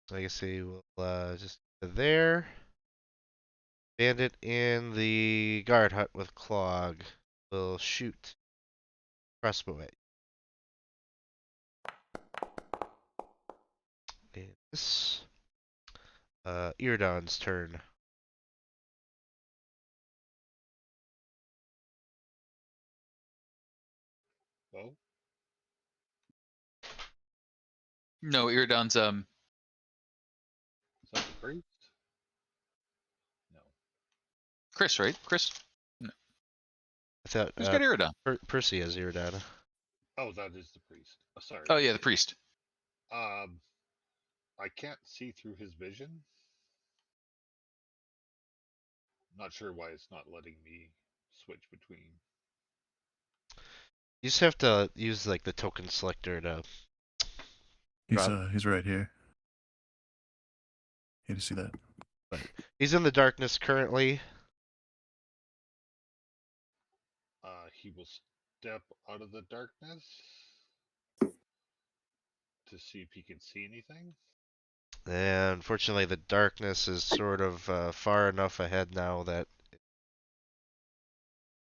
Like I say, we'll just there. Bandit in the guard hut with Clog will shoot crossbow at you. And this. Irdon's turn. Well, No, Iridon's is that the priest? No. Chris, right? Chris? No. I thought Who's got Iridon? Percy has Irdon. Oh, that is the priest. Sorry. Oh yeah, the priest. I can't see through his vision. Not sure why it's not letting me switch between. You just have to use like the token selector to. He's right here. You see that? But he's in the darkness currently. He will step out of the darkness to see if he can see anything. And unfortunately, the darkness is sort of far enough ahead now that it's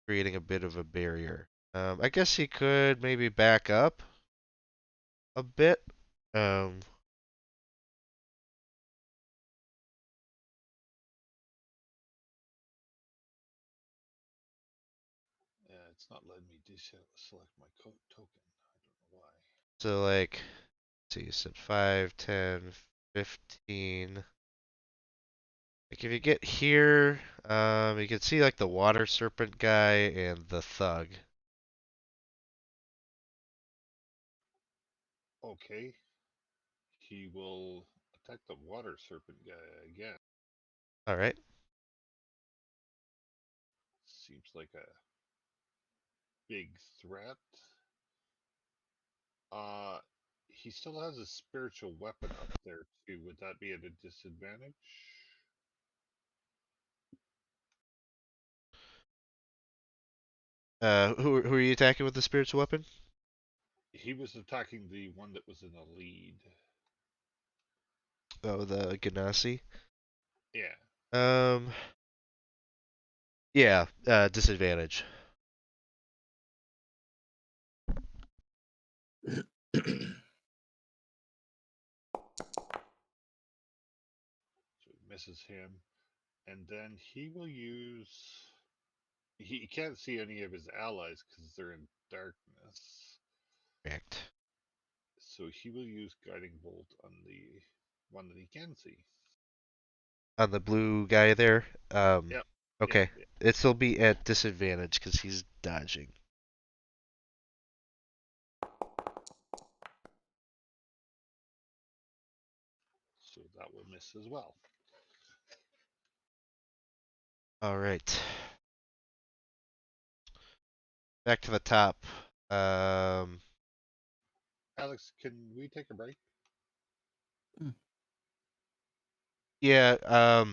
creating a bit of a barrier. I guess he could maybe back up a bit. It's not letting me select my token. I don't know why. So like, let's see, you said 5, 10, 15. Like if you get here, you can see like the water serpent guy and the thug. Okay. He will attack the water serpent guy again. All right. Seems like a big threat. He still has a spiritual weapon up there too. Would that be at a disadvantage? Who are you attacking with the spiritual weapon? He was attacking the one that was in the lead. Oh, the Ganassi. Yeah. Yeah, disadvantage. So he misses him. And then he will use. He can't see any of his allies because they're in darkness. Correct. So he will use Guiding Bolt on the one that he can see. On the blue guy there. Yep. Okay. Yep. It'll be at disadvantage because he's dodging. So that will miss as well. All right. Back to the top. Alex, can we take a break? Yeah.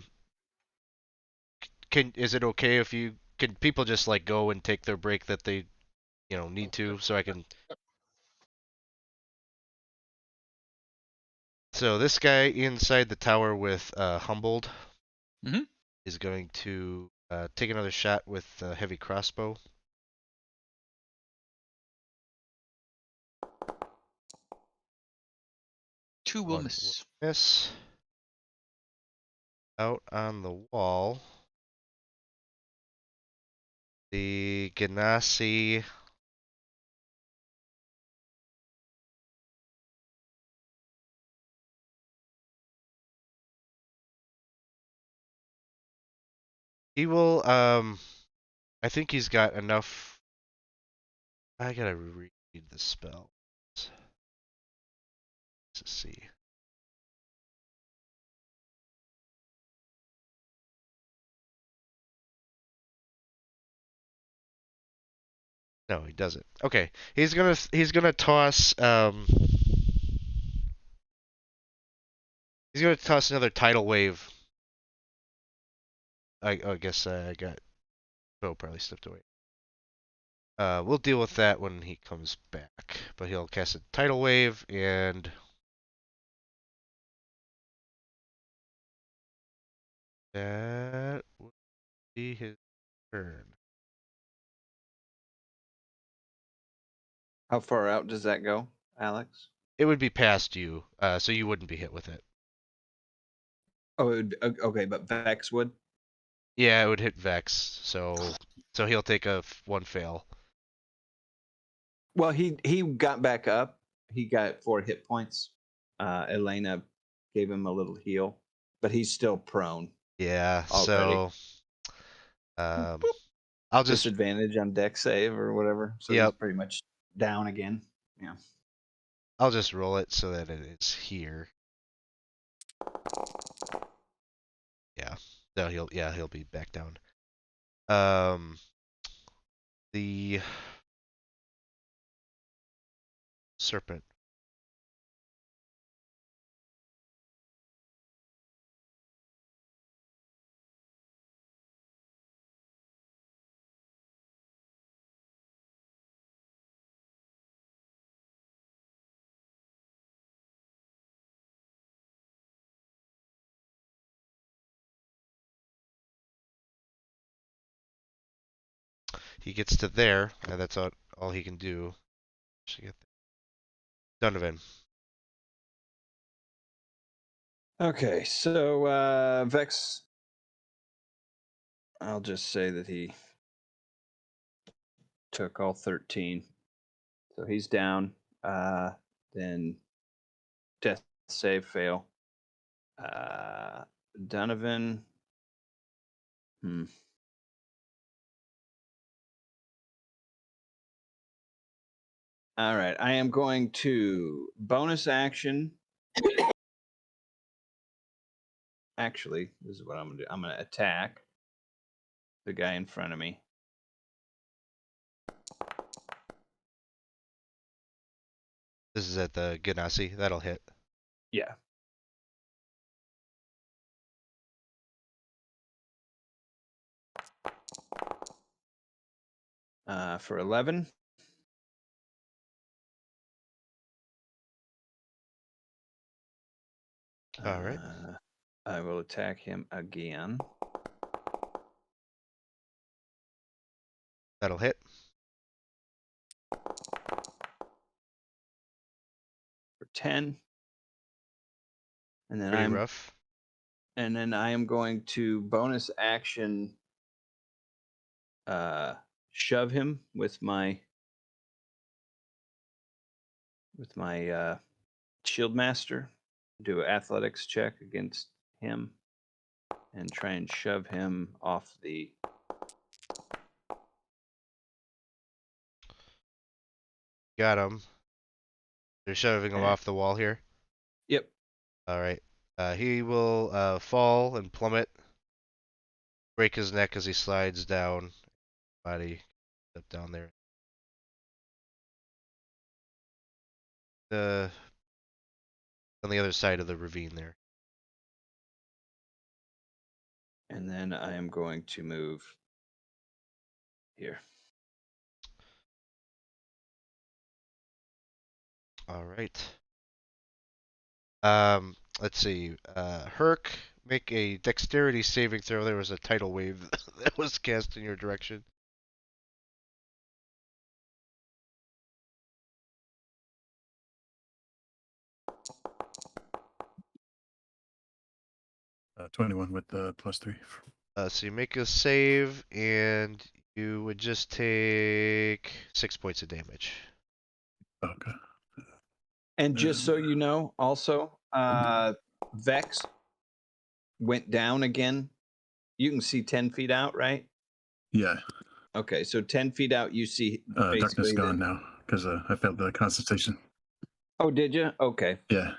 Is it okay if can people just like go and take their break that they need Sure. to, so I can. So this guy inside the tower with Humboldt Mhm. is going to take another shot with a heavy crossbow. Two will miss. Miss. Out on the wall, the Ganassi. He will. I think he's got enough. I gotta read the spell. Let's see. No, he doesn't. Okay, he's gonna toss. He's gonna toss another tidal wave. I guess I got. Oh, probably stepped away. We'll deal with that when he comes back. But he'll cast a tidal wave and that would be his turn. How far out does that go, Alex? It would be past you, so you wouldn't be hit with it. Oh, okay, but Vex would. Yeah, it would hit Vex, so he'll take one fail. Well, he got back up. He got 4 hit points. Elena gave him a little heal, but he's still prone. Yeah, already. so I'll just Disadvantage on deck save or whatever. So he's Yep. pretty much down again. Yeah. I'll just roll it so that it's here. Yeah. No, he'll be back down. The serpent. He gets to there, and that's all he can do. Donovan. Okay, so Vex, I'll just say that he took all 13. So he's down. Then death save fail. Donovan. All right. I am going to bonus action. Actually, this is what I'm going to do. I'm going to attack the guy in front of me. This is at the Ganassi. That'll hit. Yeah. For 11. All right. I will attack him again. That'll hit. For 10. And then Pretty rough. And then I am going to bonus action shove him with my shield master. Do an athletics check against him and try and shove him off the. Got him. They're shoving him off the wall here. Yep. All right. He will fall and plummet, break his neck as he slides down. Body up down there. On the other side of the ravine there. And then I am going to move here. All right. Let's see. Herc, make a dexterity saving throw. There was a tidal wave that was cast in your direction. 21 with the +3. So you make a save, and you would just take 6 points of damage. Okay. And just so you know, also, Vex went down again. You can see 10 feet out, right? Yeah. Okay, so 10 feet out, you see darkness gone now because I failed the Constitution. Oh, did you? Okay. Yeah.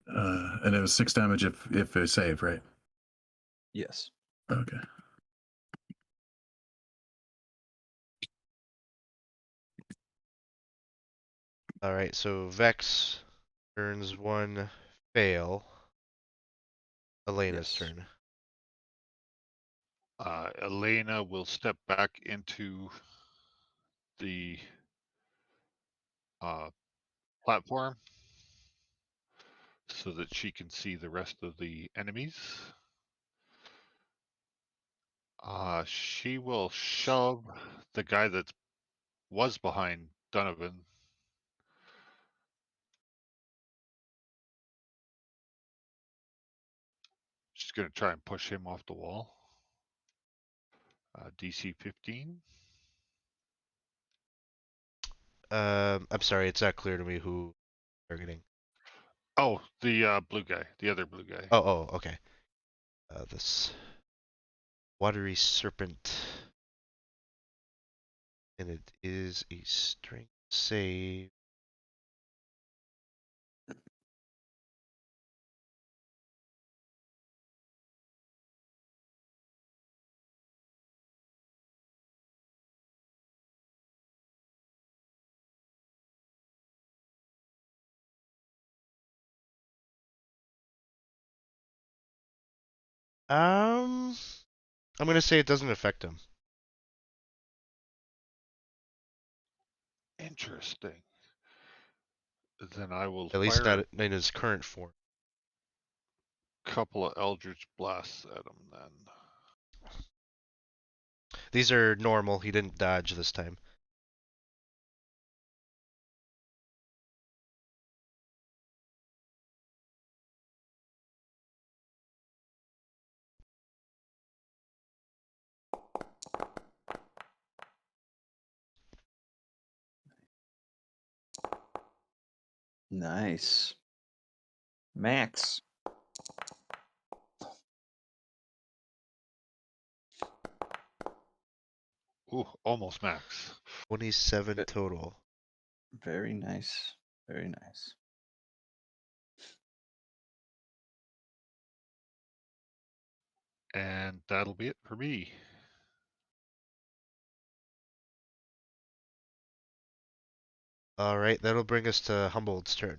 And it was 6 damage if it save, right? Yes. Okay. All right, so Vex earns 1 fail. Elena's turn. Elena will step back into the platform so that she can see the rest of the enemies. She will shove the guy that was behind Donovan. She's going to try and push him off the wall. DC 15. I'm sorry, it's not clear to me who targeting. Oh, the blue guy, the other blue guy. Oh, okay. This watery serpent, and it is a strength save. I'm gonna say it doesn't affect him. Interesting. Then I will At least fire not in his current form. a couple of Eldritch Blasts at him then. These are normal. He didn't dodge this time. Nice. Max. Ooh, almost max. 27 total. Very nice. Very nice. And that'll be it for me. All right, that'll bring us to Humboldt's turn.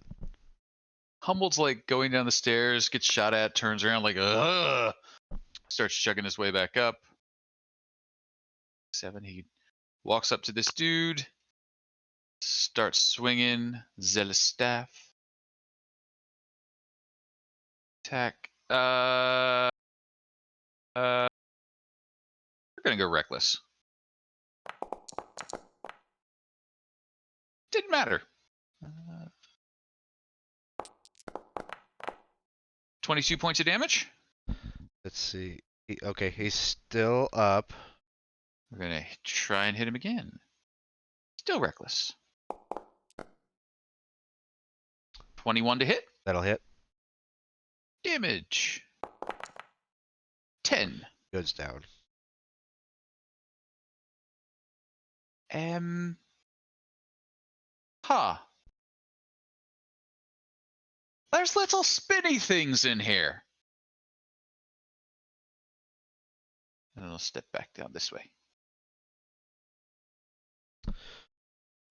Humboldt's like going down the stairs, gets shot at, turns around like, ugh, starts chugging his way back up. 7, he walks up to this dude, starts swinging Zealous Staff. Attack. We're gonna go reckless. Didn't matter. 22 points of damage. Let's see. Okay, he's still up. We're gonna try and hit him again. Still reckless. 21 to hit. That'll hit. Damage. 10. Goes down. Huh. There's little spinny things in here. And I'll step back down this way.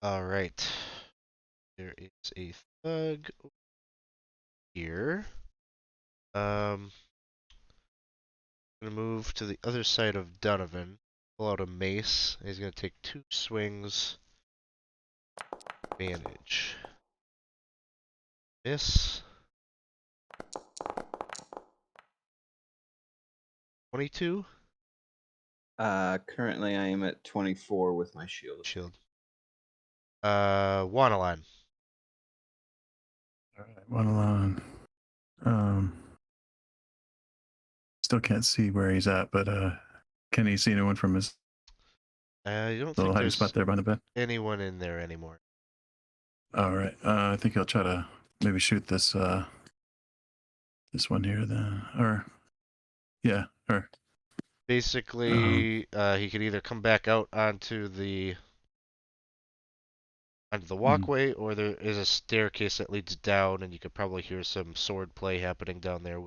All right. There is a thug here. Gonna move to the other side of Donovan. Pull out a mace. He's gonna take 2 swings. Advantage. Miss. 22. Currently I am at 24 with my shield. Shield. Wanalan. All right, one alone. Still can't see where he's at, but can he see anyone from his You don't little think hiding there's spot there by the bed? anyone in there anymore. All right. I think he'll try to maybe shoot this this one here then, or yeah, or Basically, he could either come back out onto the walkway, or there is a staircase that leads down, and you could probably hear some sword play happening down there.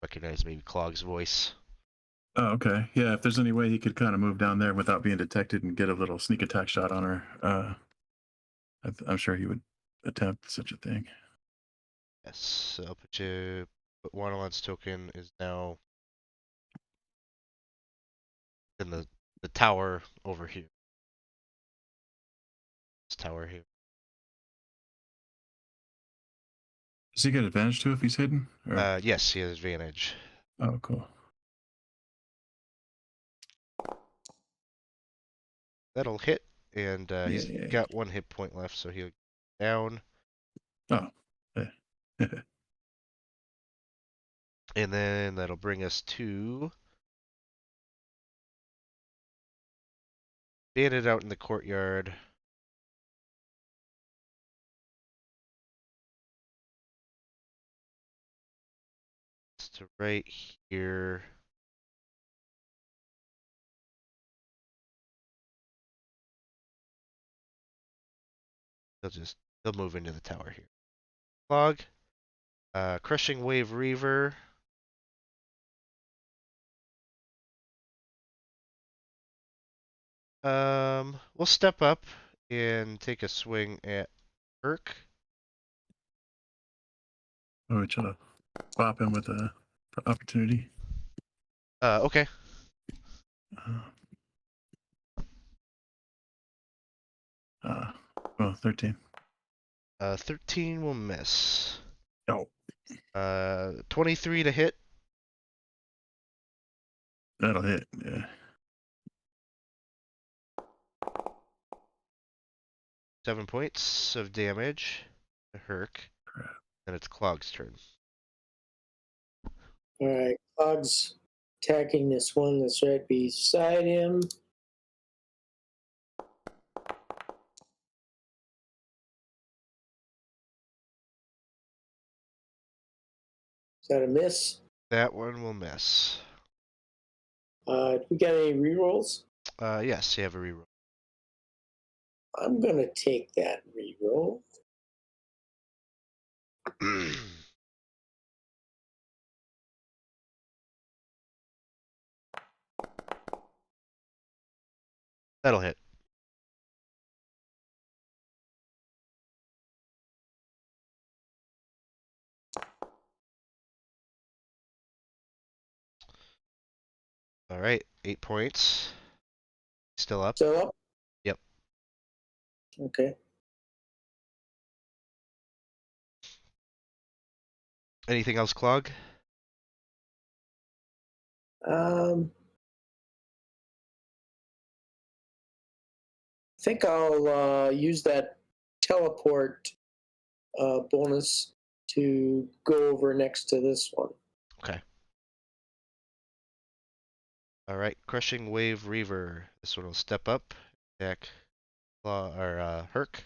Recognize maybe Clog's voice. oh, okay. Yeah, if there's any way he could kind of move down there without being detected and get a little sneak attack shot on her, I'm sure he would attempt such a thing. Yes, so I'll put Wanalan's token is now in the tower over here. This tower here. Does he get advantage too if he's hidden? Or? Yes, he has advantage. Oh, cool. That'll hit, and he's got 1 hit point left, so he'll down. Oh. And then that'll bring us to Bandit out in the courtyard. It's to right here. They'll move into the tower here. Clog. Crushing Wave Reaver. We'll step up and take a swing at Urk. Oh, try to bop him with a opportunity. Okay. Well, 13. 13 will miss. Oh. 23 to hit. That'll hit, yeah. 7 points of damage to Herc. Crap. And it's Clog's turn. All right, Clog's attacking this one that's right beside him. that a miss? That one will miss. Do we got any rerolls? Yes, you have a reroll. I'm gonna take that reroll. That'll hit. All right, 8 points. Still up? Still up? Yep. Okay. Anything else, Clog? I think I'll use that teleport bonus to go over next to this one. Okay. All right, Crushing Wave Reaver. This one will step up. Attack Claw or Herc.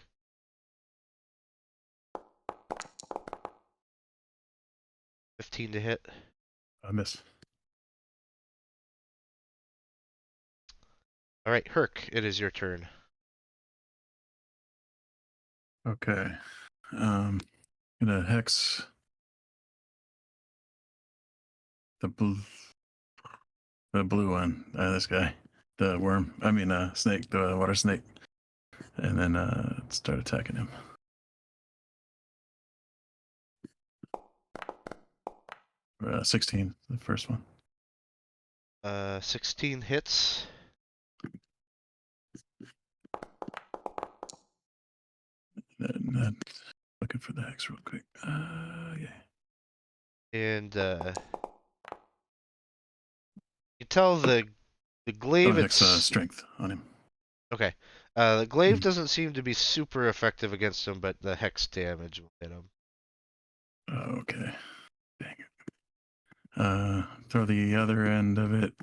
$15 to hit. I miss. All right, Herc, it is your turn. Okay. Gonna hex the blue one. This guy, the worm. I mean, snake, the water snake, and then start attacking him. Uh, 16, the first one. 16 hits. And looking for the hex real quick. Yeah. And you tell the glaive Hex it's strength on him. okay. The glaive doesn't seem to be super effective against him, but the hex damage will hit him. Okay. Dang it. Throw the other end of it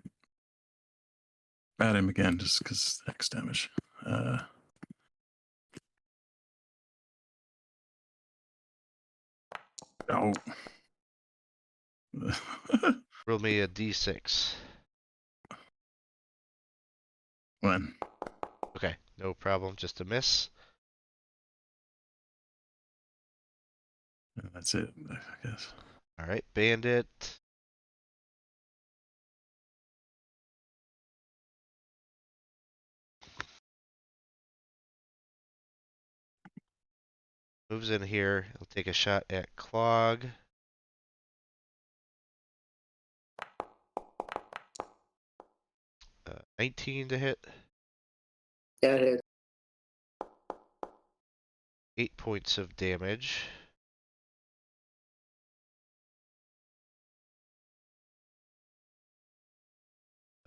at him again, just because hex damage. Oh. Roll me a d6. 1. Okay, no problem. Just a miss. And that's it, I guess. All right, Bandit. Moves in here. He'll take a shot at Clog. Uh, 19 to hit. That hit. 8 points of damage.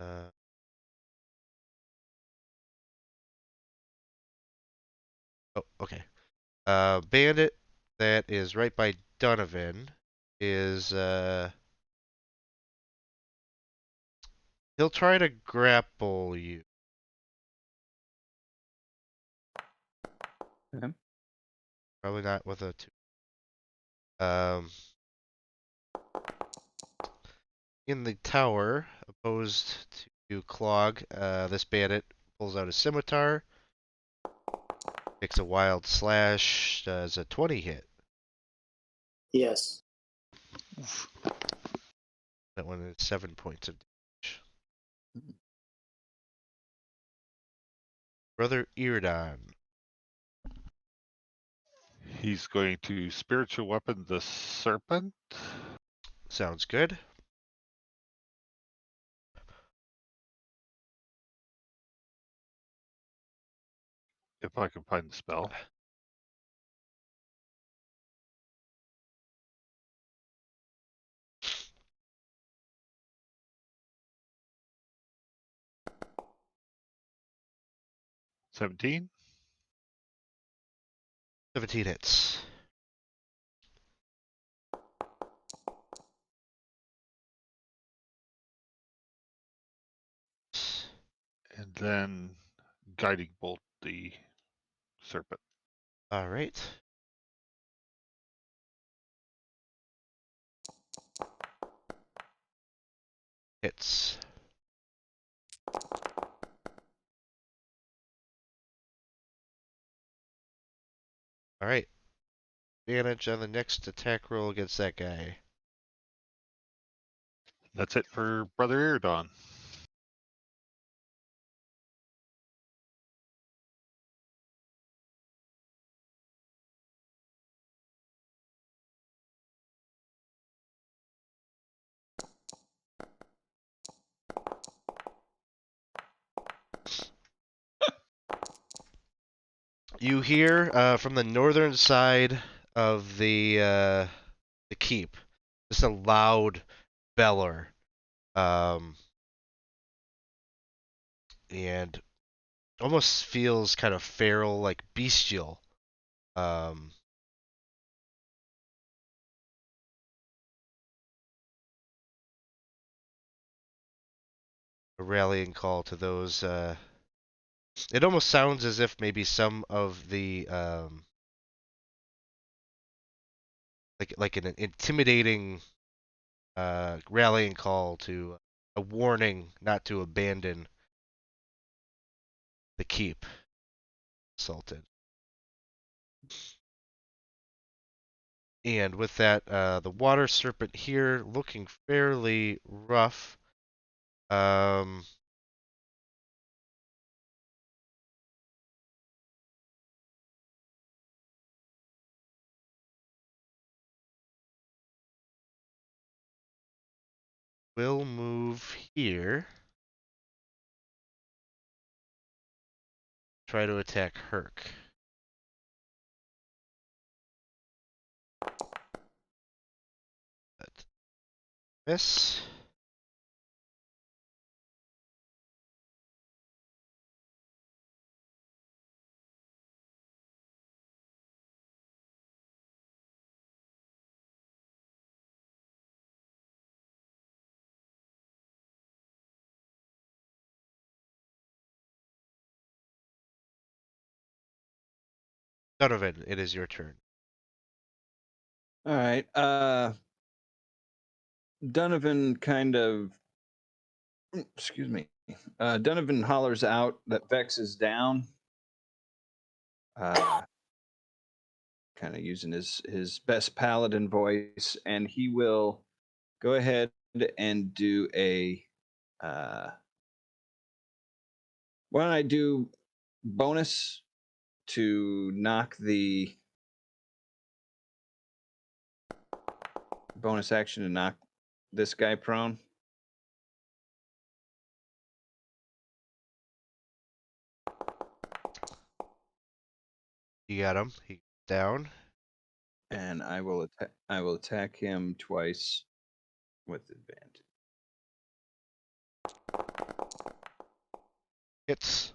Oh, okay. Bandit that is right by Donovan is he'll try to grapple you. Okay. Probably not with a 2. In the tower, opposed to Clog, this bandit pulls out a scimitar, makes a wild slash, does a 20 hit. Yes. Oof. That one is 7 points of damage. Brother Irdon. He's going to spiritual weapon the serpent. Sounds good. If I can find the spell. $17. 17 hits. And then guiding bolt the serpent. All right. Hits. All right. Advantage on the next attack roll against that guy. That's it for Brother Iridon. You hear from the northern side of the keep just a loud beller, and almost feels kind of feral, like bestial. Um, a rallying call to those. It almost sounds as if maybe some of the like an intimidating rallying call to a warning not to abandon the keep. Salted. And with that, the water serpent here looking fairly rough. Will move here. Try to attack Herc. Miss. Donovan, it is your turn. All right. Donovan kind of, excuse me. Donovan hollers out that Vex is down. Kind of using his best paladin voice, and he will go ahead and do a. Why don't I do bonus to knock the bonus action to knock this guy prone? You got him. He's down. And I will attack him twice with advantage. Hits.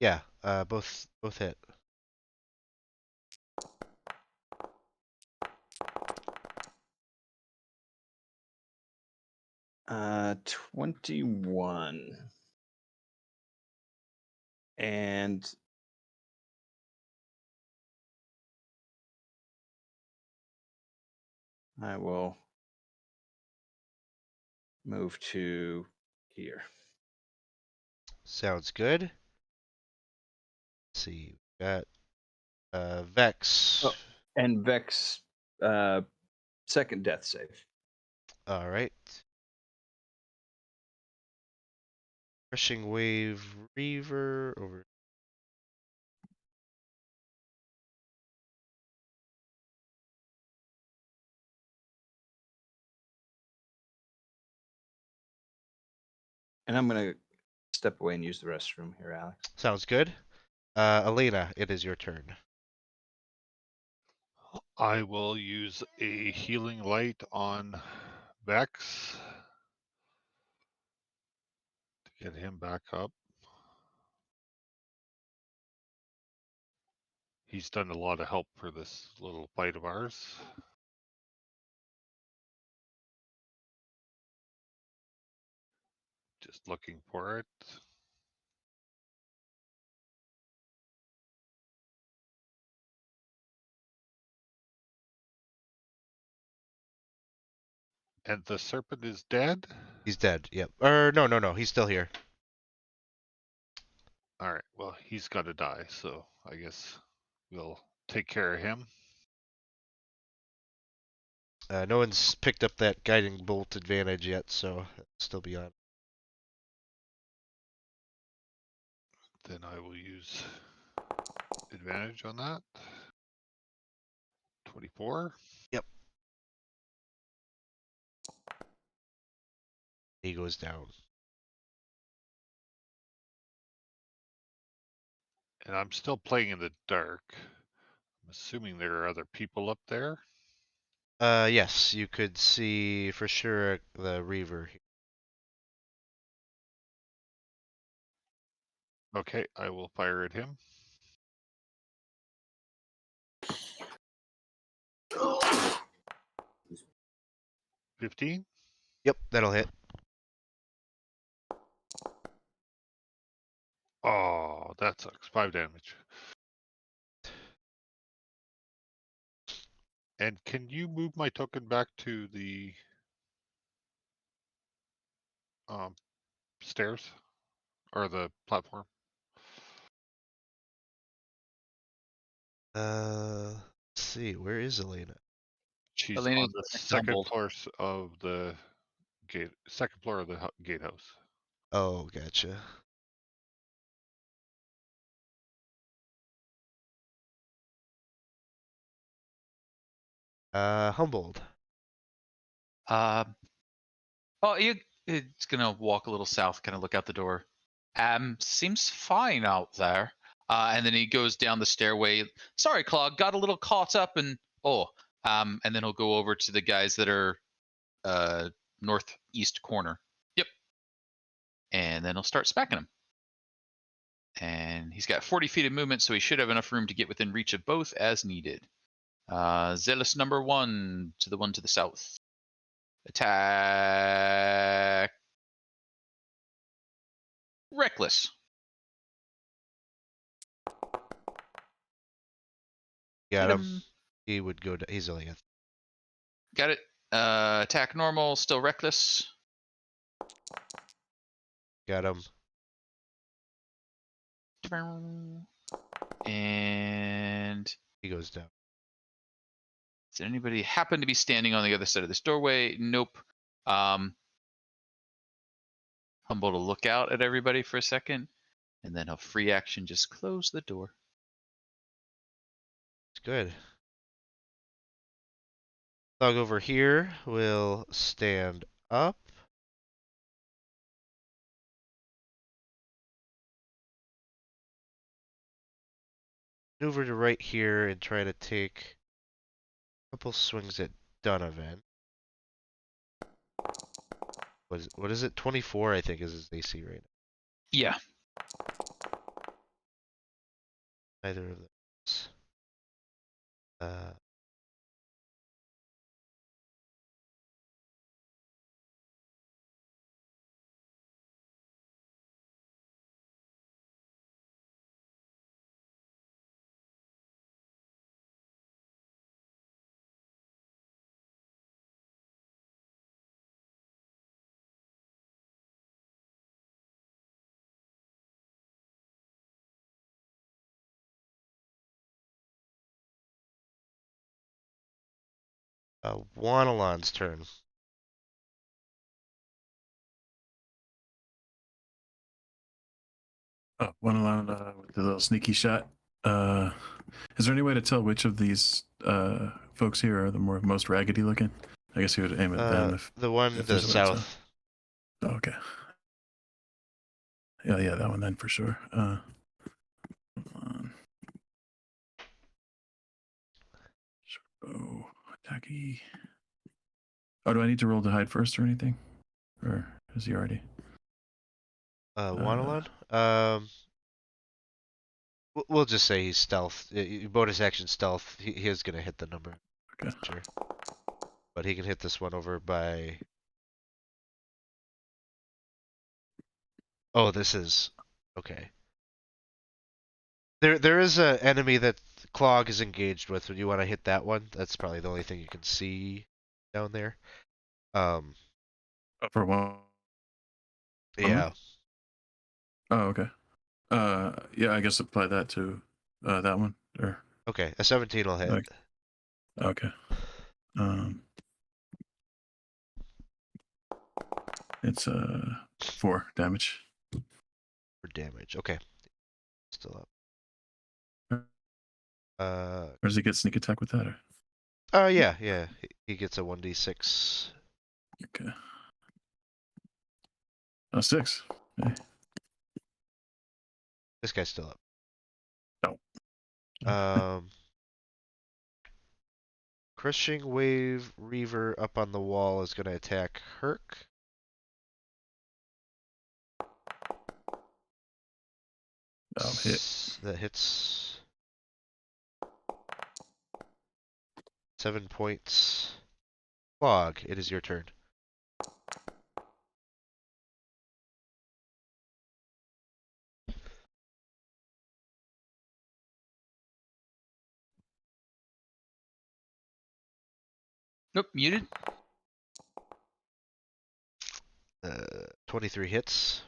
Yeah, both hit. Uh, 21. And I will move to here. Sounds good. Let's see. We got Vex. Oh, and Vex, second death save. All right. Crushing Wave Reaver over. And I'm going to step away and use the restroom here, Alex. Sounds good. Elena, it is your turn. I will use a healing light on Vex to get him back up. He's done a lot of help for this little fight of ours. Just looking for it. And the serpent is dead? He's dead. Yep. Or no, he's still here. All right. Well, he's got to die, so I guess we'll take care of him. No one's picked up that guiding bolt advantage yet, so it'll still be on. Then I will use advantage on that. 24. Yep. He goes down. And I'm still playing in the dark. I'm assuming there are other people up there. Yes, you could see for sure the Reaver. Okay, I will fire at him. $15. Yep, that'll hit. Oh, that sucks. 5 damage. And can you move my token back to the stairs or the platform? Let's see, where is Elena? She's Elena's on the getting second tumbled. floor of the gate. Second floor of the gatehouse. Oh, gotcha. Humboldt. It's gonna walk a little south, kind of look out the door. Seems fine out there. And then he goes down the stairway. Sorry, Claude, got a little caught up and and then he'll go over to the guys that are northeast corner. Yep. And then he'll start smacking them. And he's got 40 feet of movement, so he should have enough room to get within reach of both as needed. Zealous number 1 to the one to the south. Attack. Reckless. Got him. He would go. He's only got. Got it. Attack normal, still reckless. Got him. And He goes down. does anybody happen to be standing on the other side of this doorway? Nope. Humble to look out at everybody for a second, and then he'll free action just close the door. It's good. Thug over here will stand up. Maneuver to right here and try to take a couple swings at Donovan. What is it? 24, I think, is his AC right now. Yeah. Neither of those. Wanalon's turn. Oh, one allowed with the little sneaky shot. Is there any way to tell which of these folks here are the most raggedy looking? I guess you would aim at them if the one if to the there's a way to south. tell. Oh, okay. Yeah, that one then for sure. Hold on. Oh, attacky. Oh, do I need to roll to hide first or anything? Or is he already? Wanalon? We'll just say he's stealth. Bonus action stealth. He is gonna hit the number. Okay. Sure. But he can hit this one over by. Oh, this is okay. There is a enemy that Clog is engaged with. When you want to hit that one, that's probably the only thing you can see down there. Um, For one. yeah. Oh, okay. Yeah, I guess apply that to that one. Or Okay, a 17 will hit. okay. It's 4 damage. For damage. Okay. Still Or up. does he get sneak attack with that? Or? Yeah. He gets a 1d6. Okay. 6. Okay. This guy's still up. Oh. Crushing Wave Reaver up on the wall is going to attack Herc. Hit. That hits. 7 points. Clog, it is your turn. Nope, muted. 23 hits.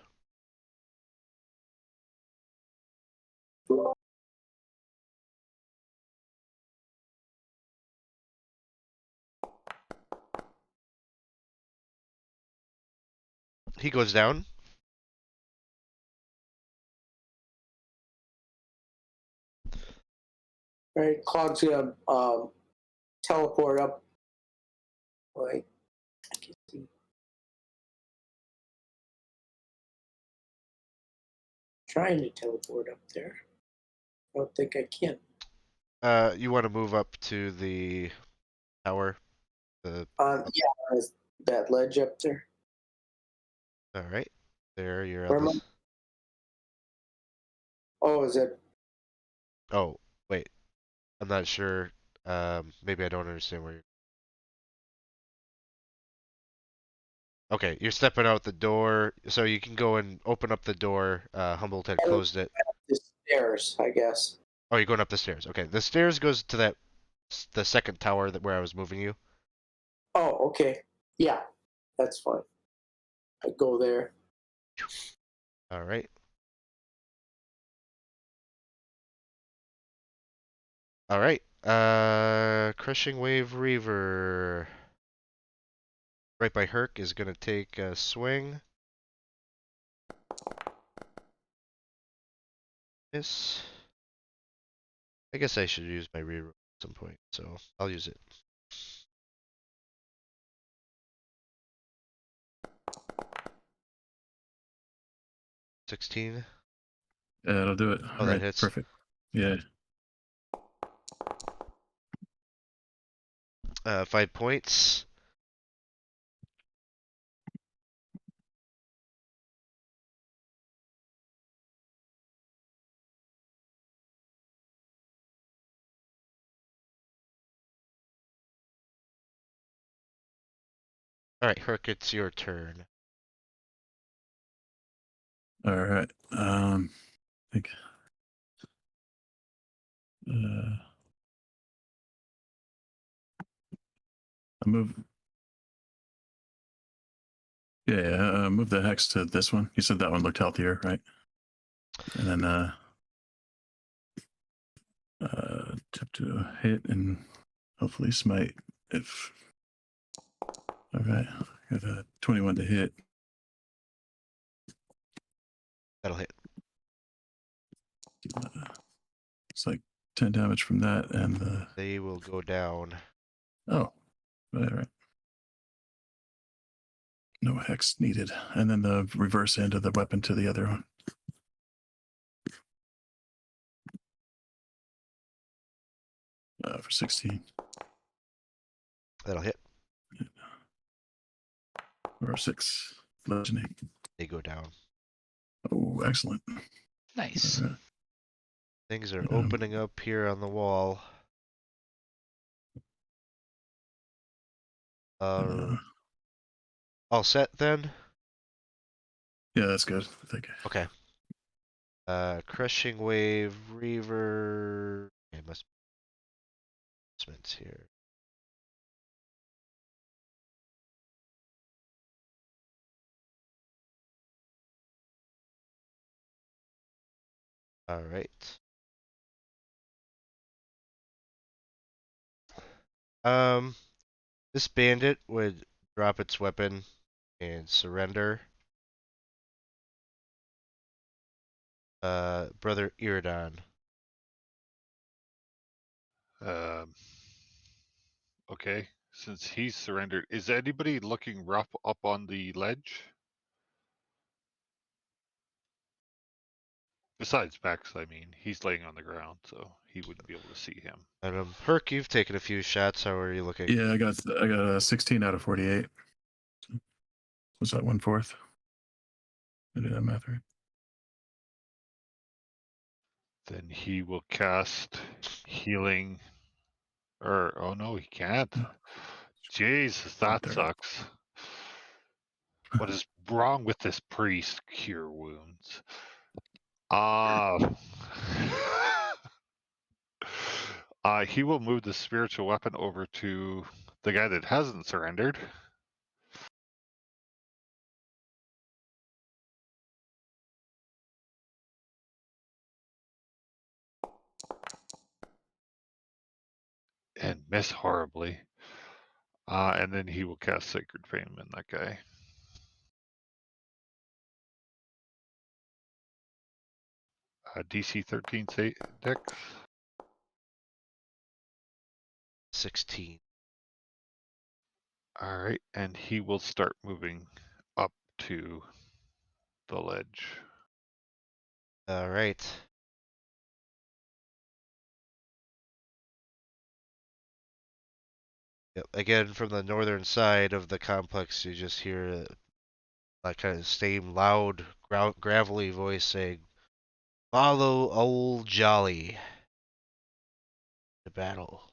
He goes down. Right, Clog's gonna teleport up. Like, I can see. Trying to teleport up there. I don't think I can. You want to move up to the tower? Yeah, there's that ledge up there. All right. There, you're Where on am this. Oh, is it? Oh, wait. I'm not sure. Maybe I don't understand where you're. Okay, you're stepping out the door, so you can go and open up the door. Humboldt had closed it. The stairs, I guess. Oh, you're going up the stairs. Okay, the stairs goes to the second tower where I was moving you. Oh, okay. Yeah, that's fine. I go there. All right. All right. Crushing Wave Reaver. Right by Herc is gonna take a swing. Miss. I guess I should use my reroll at some point, so I'll use it. $16. Yeah, that'll do it. Oh, that Right. hits. Perfect. Yeah. 5 points. All right, Herc, it's your turn. All right. I think. I move. Yeah, move the hex to this one. You said that one looked healthier, right? And then tip to hit and hopefully smite if. All right, got a 21 to hit. That'll hit. It's like 10 damage from that, and They will go down. oh, all right. No hex needed, and then the reverse end of the weapon to the other one. For 16. That'll hit. Or 6 bludgeoning. They go down. Oh, excellent. Nice. All right. Things are opening up here on the wall. All set then? Yeah, that's good. I think. Okay. Crushing Wave Reaver. Okay, must be here. All right. This bandit would drop its weapon and surrender. Brother Iridon. Um, okay, since he's surrendered, is anybody looking rough up on the ledge? Besides Bex, I mean, he's laying on the ground, so he wouldn't be able to see him. And Herc, you've taken a few shots. How are you looking? Yeah, I got a 16 out of 48. Was that 1/4? I did that math right. Then he will cast healing. Or, oh no, he can't. Jesus, that sucks. What is wrong with this priest? Cure wounds. He will move the spiritual weapon over to the guy that hasn't surrendered. And miss horribly. And then he will cast Sacred Flame in that guy. DC 13 dex. 16. All right, and he will start moving up to the ledge. All right. Yep. Again, from the northern side of the complex, you just hear that kind of same loud, gravelly voice saying, "Follow old Jolly to battle."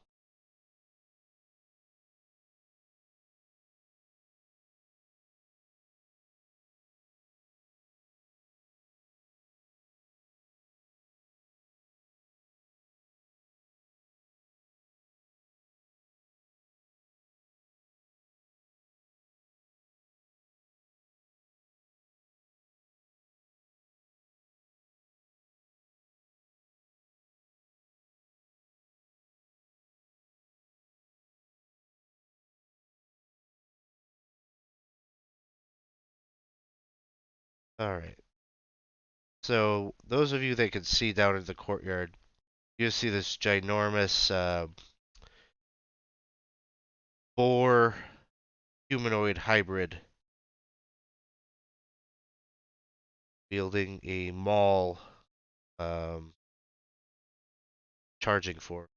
All right. So those of you that can see down in the courtyard, you see this ginormous boar humanoid hybrid wielding a maul, charging for.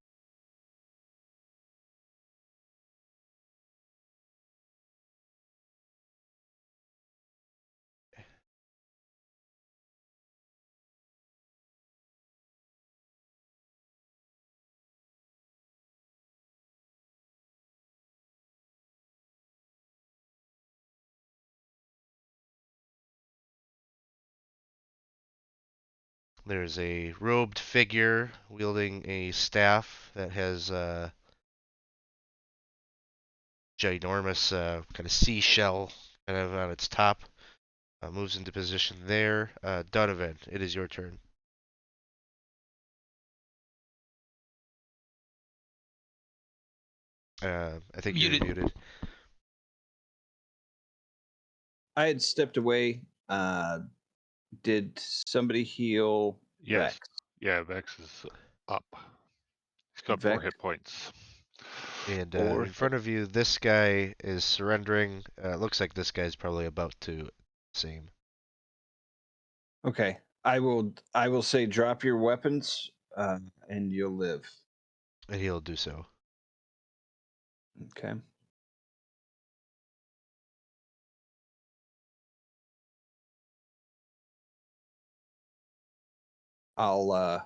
There's a robed figure wielding a staff that has ginormous kind of seashell kind of on its top. Moves into position there. Donovan, it is your turn. I think you're muted. I had stepped away. Did somebody heal Yes. Vex? Yeah, Vex is up. He's got 4 Vex? hit points. And Or in front of you, this guy is surrendering. Looks like this guy's probably about to same. okay, I will say drop your weapons, and you'll live. And he'll do so. Okay. I'll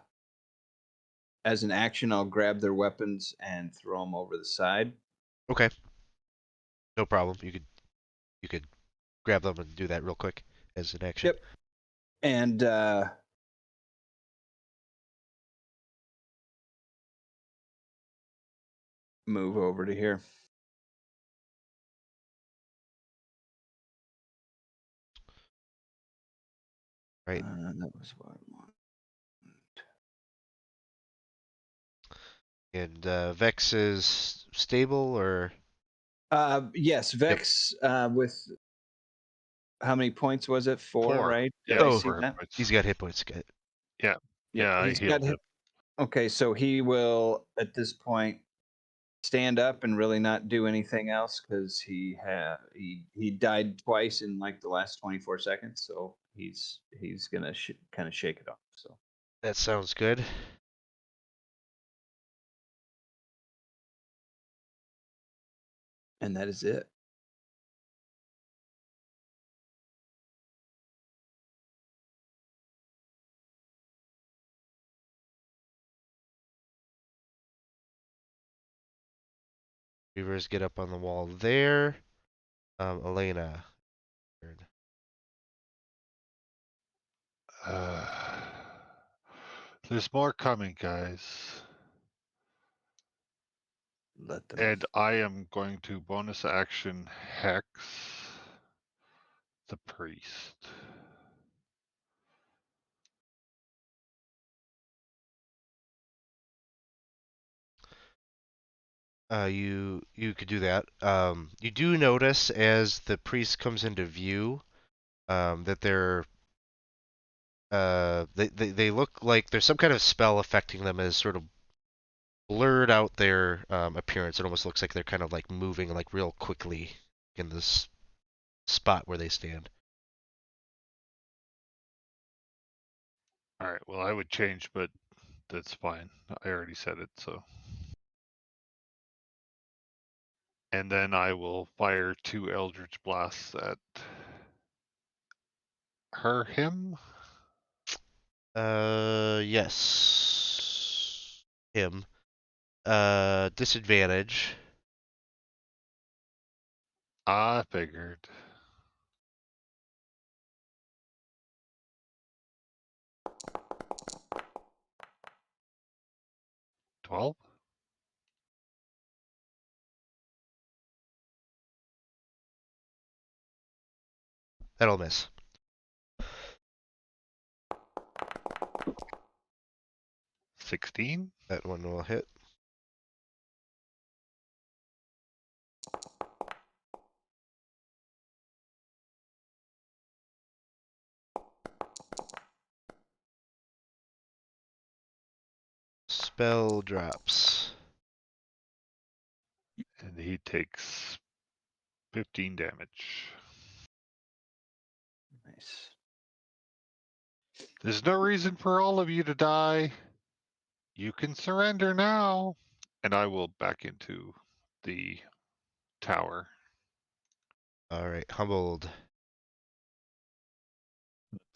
as an action, I'll grab their weapons and throw them over the side. Okay. No problem. You could grab them and do that real quick as an action. Yep. And move over to here. Right. That was what I wanted. And Vex is stable, or Yes, Vex with how many points was it? 4, Four. right? Did Yeah, I Oh, see 4 hit that? points. he's got hit points. Good. Yeah, I he's healed got him. Okay, so he will at this point stand up and really not do anything else because he died twice in like the last 24 seconds, so he's gonna kind of shake it off. So That sounds good. and that is it. Reavers get up on the wall there. Elena. There's more coming, guys. Let them. And I am going to bonus action hex the priest. You could do that. You do notice as the priest comes into view, that they look like there's some kind of spell affecting them as sort of blurred out their appearance. It almost looks like they're kind of like moving like real quickly in this spot where they stand. All right. Well, I would change, but that's fine. I already said it, so. And then I will fire 2 Eldritch Blasts at him. Yes. Him. Disadvantage. I figured. $12. That'll miss. 16. That one will hit. Spell drops. And he takes 15 damage. Nice. There's no reason for all of you to die. You can surrender now. And I will back into the tower. All right, humbled.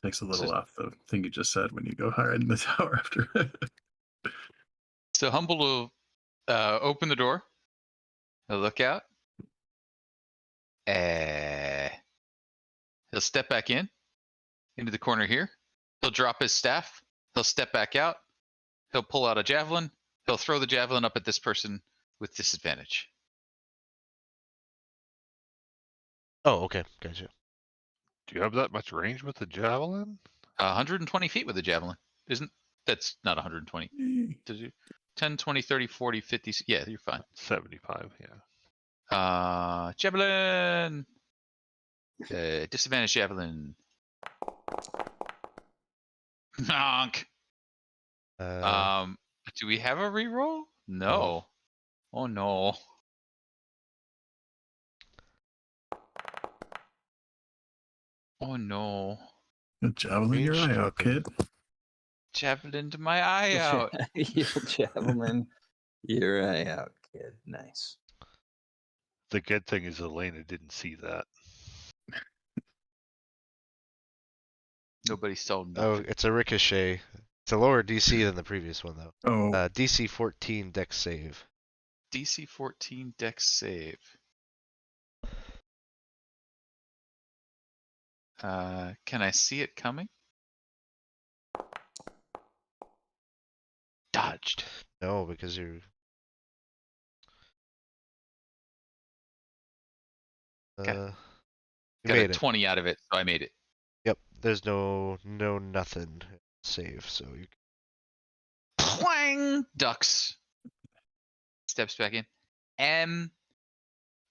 Takes a So- little off the thing you just said when you go higher in the tower after. So Humble will open the door. He'll look out. He'll step back into the corner here. He'll drop his staff. He'll step back out. He'll pull out a javelin. He'll throw the javelin up at this person with disadvantage. Oh, okay, gotcha. Do you have that much range with the javelin? 120 feet with a javelin. That's not 120. Did you? 10, 20, 30, 40, 50. Yeah, you're fine. 75, yeah. Javelin. Disadvantage javelin. Honk. Do we have a reroll? No. Oh no. Oh no. Javelin your eye out, kid. Javelin to my eye out. You javelin your eye out, kid. Nice. The good thing is Elena didn't see that. Nobody saw nothing. Oh, it's a ricochet. It's a lower DC than the previous one, though. Oh, DC 14 dex save. DC 14 dex save. Can I see it coming? Dodged. No, because you. Okay. You Got made a it. 20 out of it, so I made it. Yep. There's no nothing save, so you. Twang! Ducks. Steps back in.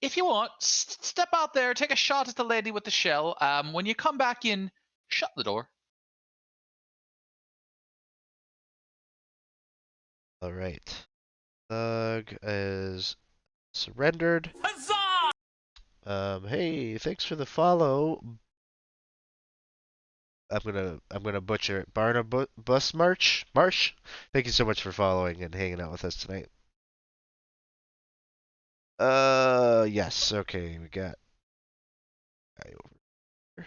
If you want, step out there, take a shot at the lady with the shell. When you come back in, shut the door. All right. Thug is surrendered. Hey, thanks for the follow. I'm gonna butcher it. Bus Marsh. Thank you so much for following and hanging out with us tonight. Yes. Okay, we got guy over here.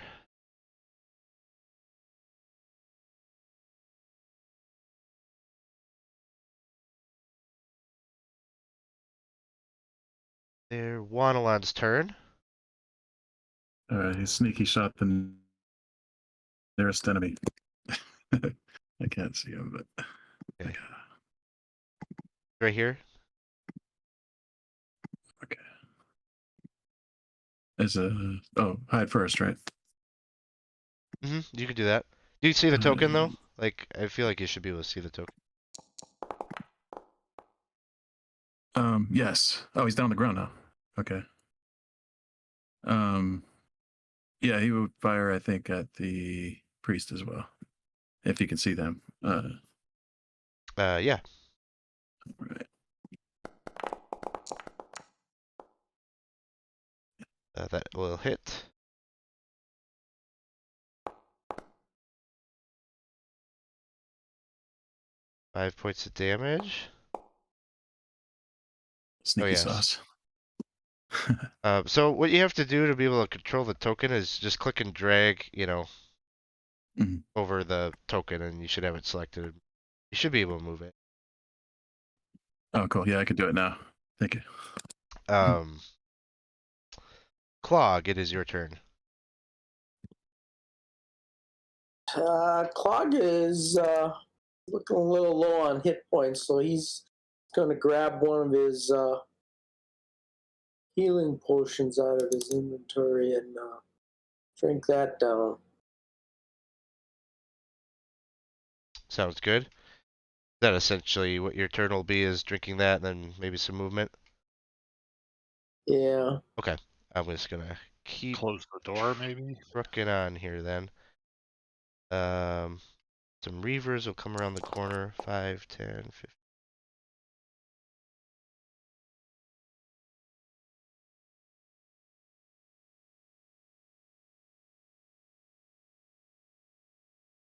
There, Wanalon's turn. He sneaky shot the nearest enemy. I can't see him, but Okay. Right here. okay. As a hide first, right? You can do that. Do you see the token though? Like, I feel like you should be able to see the token. Yes. Oh, he's down on the ground now. Okay. Yeah, he would fire, I think, at the priest as well, if you can see them. Yeah. Right. That will hit. Five points of damage. Sneaky yes. sauce. So what you have to do to be able to control the token is just click and drag, over the token, and you should have it selected. You should be able to move it. Oh, cool. Yeah, I can do it now. Thank you. Clog, it is your turn. Clog is looking a little low on hit points, so he's going to grab one of his healing potions out of his inventory and drink that down. Sounds good. Is that essentially what your turn will be, is drinking that and then maybe some movement? Yeah. Okay. I'm just gonna keep Close the door, maybe? rooking on here then. Some reavers will come around the corner. 5, 10, 15.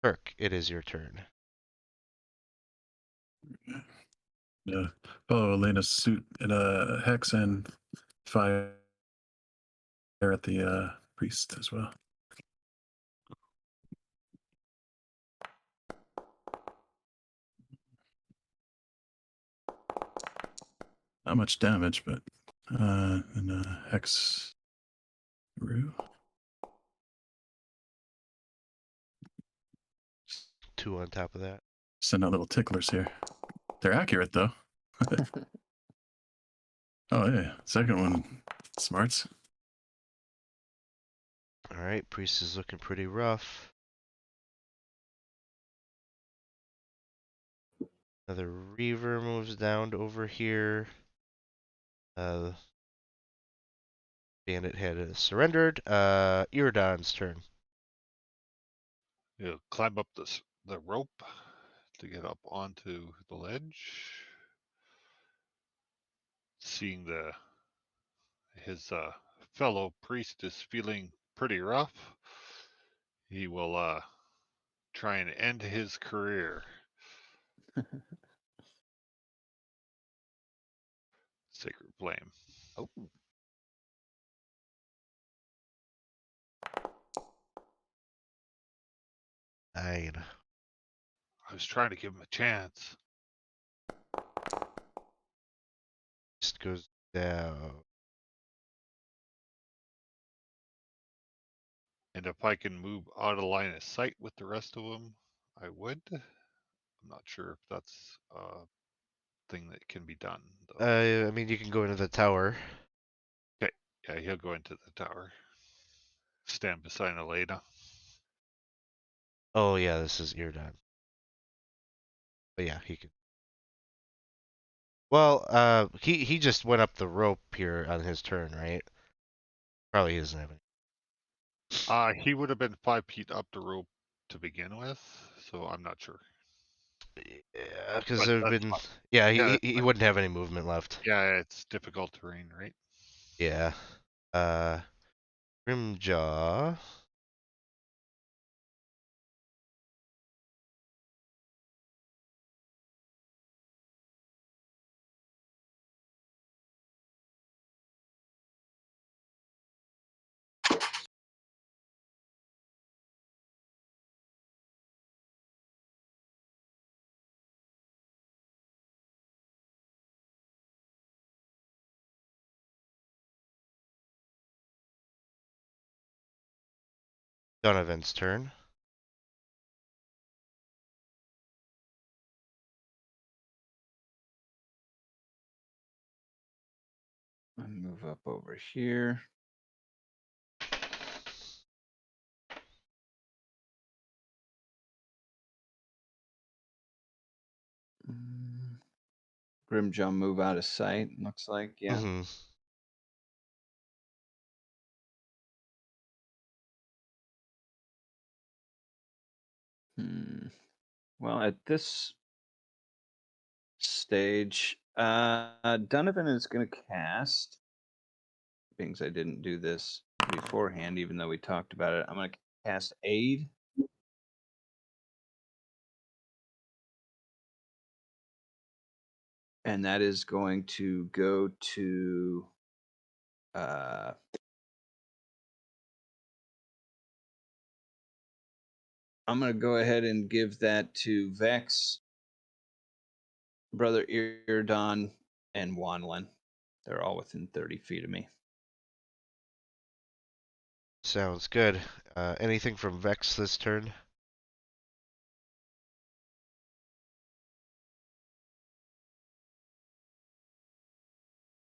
Kirk, it is your turn. Follow Elena's suit in a hex and fire at the priest as well. Not much damage, but and hex rue. 2 on top of that. Send out little ticklers here. They're accurate though. Oh yeah, second one, smarts. All right, priest is looking pretty rough. Another reaver moves down to over here. Bandit had surrendered. Iridon's turn. He'll climb up the rope to get up onto the ledge. Seeing his fellow priest is feeling pretty rough, he will try and end his career. Sacred Flame. Oh. I was trying to give him a chance. just goes down. And if I can move out of line of sight with the rest of them, I would. I'm not sure if that's a thing that can be done, though. I mean, you can go into the tower. Okay, yeah, he'll go into the tower. Stand beside Elena. Oh yeah, this is Iridon. But yeah, he can. Well, he just went up the rope here on his turn, right? Probably doesn't have any. He would have been 5 feet up the rope to begin with, so I'm not sure. Yeah, because But there have that's been. fine. Yeah, Yeah, he wouldn't have any movement left. yeah, it's difficult terrain, right? Yeah. Uh, Grimjaw. Donovan's turn. I'll move up over here. Grimjaw move out of sight, looks like, yeah. Mm-hmm. Well, at this stage, Donovan is going to cast, being as I didn't do this beforehand, even though we talked about it, I'm going to cast Aid. And that is going to go to I'm going to go ahead and give that to Vex, Brother Irdon, and Wanlin. They're all within 30 feet of me. Sounds good. Anything from Vex this turn?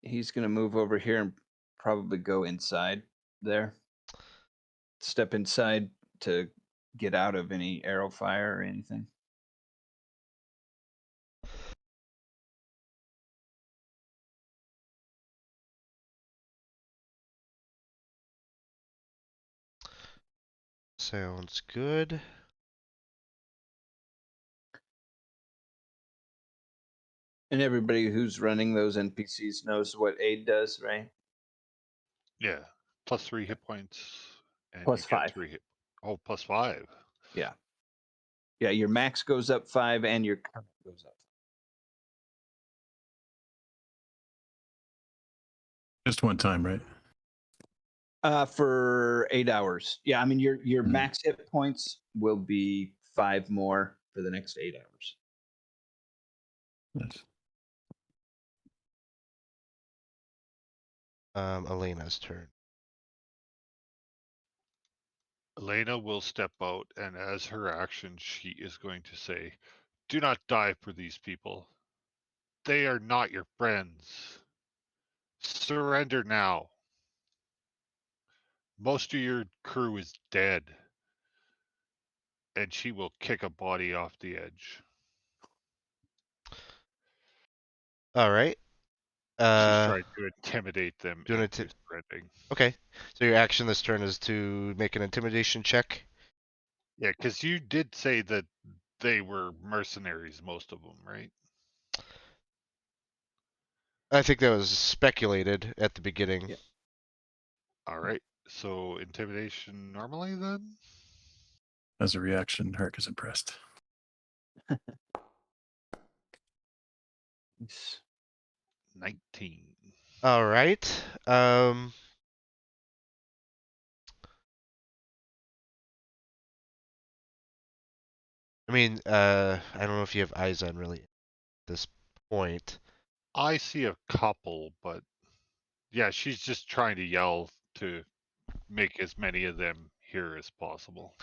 He's going to move over here and probably go inside there. Step inside to get out of any arrow fire or anything. Sounds good. And everybody who's running those NPCs knows what Aid does, right? Yeah, plus 3 hit points, and Plus you get 5. 3 hit. Oh, plus 5. Yeah. Yeah, your max goes up 5 and your current goes up. Just one time, right? For 8 hours. Yeah, I mean your max hit points will be 5 more for the next 8 hours. Nice. Elena's turn. Elena will step out, and as her action, she is going to say, "Do not die for these people. They are not your friends. Surrender now. Most of your crew is dead." And she will kick a body off the edge. All right. She's trying to intimidate them doing into surrendering. Okay. So your action this turn is to make an intimidation check. Yeah, because you did say that they were mercenaries, most of them, right? I think that was speculated at the beginning. Yeah. All right. So intimidation normally then? As a reaction, Herc is impressed. 19. All right. I mean, I don't know if you have eyes on really at this point. I see a couple, but yeah, she's just trying to yell to make as many of them hear as possible.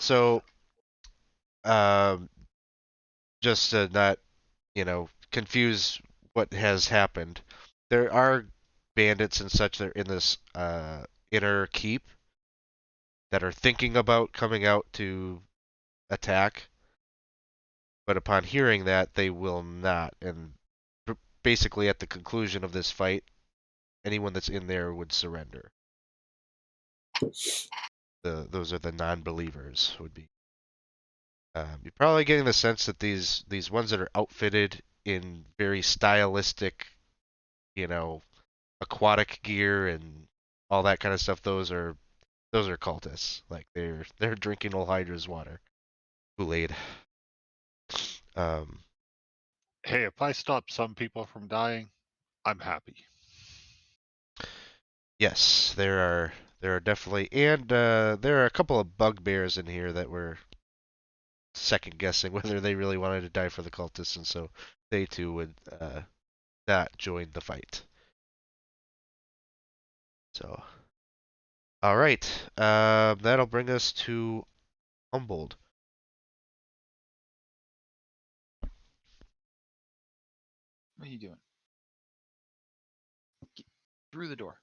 So, just to not, confuse what has happened, there are bandits and such that are in this inner keep that are thinking about coming out to attack, but upon hearing that, they will not. And basically at the conclusion of this fight, anyone that's in there would surrender. Those are the non-believers would be. You're probably getting the sense that these ones that are outfitted in very stylistic, aquatic gear and all that kind of stuff, those are cultists. Like they're drinking old Hydra's water, Kool-Aid. Hey, if I stop some people from dying, I'm happy. Yes, there are definitely, and there are a couple of bugbears in here that were second guessing whether they really wanted to die for the cultists, and so they too would not join the fight. So, all right, that'll bring us to Humboldt. What are you doing? Get through the door.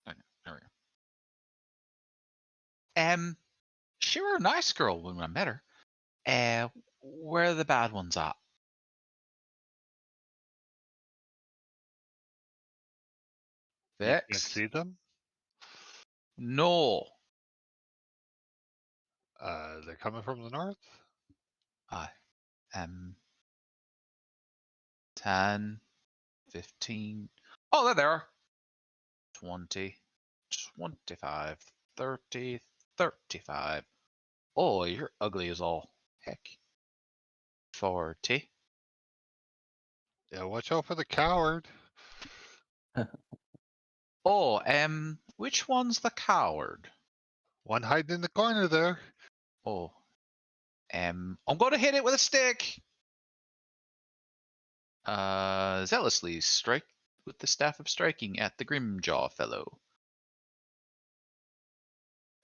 There we go. She were a nice girl when I met her. Where are the bad ones at? You can't Vex? see them? No. They're coming from the north? 10, 15. Oh, there they are. 20, 25, 30, 35. Oh, you're ugly as all heck. 40. Yeah, watch out for the coward. Oh, which one's the coward? One hiding in the corner there. Oh, I'm gonna hit it with a stick. Zealously strike with the staff of striking at the Grimjaw fellow.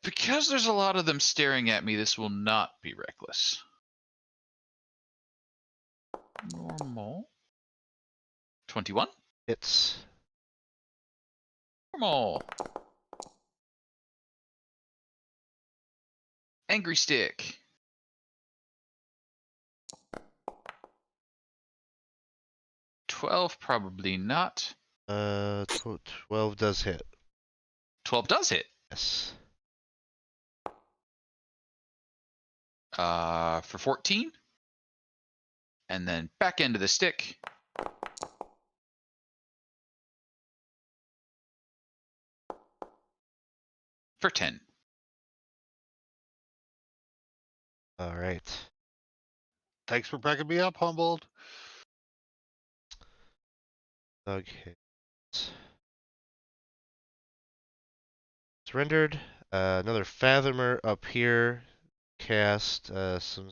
Because there's a lot of them staring at me, this will not be reckless. Normal. 21. Hits. Normal. Angry stick. $12, probably not. 12 does hit. 12 does hit. Yes. For 14. And then back into the stick. For 10. All right. Thanks for backing me up, Humboldt. Thug hits. Surrendered. Another Fathomer up here. Cast some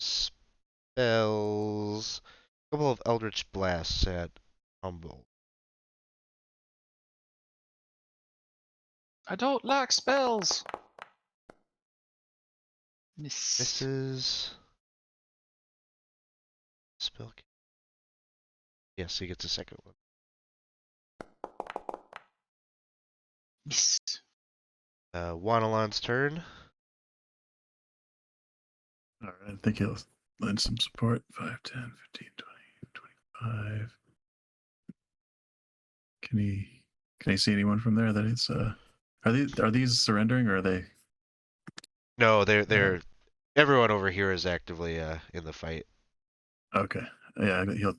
spells. A couple of Eldritch Blasts at Humboldt. I don't like spells. Miss. Misses. Spell. Yes, he gets a second one. Miss. Wanalon's turn. All right, I think he'll lend some support. 5, 10, 15, 20, 25. Can he see anyone from there that it's are these surrendering or are they? No, they're everyone over here is actively in the fight. Okay. Yeah, he'll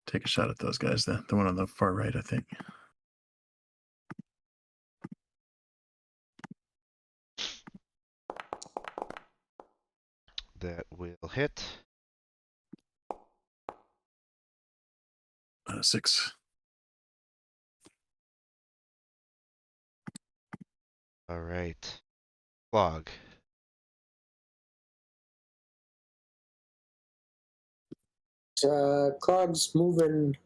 take a shot at those guys then. The one on the far right, I think. That will hit. 6. All right. Clog. Clog's moving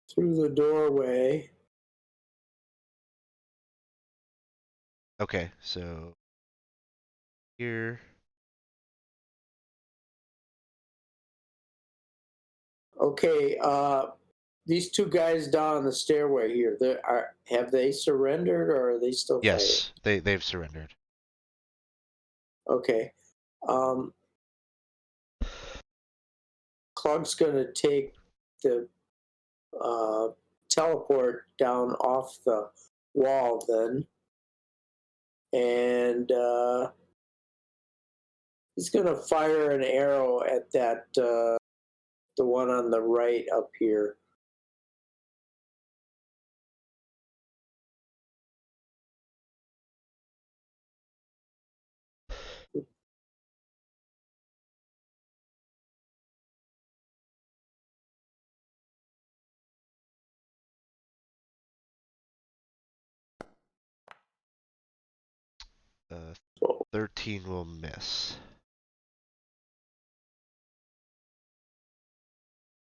through the doorway. Okay, so here. Okay, these two guys down on the stairway here, have they surrendered or are they still fighting? Yes, they've surrendered. Clug's gonna take the teleport down off the wall then, and he's gonna fire an arrow at that the one on the right up here. Uh, 13 will miss.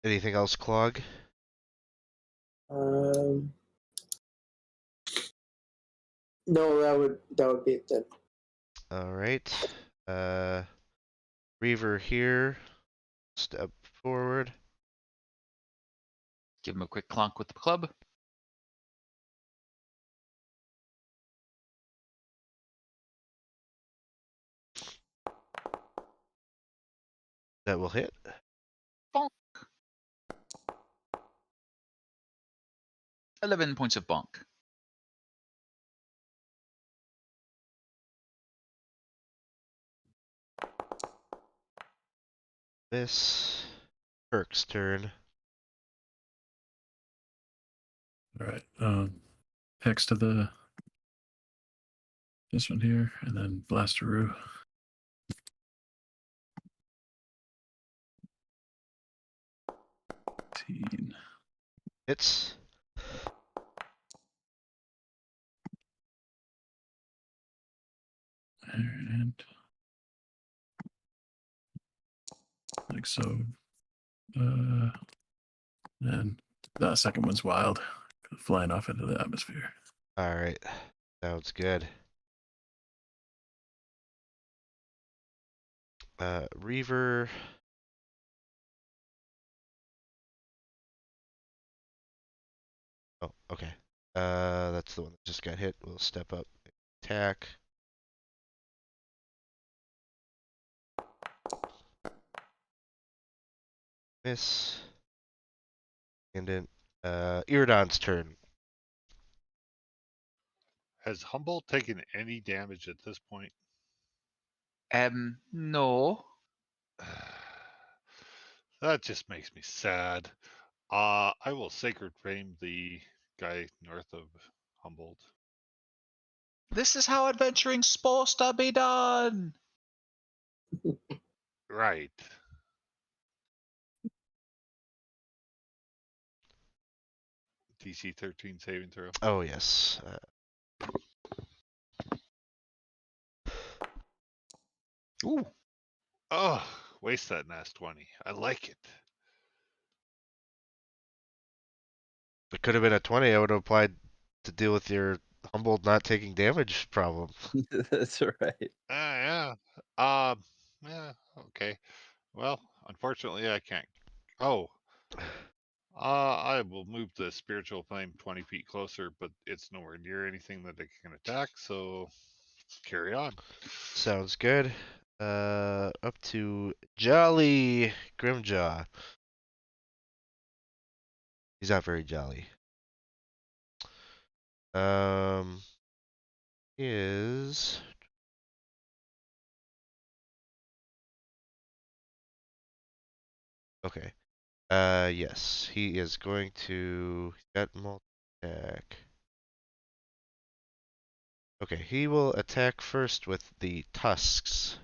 Anything else, Clog? No, that would be it then. All right. Reaver here. Step forward. Give him a quick clonk with the club. That will hit. Bonk. 11 points of bonk. Miss. Perk's turn. All right. Hex to this one here, and then Blasteroo. Hits. And like so. And the second one's wild, flying off into the atmosphere. All right. Sounds good. Reaver. Oh, okay. That's the one that just got hit. We'll step up, attack. Miss. And then Iridon's turn. Has Humble taken any damage at this point? No. That just makes me sad. I will Sacred Flame the guy north of Humboldt. This is how adventuring's supposed to be done. Right. DC 13 saving throw. Oh, yes. Ooh. Oh, waste that nast 20. I like it. It could have been a 20. I would have applied to deal with your Humboldt not taking damage problem. That's right. Yeah. Yeah, okay. Well, unfortunately, I can't. Oh. I will move the Spiritual Flame 20 feet closer, but it's nowhere near anything that it can attack, so carry on. Sounds good. Up to Jolly Grimjaw. He's not very jolly. Is okay. Yes, he is going to. He's got multi-attack. Okay, he will attack first with the tusks.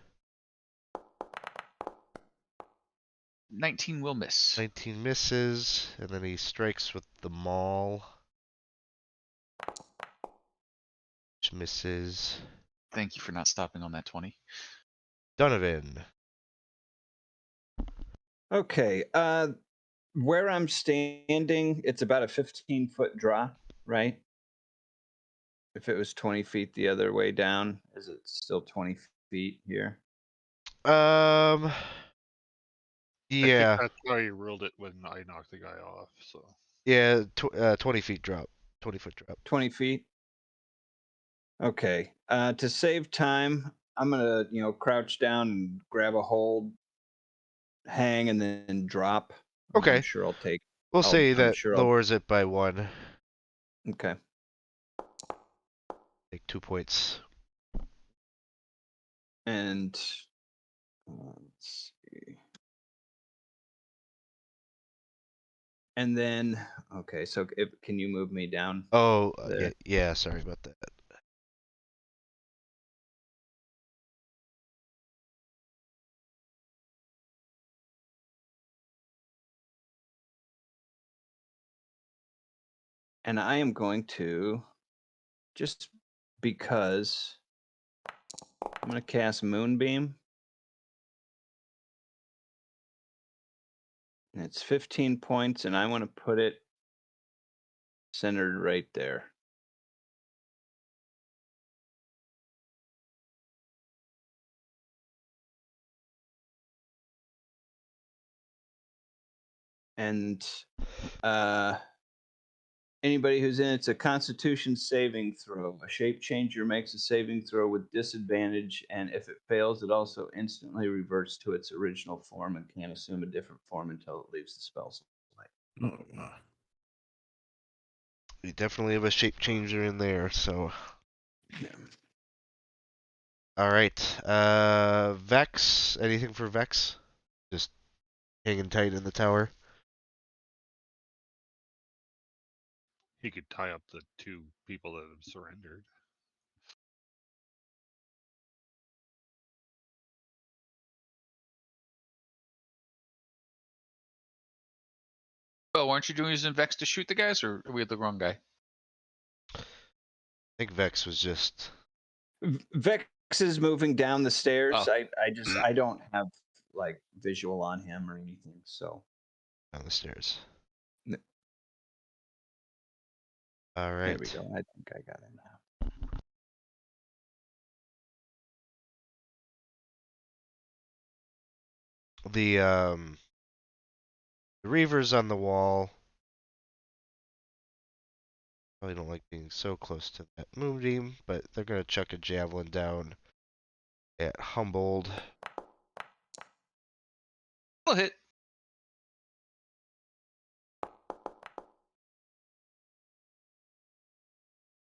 19 will miss. 19 misses, and then he strikes with the maul, which misses. Thank you for not stopping on that 20. Donovan. Okay. Where I'm standing, it's about a 15-foot drop, right? If it was 20 feet the other way down, is it still 20 feet here? Yeah. I think that's how you ruled it when I knocked the guy off. So Yeah, 20 feet drop. 20-foot drop. 20 feet. Okay. To save time, I'm gonna, crouch down and grab a hold hang and then drop. Okay. I'm sure I'll take. We'll say I'm that sure lowers it by 1. Okay. Take 2 points. And let's see. And then, okay, so can you move me down? Oh, there? yeah, sorry about that. And I am going to, just because, I'm going to cast Moonbeam. And it's 15 points, and I want to put it centered right there. And anybody who's in it's a Constitution saving throw. A shape changer makes a saving throw with disadvantage, and if it fails, it also instantly reverts to its original form and can't assume a different form until it leaves the spell slate. Oh, wow. We definitely have a shape changer in there, so. Yeah. Alright. Vex. Anything for Vex? Just hanging tight in the tower. He could tie up the 2 people that have surrendered. Oh, aren't you doing using Vex to shoot the guys, or are we the wrong guy? I think Vex was just. Vex is moving down the stairs. Oh. I don't have like visual on him or anything, so. Down the stairs. There Alright. we go. I think I got him now. The Reavers on the wall. Probably don't like being so close to that Moonbeam, but they're gonna chuck a javelin down at Humboldt. We'll hit.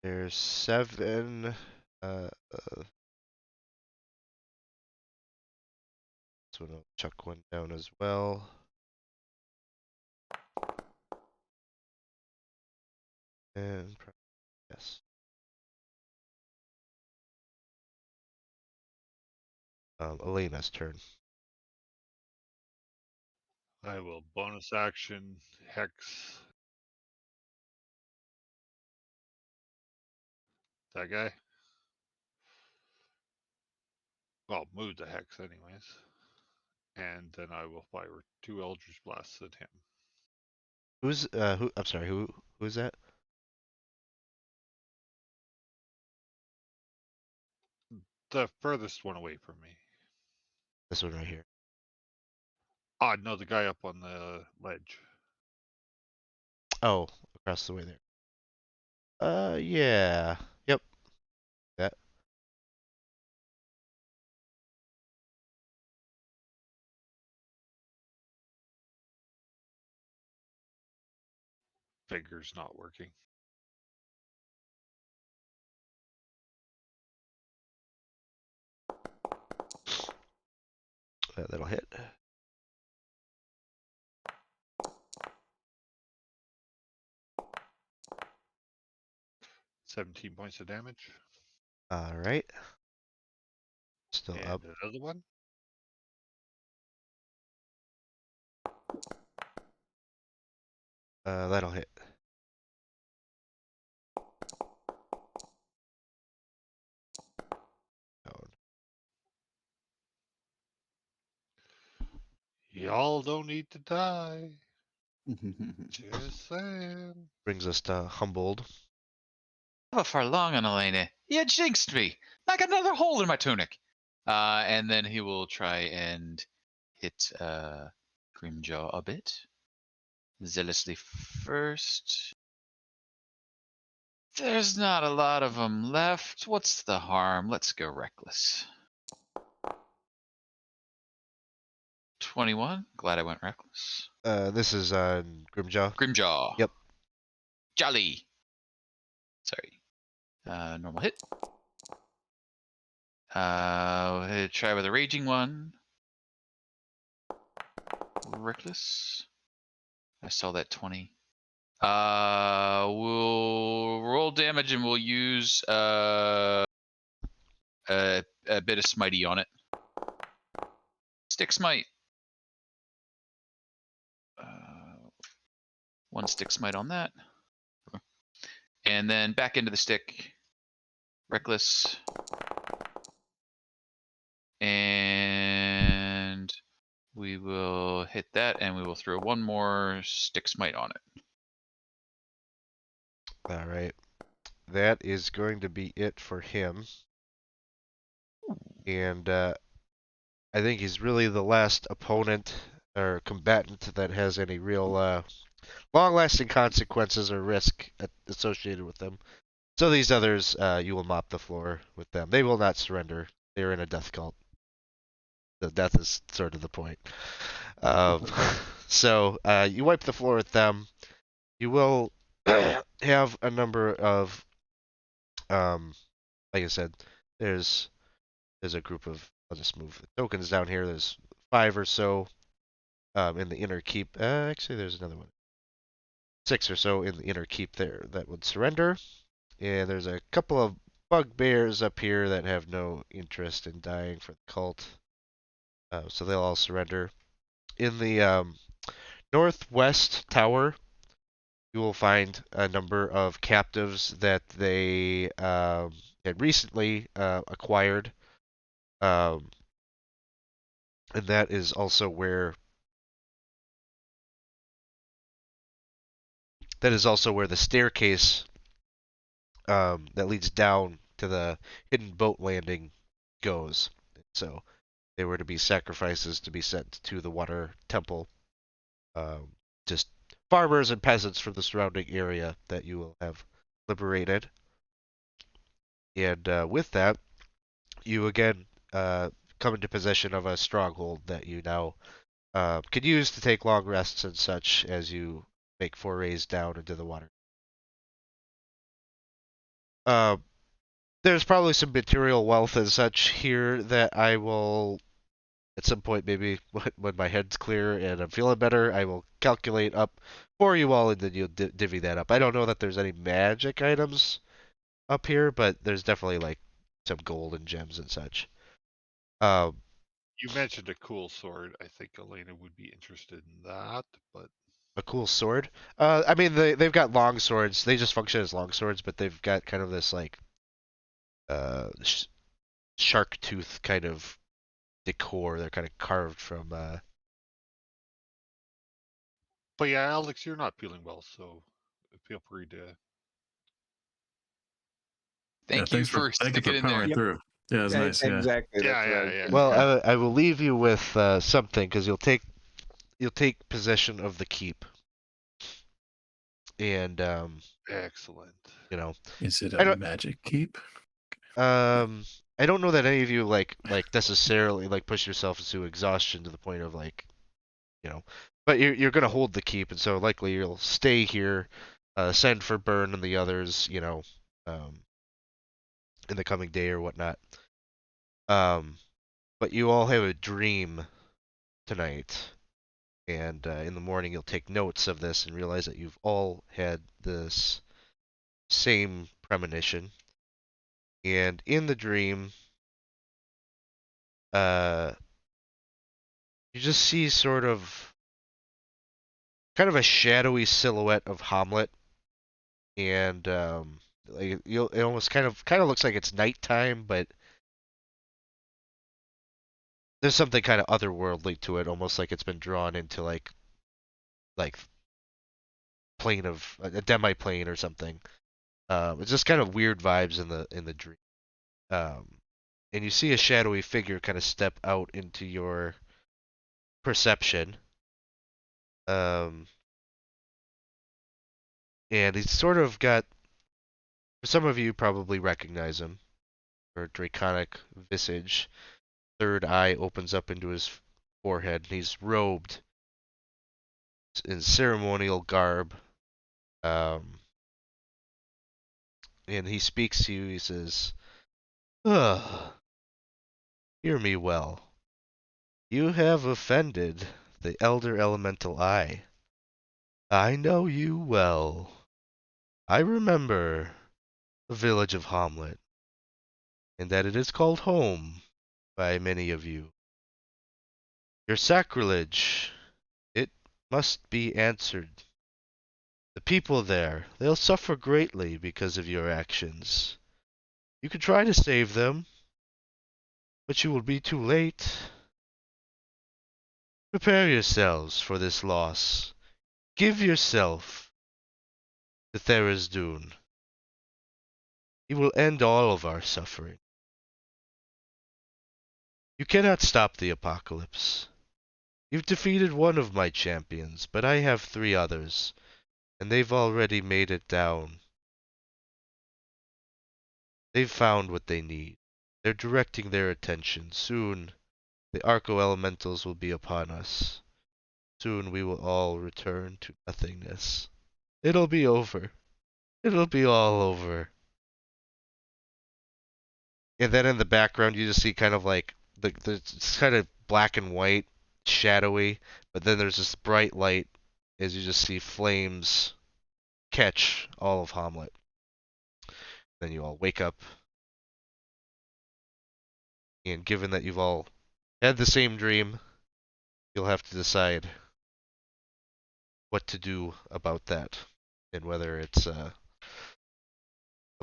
There's 7. So I'll chuck one down as well. And yes. Elena's turn. I will bonus action hex that guy. Well, move the hex anyways. And then I will fire 2 Eldritch Blasts at him. Who's who? I'm sorry. Who is that? The furthest one away from me. This one right here. Oh, no, the guy up on the ledge. Oh, across the way there. Yeah. Yep. That. Figure's not working. That'll hit. $17 points of damage. All right. Still And up. another one. That'll hit. Y'all don't need to die. Just saying. Brings us to Humboldt. Have a furlong on Elena. You jinxed me. I got another hole in my tunic. And then he will try and hit Grimjaw a bit. Zealously first. There's not a lot of them left. What's the harm? Let's go reckless. 21. Glad I went reckless. This is on Grimjaw. Grimjaw. Yep. Jolly. Sorry. Normal hit. We'll try with a raging one. Reckless. I saw that 20. We'll roll damage and we'll use a bit of smitey on it. Stick smite. One stick smite on that. And then back into the stick. Reckless. And we will hit that and we will throw one more stick smite on it. All right. That is going to be it for him. And I think he's really the last opponent or combatant that has any real long-lasting consequences or risk associated with them. So these others, you will mop the floor with them. They will not surrender. They're in a death cult. The death is sort of the point. So you wipe the floor with them. You will have a number of, like I said, there's a group of, I'll just move the tokens down here. There's 5 or so in the inner keep. Actually, there's another one. 6 or so in the inner keep there that would surrender. And there's a couple of bugbears up here that have no interest in dying for the cult. So they'll all surrender. In the northwest tower, you will find a number of captives that they had recently acquired. And that is also where the staircase that leads down to the hidden boat landing goes. So they were to be sacrifices to be sent to the water temple. Just farmers and peasants from the surrounding area that you will have liberated. And with that, you again come into possession of a stronghold that you now could use to take long rests and such as you make forays down into the water. There's probably some material wealth and such here that I will, at some point, maybe when my head's clear and I'm feeling better, I will calculate up for you all, and then you'll divvy that up. I don't know that there's any magic items up here, but there's definitely like some gold and gems and such. You mentioned a cool sword. I think Elena would be interested in that, but a cool sword. I mean, they've got long swords. They just function as long swords, but they've got kind of this like shark tooth kind of decor. They're kind of carved from. But yeah, Alex, you're not feeling well, so feel free to. Thank you for sticking in there. powering through. Yeah, it was nice. Exactly. Yeah. Well, I will leave you with something because you'll take possession of the keep. And excellent. You know, is it a magic keep? I don't know that any of you like necessarily like push yourself into exhaustion to the point of like, you know, but you're gonna hold the keep, and so likely you'll stay here, send for Burn and the others, you know, in the coming day or whatnot. But you all have a dream tonight, and in the morning you'll take notes of this and realize that you've all had this same premonition. And in the dream, you just see sort of kind of a shadowy silhouette of Hamlet, and like it almost kind of looks like it's nighttime, but there's something kind of otherworldly to it, almost like it's been drawn into like plane of a demi-plane or something. It's just kind of weird vibes in the dream. And you see a shadowy figure kind of step out into your perception. And he's sort of got, some of you probably recognize him, or draconic visage. Third eye opens up into his forehead, and he's robed in ceremonial garb. And he speaks to you. He says, "Ugh, hear me well. You have offended the Elder Elemental Eye. I know you well. I remember the village of Hamlet, and that it is called home by many of you. Your sacrilege, it must be answered. The people there, they'll suffer greatly because of your actions. You could try to save them, but you will be too late. Prepare yourselves for this loss. Give yourself to Tharizdun. He will end all of our suffering. You cannot stop the apocalypse. You've defeated one of my champions, but I have 3 others, and they've already made it down. They've found what they need. They're directing their attention. Soon, the Arco-Elementals will be upon us. Soon we will all return to nothingness. It'll be over. It'll be all over." And then in the background, you just see kind of like it's kind of black and white, shadowy, but then there's this bright light as you just see flames catch all of Hamlet. Then you all wake up, and given that you've all had the same dream, you'll have to decide what to do about that, and whether it's a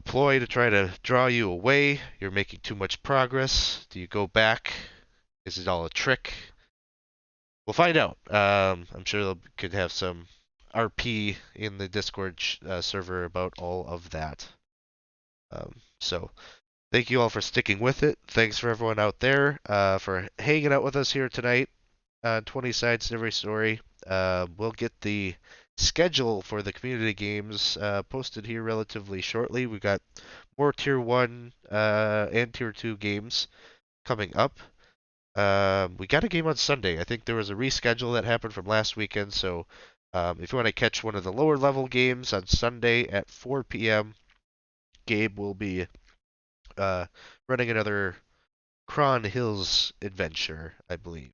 ploy to try to draw you away, you're making too much progress, do you go back, is it all a trick? We'll find out. I'm sure they could have some RP in the Discord server about all of that. So thank you all for sticking with it. Thanks for everyone out there for hanging out with us here tonight on 20 Sides to Every Story. We'll get the schedule for the community games posted here relatively shortly. We've got more Tier 1 and Tier 2 games coming up. We got a game on Sunday. I think there was a reschedule that happened from last weekend, so if you want to catch one of the lower level games on Sunday at 4 p.m., Gabe will be running another Cron Hills adventure, I believe.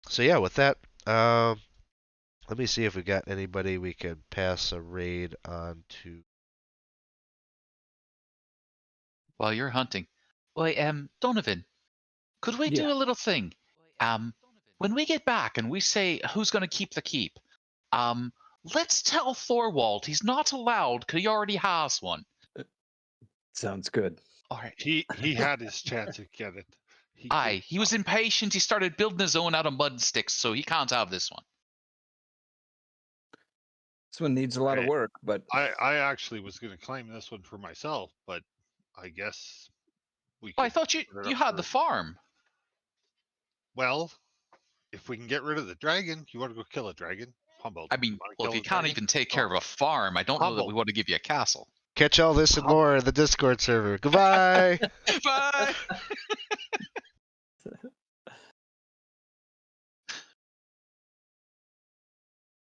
So yeah, with that, let me see if we got anybody we can pass a raid on to. While you're hunting. Wait, Donovan, could we do a little thing? When we get back and we say who's going to keep the keep, let's tell Thorwald he's not allowed because he already has one. Sounds good. All right. He had his chance to get it. He was impatient. He started building his own out of mud sticks, so he can't have this one. This one needs a lot of work, but I actually was going to claim this one for myself, but I guess we. I thought you had the farm. Well, if we can get rid of the dragon, you want to go kill a dragon? Humboldt. I mean, well, if you can't even take care of a farm, I don't know that we want to give you a castle. Catch all this and more in the Discord server. Goodbye. Bye.